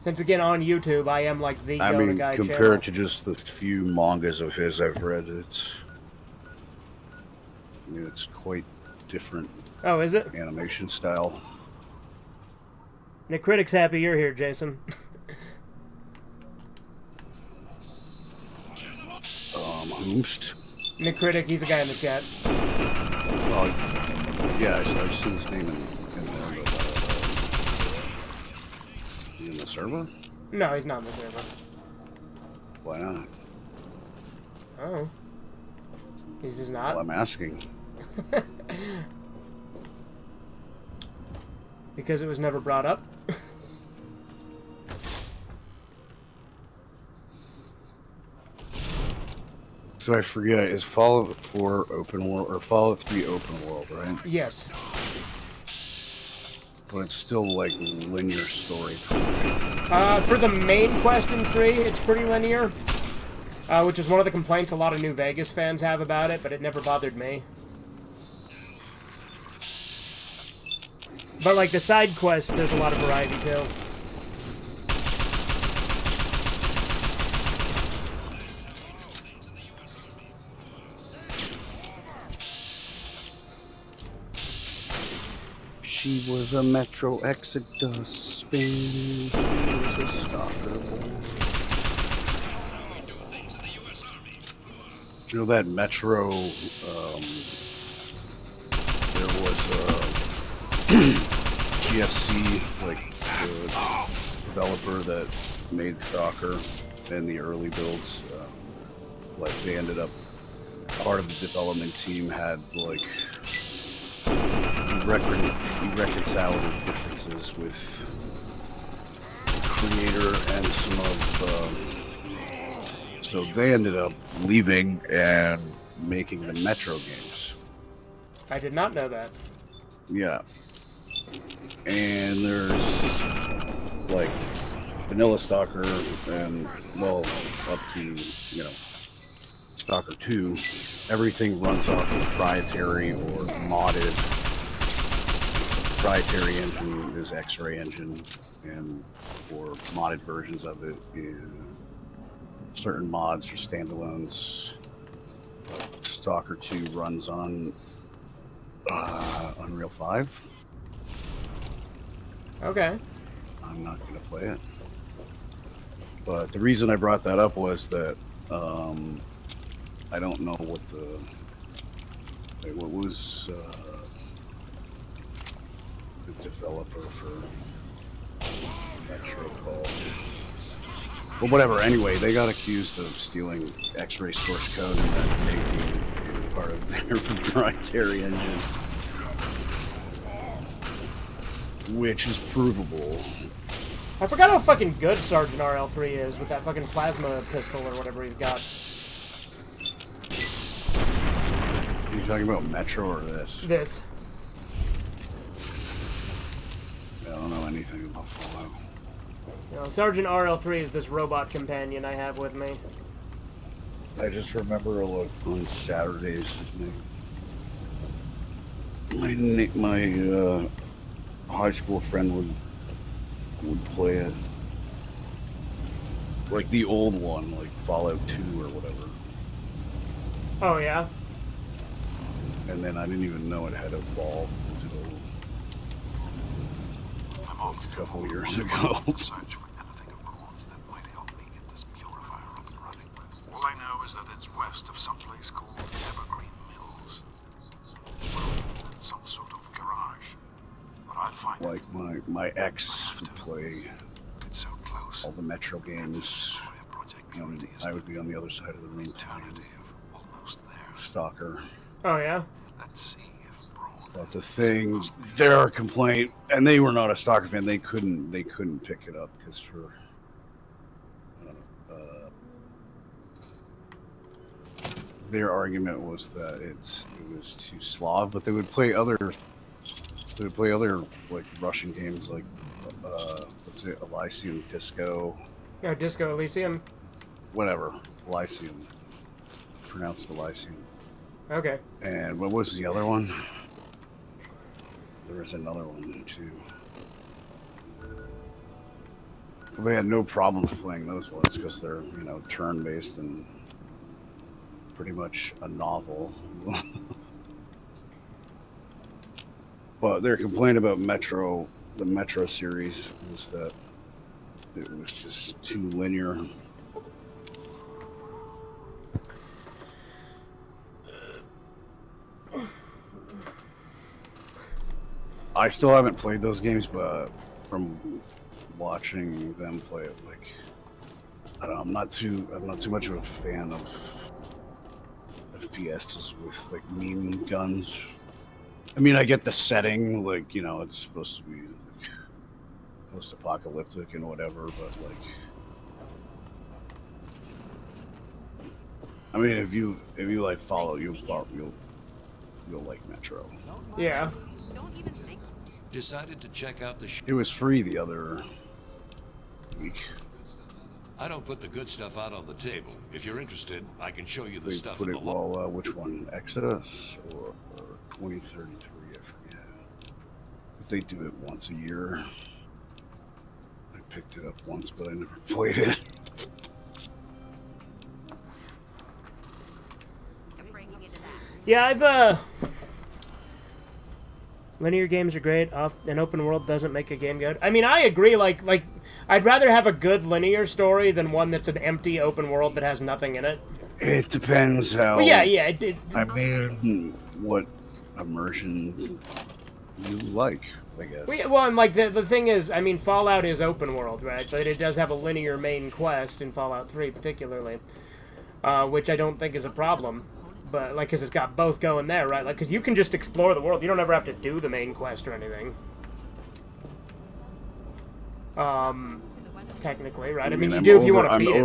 Since again, on YouTube, I am like the Gona Guy channel. Compared to just the few mangas of his I've read, it's quite different. Oh, is it? Animation style. The critic's happy you're here, Jason. Whomst? Nick Critic, he's a guy in the chat. Well, yeah, I've seen his name in the server? No, he's not in the server. Why not? Oh. He's just not? Well, I'm asking. Because it was never brought up? So I forget, is Fallout 4 open world, or Fallout 3 open world, right? Yes. But it's still like linear story. For the main quest in 3, it's pretty linear. Which is one of the complaints a lot of New Vegas fans have about it, but it never bothered me. But like the side quests, there's a lot of variety too. She was a Metro Exodus spin. She was a stalker boy. You know that Metro, there was GSC, like the developer that made Stalker in the early builds, like they ended up, part of the development team had like, reconciled the differences with the creator and some of, so they ended up leaving and making the Metro games. I did not know that. Yeah. And there's like Vanilla Stalker and, well, up to, you know, Stalker 2. Everything runs off of proprietary or modded. Proprietary engine is X-Ray engine, and for modded versions of it, certain mods or standalones. Stalker 2 runs on Unreal 5. Okay. I'm not going to play it. But the reason I brought that up was that I don't know what what was the developer for Metro called. Well, whatever. Anyway, they got accused of stealing X-Ray source code and then making it part of their proprietary engine, which is provable. I forgot how fucking good Sergeant RL3 is with that fucking plasma pistol or whatever he's got. Are you talking about Metro or this? This. I don't know anything about Fallout. You know, Sergeant RL3 is this robot companion I have with me. I just remember like on Saturdays, my high school friend would play it, like the old one, like Fallout 2 or whatever. Oh yeah. And then I didn't even know it had evolved until a couple years ago. All I know is that it's west of some place called Evergreen Mills. Well, some sort of garage. But I'll find like my ex would play all the Metro games, and I would be on the other side of the room playing Stalker. Oh yeah. But the thing, their complaint, and they were not a Stalker fan. They couldn't pick it up because for their argument was that it was too Slav. But they would play other like Russian games like what's it, Elysium Disco. Yeah, Disco Elysium. Whatever, Elysium. Pronounced Elysium. Okay. And what was the other one? There was another one too. They had no problems playing those ones because they're, you know, turn-based and pretty much a novel. But their complaint about Metro, the Metro series, was that it was just too linear. I still haven't played those games, but from watching them play it, like, I don't know, I'm not too much of a fan of FPSs with like meme guns. I mean, I get the setting, like, you know, it's supposed to be like post-apocalyptic and whatever, but like, I mean, if you like follow, you'll like Metro. Yeah. Decided to check out the It was free the other week. I don't put the good stuff out on the table. If you're interested, I can show you the They stuff put in it the well. Which one? Exodus or 2033? I forget. But they do it once a year. I picked it up once, but I never played it. Yeah, I've linear games are great. An open world doesn't make a game good. I mean, I agree. Like I'd rather have a good linear story than one that's an empty open world that has nothing in it. It depends how. Well, yeah. I mean, what immersion you like, I guess. Well, and like the thing is, I mean, Fallout is open world, right? But it does have a linear main quest in Fallout 3, particularly, which I don't think is a problem. But like, because it's got both going there, right? Like, because you can just explore the world. You don't ever have to do the main quest or anything. Technically, right? I mean, you do if you want to beat it.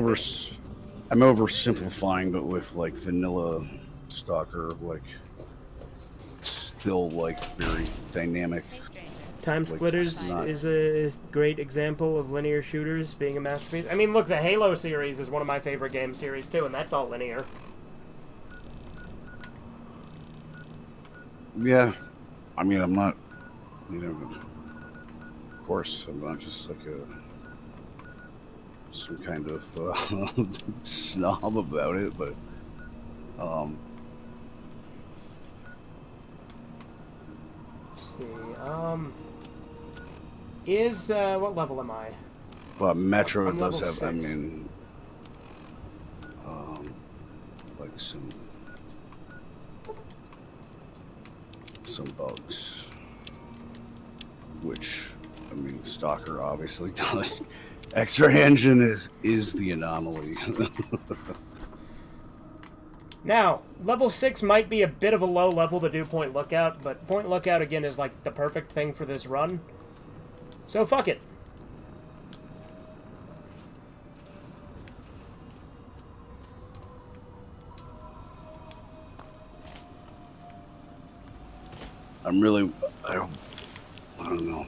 I'm oversimplifying, but with like vanilla Stalker, like still like very dynamic. Time Splitters is a great example of linear shooters being a masterpiece. I mean, look, the Halo series is one of my favorite game series too, and that's all linear. Yeah, I mean, I'm not, you know, of course, I'm not just like some kind of snob about it, but let's see, what level am I? But Metro I'm does level have, 6. I mean, like some bugs, which, I mean, Stalker obviously does. X-Ray Engine is the anomaly. Now, level 6 might be a bit of a low level to do Point Lookout, but Point Lookout, again, is like the perfect thing for this run. So, fuck it. I'm really, I don't know.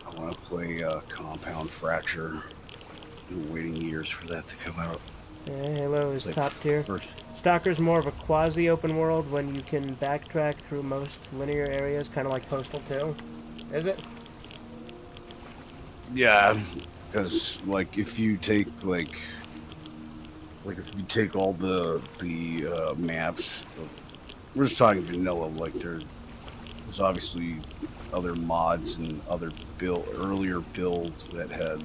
I want to play Compound Fracture. I'm waiting years for that to come out. Yeah, Halo is It's like top tier. Stalker's more of a quasi-open world when you can backtrack through most linear areas, kind of like Postal 2. Is it? Yeah, because like if you take if you take all the maps, we're just talking vanilla. Like there's obviously other mods and other earlier builds that had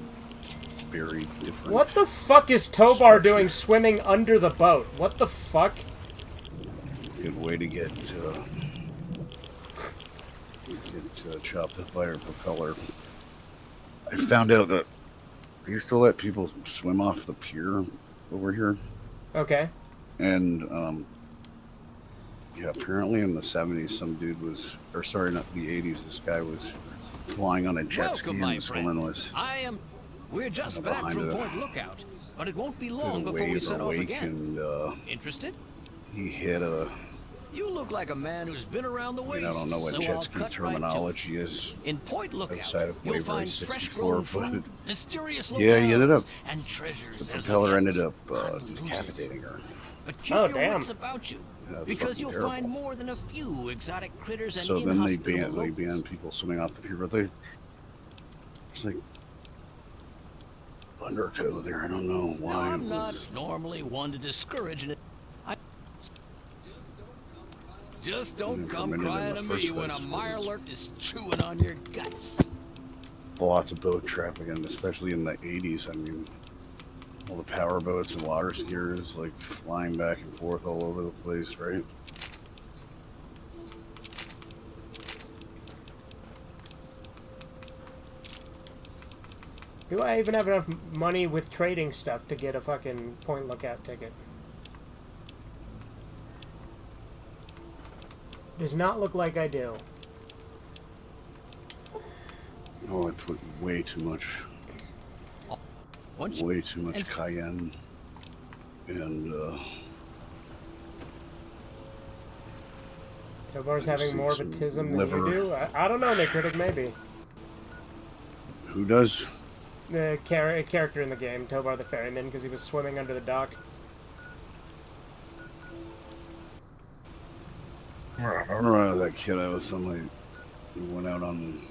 very different. What the fuck is Tobar doing swimming under the boat? What the fuck? Good way to get chopped up by her propeller. I found out that they used to let people swim off the pier over here. Okay. And yeah, apparently in the 70s, some dude was, or sorry, not the 80s. This guy was flying on a jet ski, and this woman was. We're just back behind from a- Point Lookout, but it won't be long the before we wave set or off wake, again. and Interested? he hit a. You look like a man who's been around the I waves. mean, I don't know what so jet I'll ski cut terminology is. In Point Lookout, outside of you'll Wave find Race 64, fresh-grown but food, mysterious yeah, he ended up. locales, and treasures The as propeller they ended up decapitating her. But keep Oh, your damn. wits about you. that's Because fucking you'll terrible. find more than a few exotic critters and So then they inhospitable ban locals. people swimming off the pier, but they it's like undertow there. I don't know why. Now, it I'm not was- normally one to discourage it. Just don't come permitted in crying the to first me when a place, mirelurk is chewing on your guts. Lots of boat traffic, and especially in the 80s. I mean, all the power boats and water skiers like flying back and forth all over the place, right? Do I even have enough money with trading stuff to get a fucking point lookout ticket? Does not look like I do. Oh, I put way too much. Way too much cayenne. And, Tovar's I just having need more of a some tism than liver. you do? I don't know, Nick Critic, maybe. who does? The character in the game, Tovar the Ferryman, because he was swimming under the dock. I don't know that kid. I was on we went out on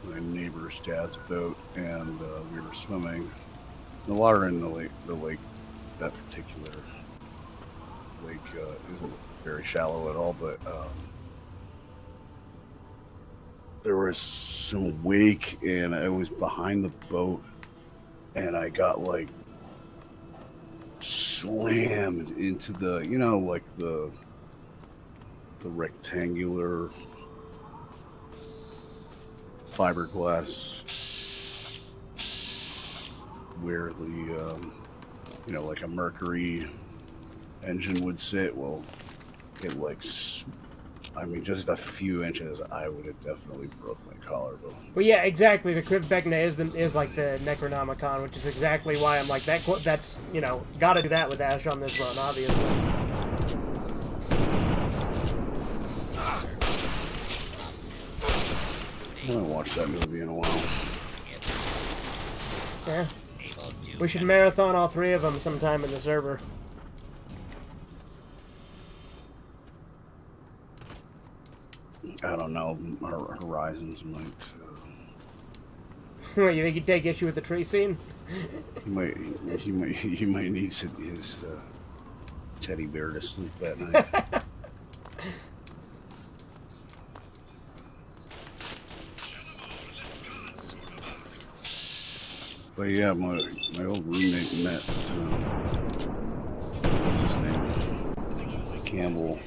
my neighbor's dad's boat, and we were swimming. The water in the lake, that particular lake isn't very shallow at all, but there was some wake, and I was behind the boat, and I got like slammed into the, like the rectangular fiberglass where the like a Mercury engine would sit. Well, it just a few inches, I would have definitely broke my collarbone. Well, yeah, exactly. The Krivbekna is like the Necronomicon, which is exactly why I'm like, that's, gotta do that with Ash on this run, obviously. I haven't watched that movie in a while. Yeah. We should marathon all three of them sometime in the server. I don't know. Horizons might. You think he'd take issue with the tree scene? He might need his teddy bear to sleep that night. But yeah, my old roommate met what's his name? Campbell.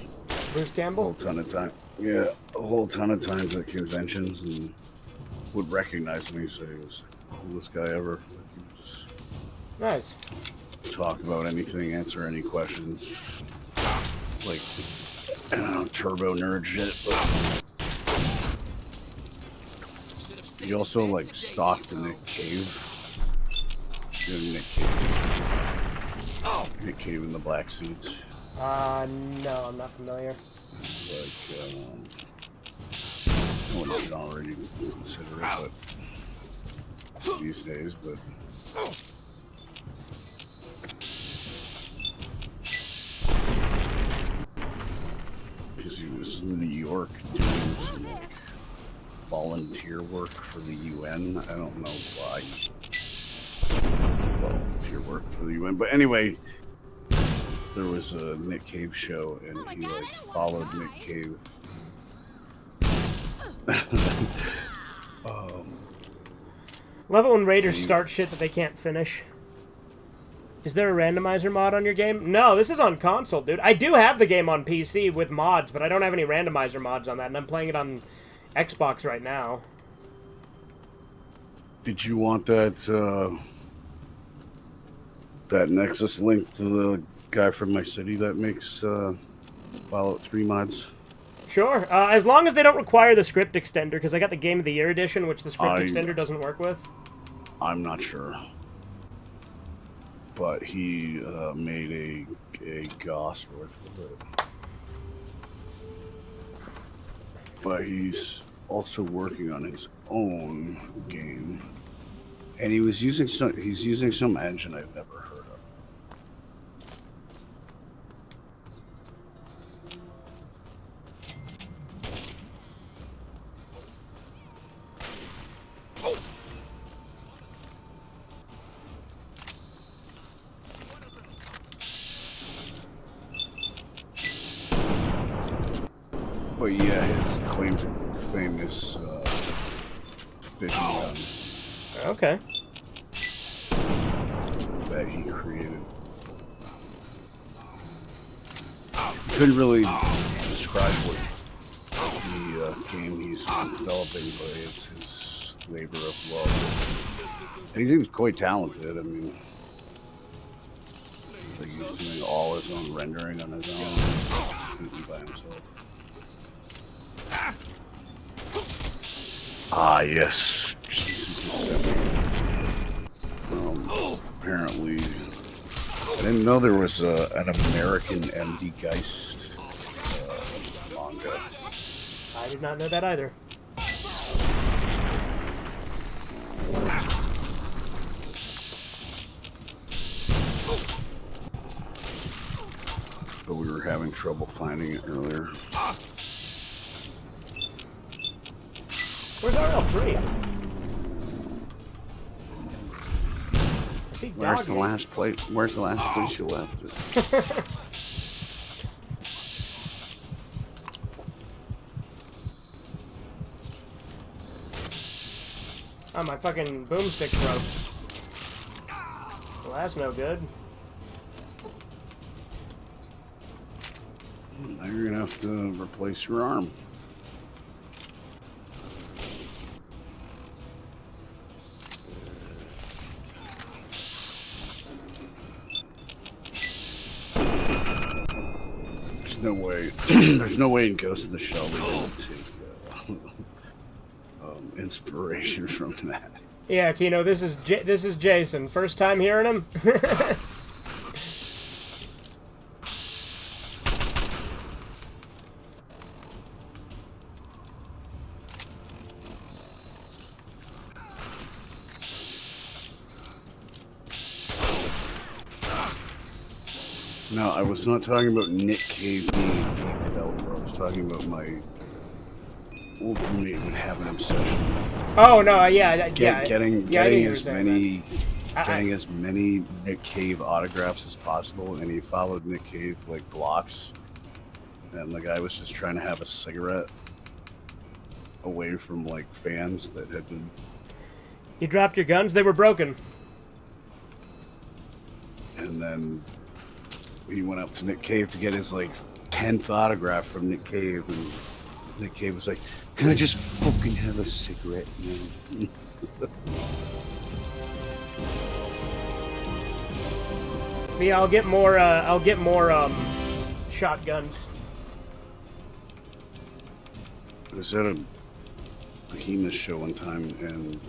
Bruce Campbell? A whole ton of time. Yeah, a whole ton of times at conventions, and would recognize me, so he was the coolest guy ever. He would just nice. Talk about anything, answer any questions. Like, I don't know, turbo nerd shit. But he also like stalked the Nick Cave. You know, Nick Cave. Nick Cave in the Black Seeds. No, I'm not familiar. Like, no one would already consider it, but these days, but because he was in New York doing some like volunteer work for the UN. I don't know why. Volunteer work for the UN, but anyway. There was a Nick Cave show, and he like followed Nick Cave. Love it when raiders start shit that they can't finish. Is there a randomizer mod on your game? No, this is on console, dude. I do have the game on PC with mods, but I don't have any randomizer mods on that, and I'm playing it on Xbox right now. Did you want that that Nexus link to the guy from my city that makes Fallout 3 mods? Sure, as long as they don't require the script extender, because I got the Game of the Year edition, which the script extender doesn't work with. I'm not sure. But he made a GOS work with it. But he's also working on his own game. And he's using some engine I've never heard of. But yeah, his claim to fame is fishing gun. Okay. That he created. Couldn't really describe what the game he's developing, but it's his labor of love. And he seems quite talented. I mean, like he's doing all his own rendering on his own, completely by himself. Ah, yes. Apparently, I didn't know there was an American MD Geist manga. I did not know that either. But we were having trouble finding it earlier. Where's RL3? Where's the last place? Where's the last place you left it? Oh, my fucking boomstick broke. Well, that's no good. Now you're gonna have to replace your arm. There's no way. There's no way in Ghost of the Shell we can take inspiration from that. Yeah, Kino, this is Jason. First time hearing him? No, I was not talking about Nick Cave being a game developer. I was talking about my old roommate would have an obsession with Oh no, yeah, getting as many that. getting as many Nick Cave autographs as possible, and he followed Nick Cave like blocks, and the guy was just trying to have a cigarette away from like fans that had been. You dropped your guns; they were broken. And then he went up to Nick Cave to get his like 10th autograph from Nick Cave, and Nick Cave was like, "Can I just fucking have a cigarette, man?" Me, I'll get more shotguns. I was at a Behemoth show one time, and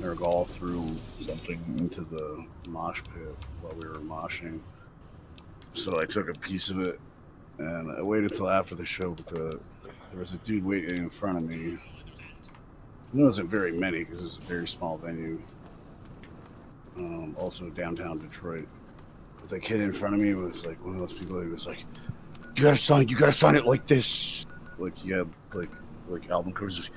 Nergal threw something into the mosh pit while we were moshing. So I took a piece of it, and I waited till after the show, but there was a dude waiting in front of me. There wasn't very many, because it was a very small venue. Also downtown Detroit. But the kid in front of me was like one of those people who was like, you gotta sign it like this. Like, he had like album covers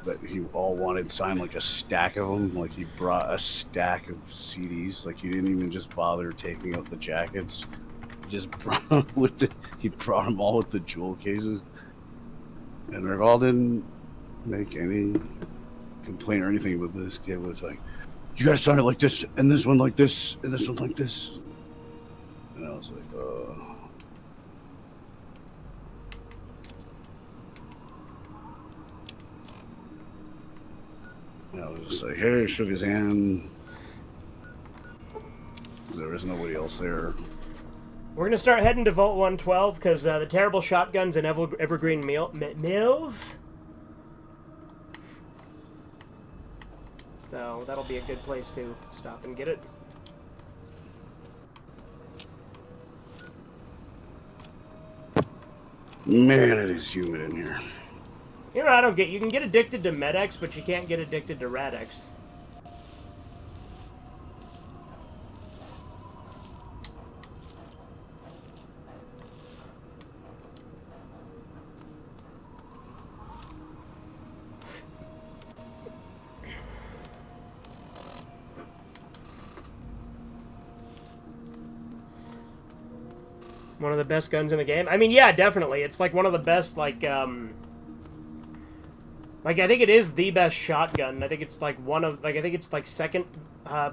that he all wanted signed, like a stack of them. Like, he brought a stack of CDs. Like, he didn't even just bother taking out the jackets. He just brought them he brought them all with the jewel cases. And they all didn't make any complaint or anything, but this kid was like, you gotta sign it like this, and this one like this, and this one like this. And I was like, I was just like, hey, shook his hand. There was nobody else there. We're gonna start heading to Vault 112 because the terrible shotguns in Evergreen Mills. So that'll be a good place to stop and get it. Man, it is humid in here. You know what I don't get? You can get addicted to Med-X, but you can't get addicted to Rad-X. One of the best guns in the game. I mean, yeah, definitely. It's like one of the best, like I think it is the best shotgun. I think it's like one of, like, I think it's like second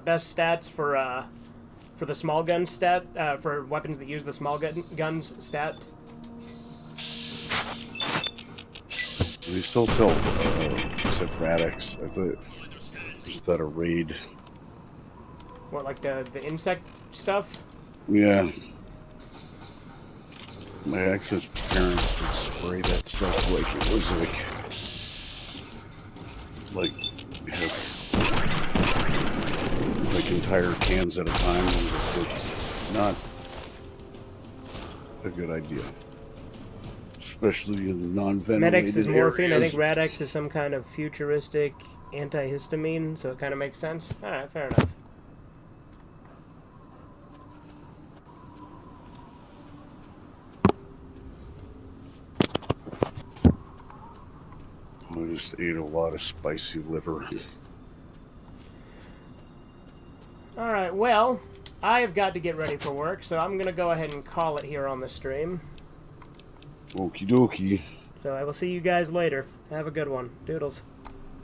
best stats for the small gun stat, for weapons that use the small guns stat. They still sell, except Radix. I thought, is that a raid? What, like the insect stuff? Yeah. My ex's parents would spray that stuff like it was like entire cans at a time. It's not a good idea. Especially in non-ventilated Medix is morphine. areas. I think Radix is some kind of futuristic antihistamine, so it kind of makes sense. Alright, fair enough. I just ate a lot of spicy liver. Alright, well, I've got to get ready for work, so I'm going to go ahead and call it here on the stream. Okie dokie. So I will see you guys later. Have a good one. Doodles.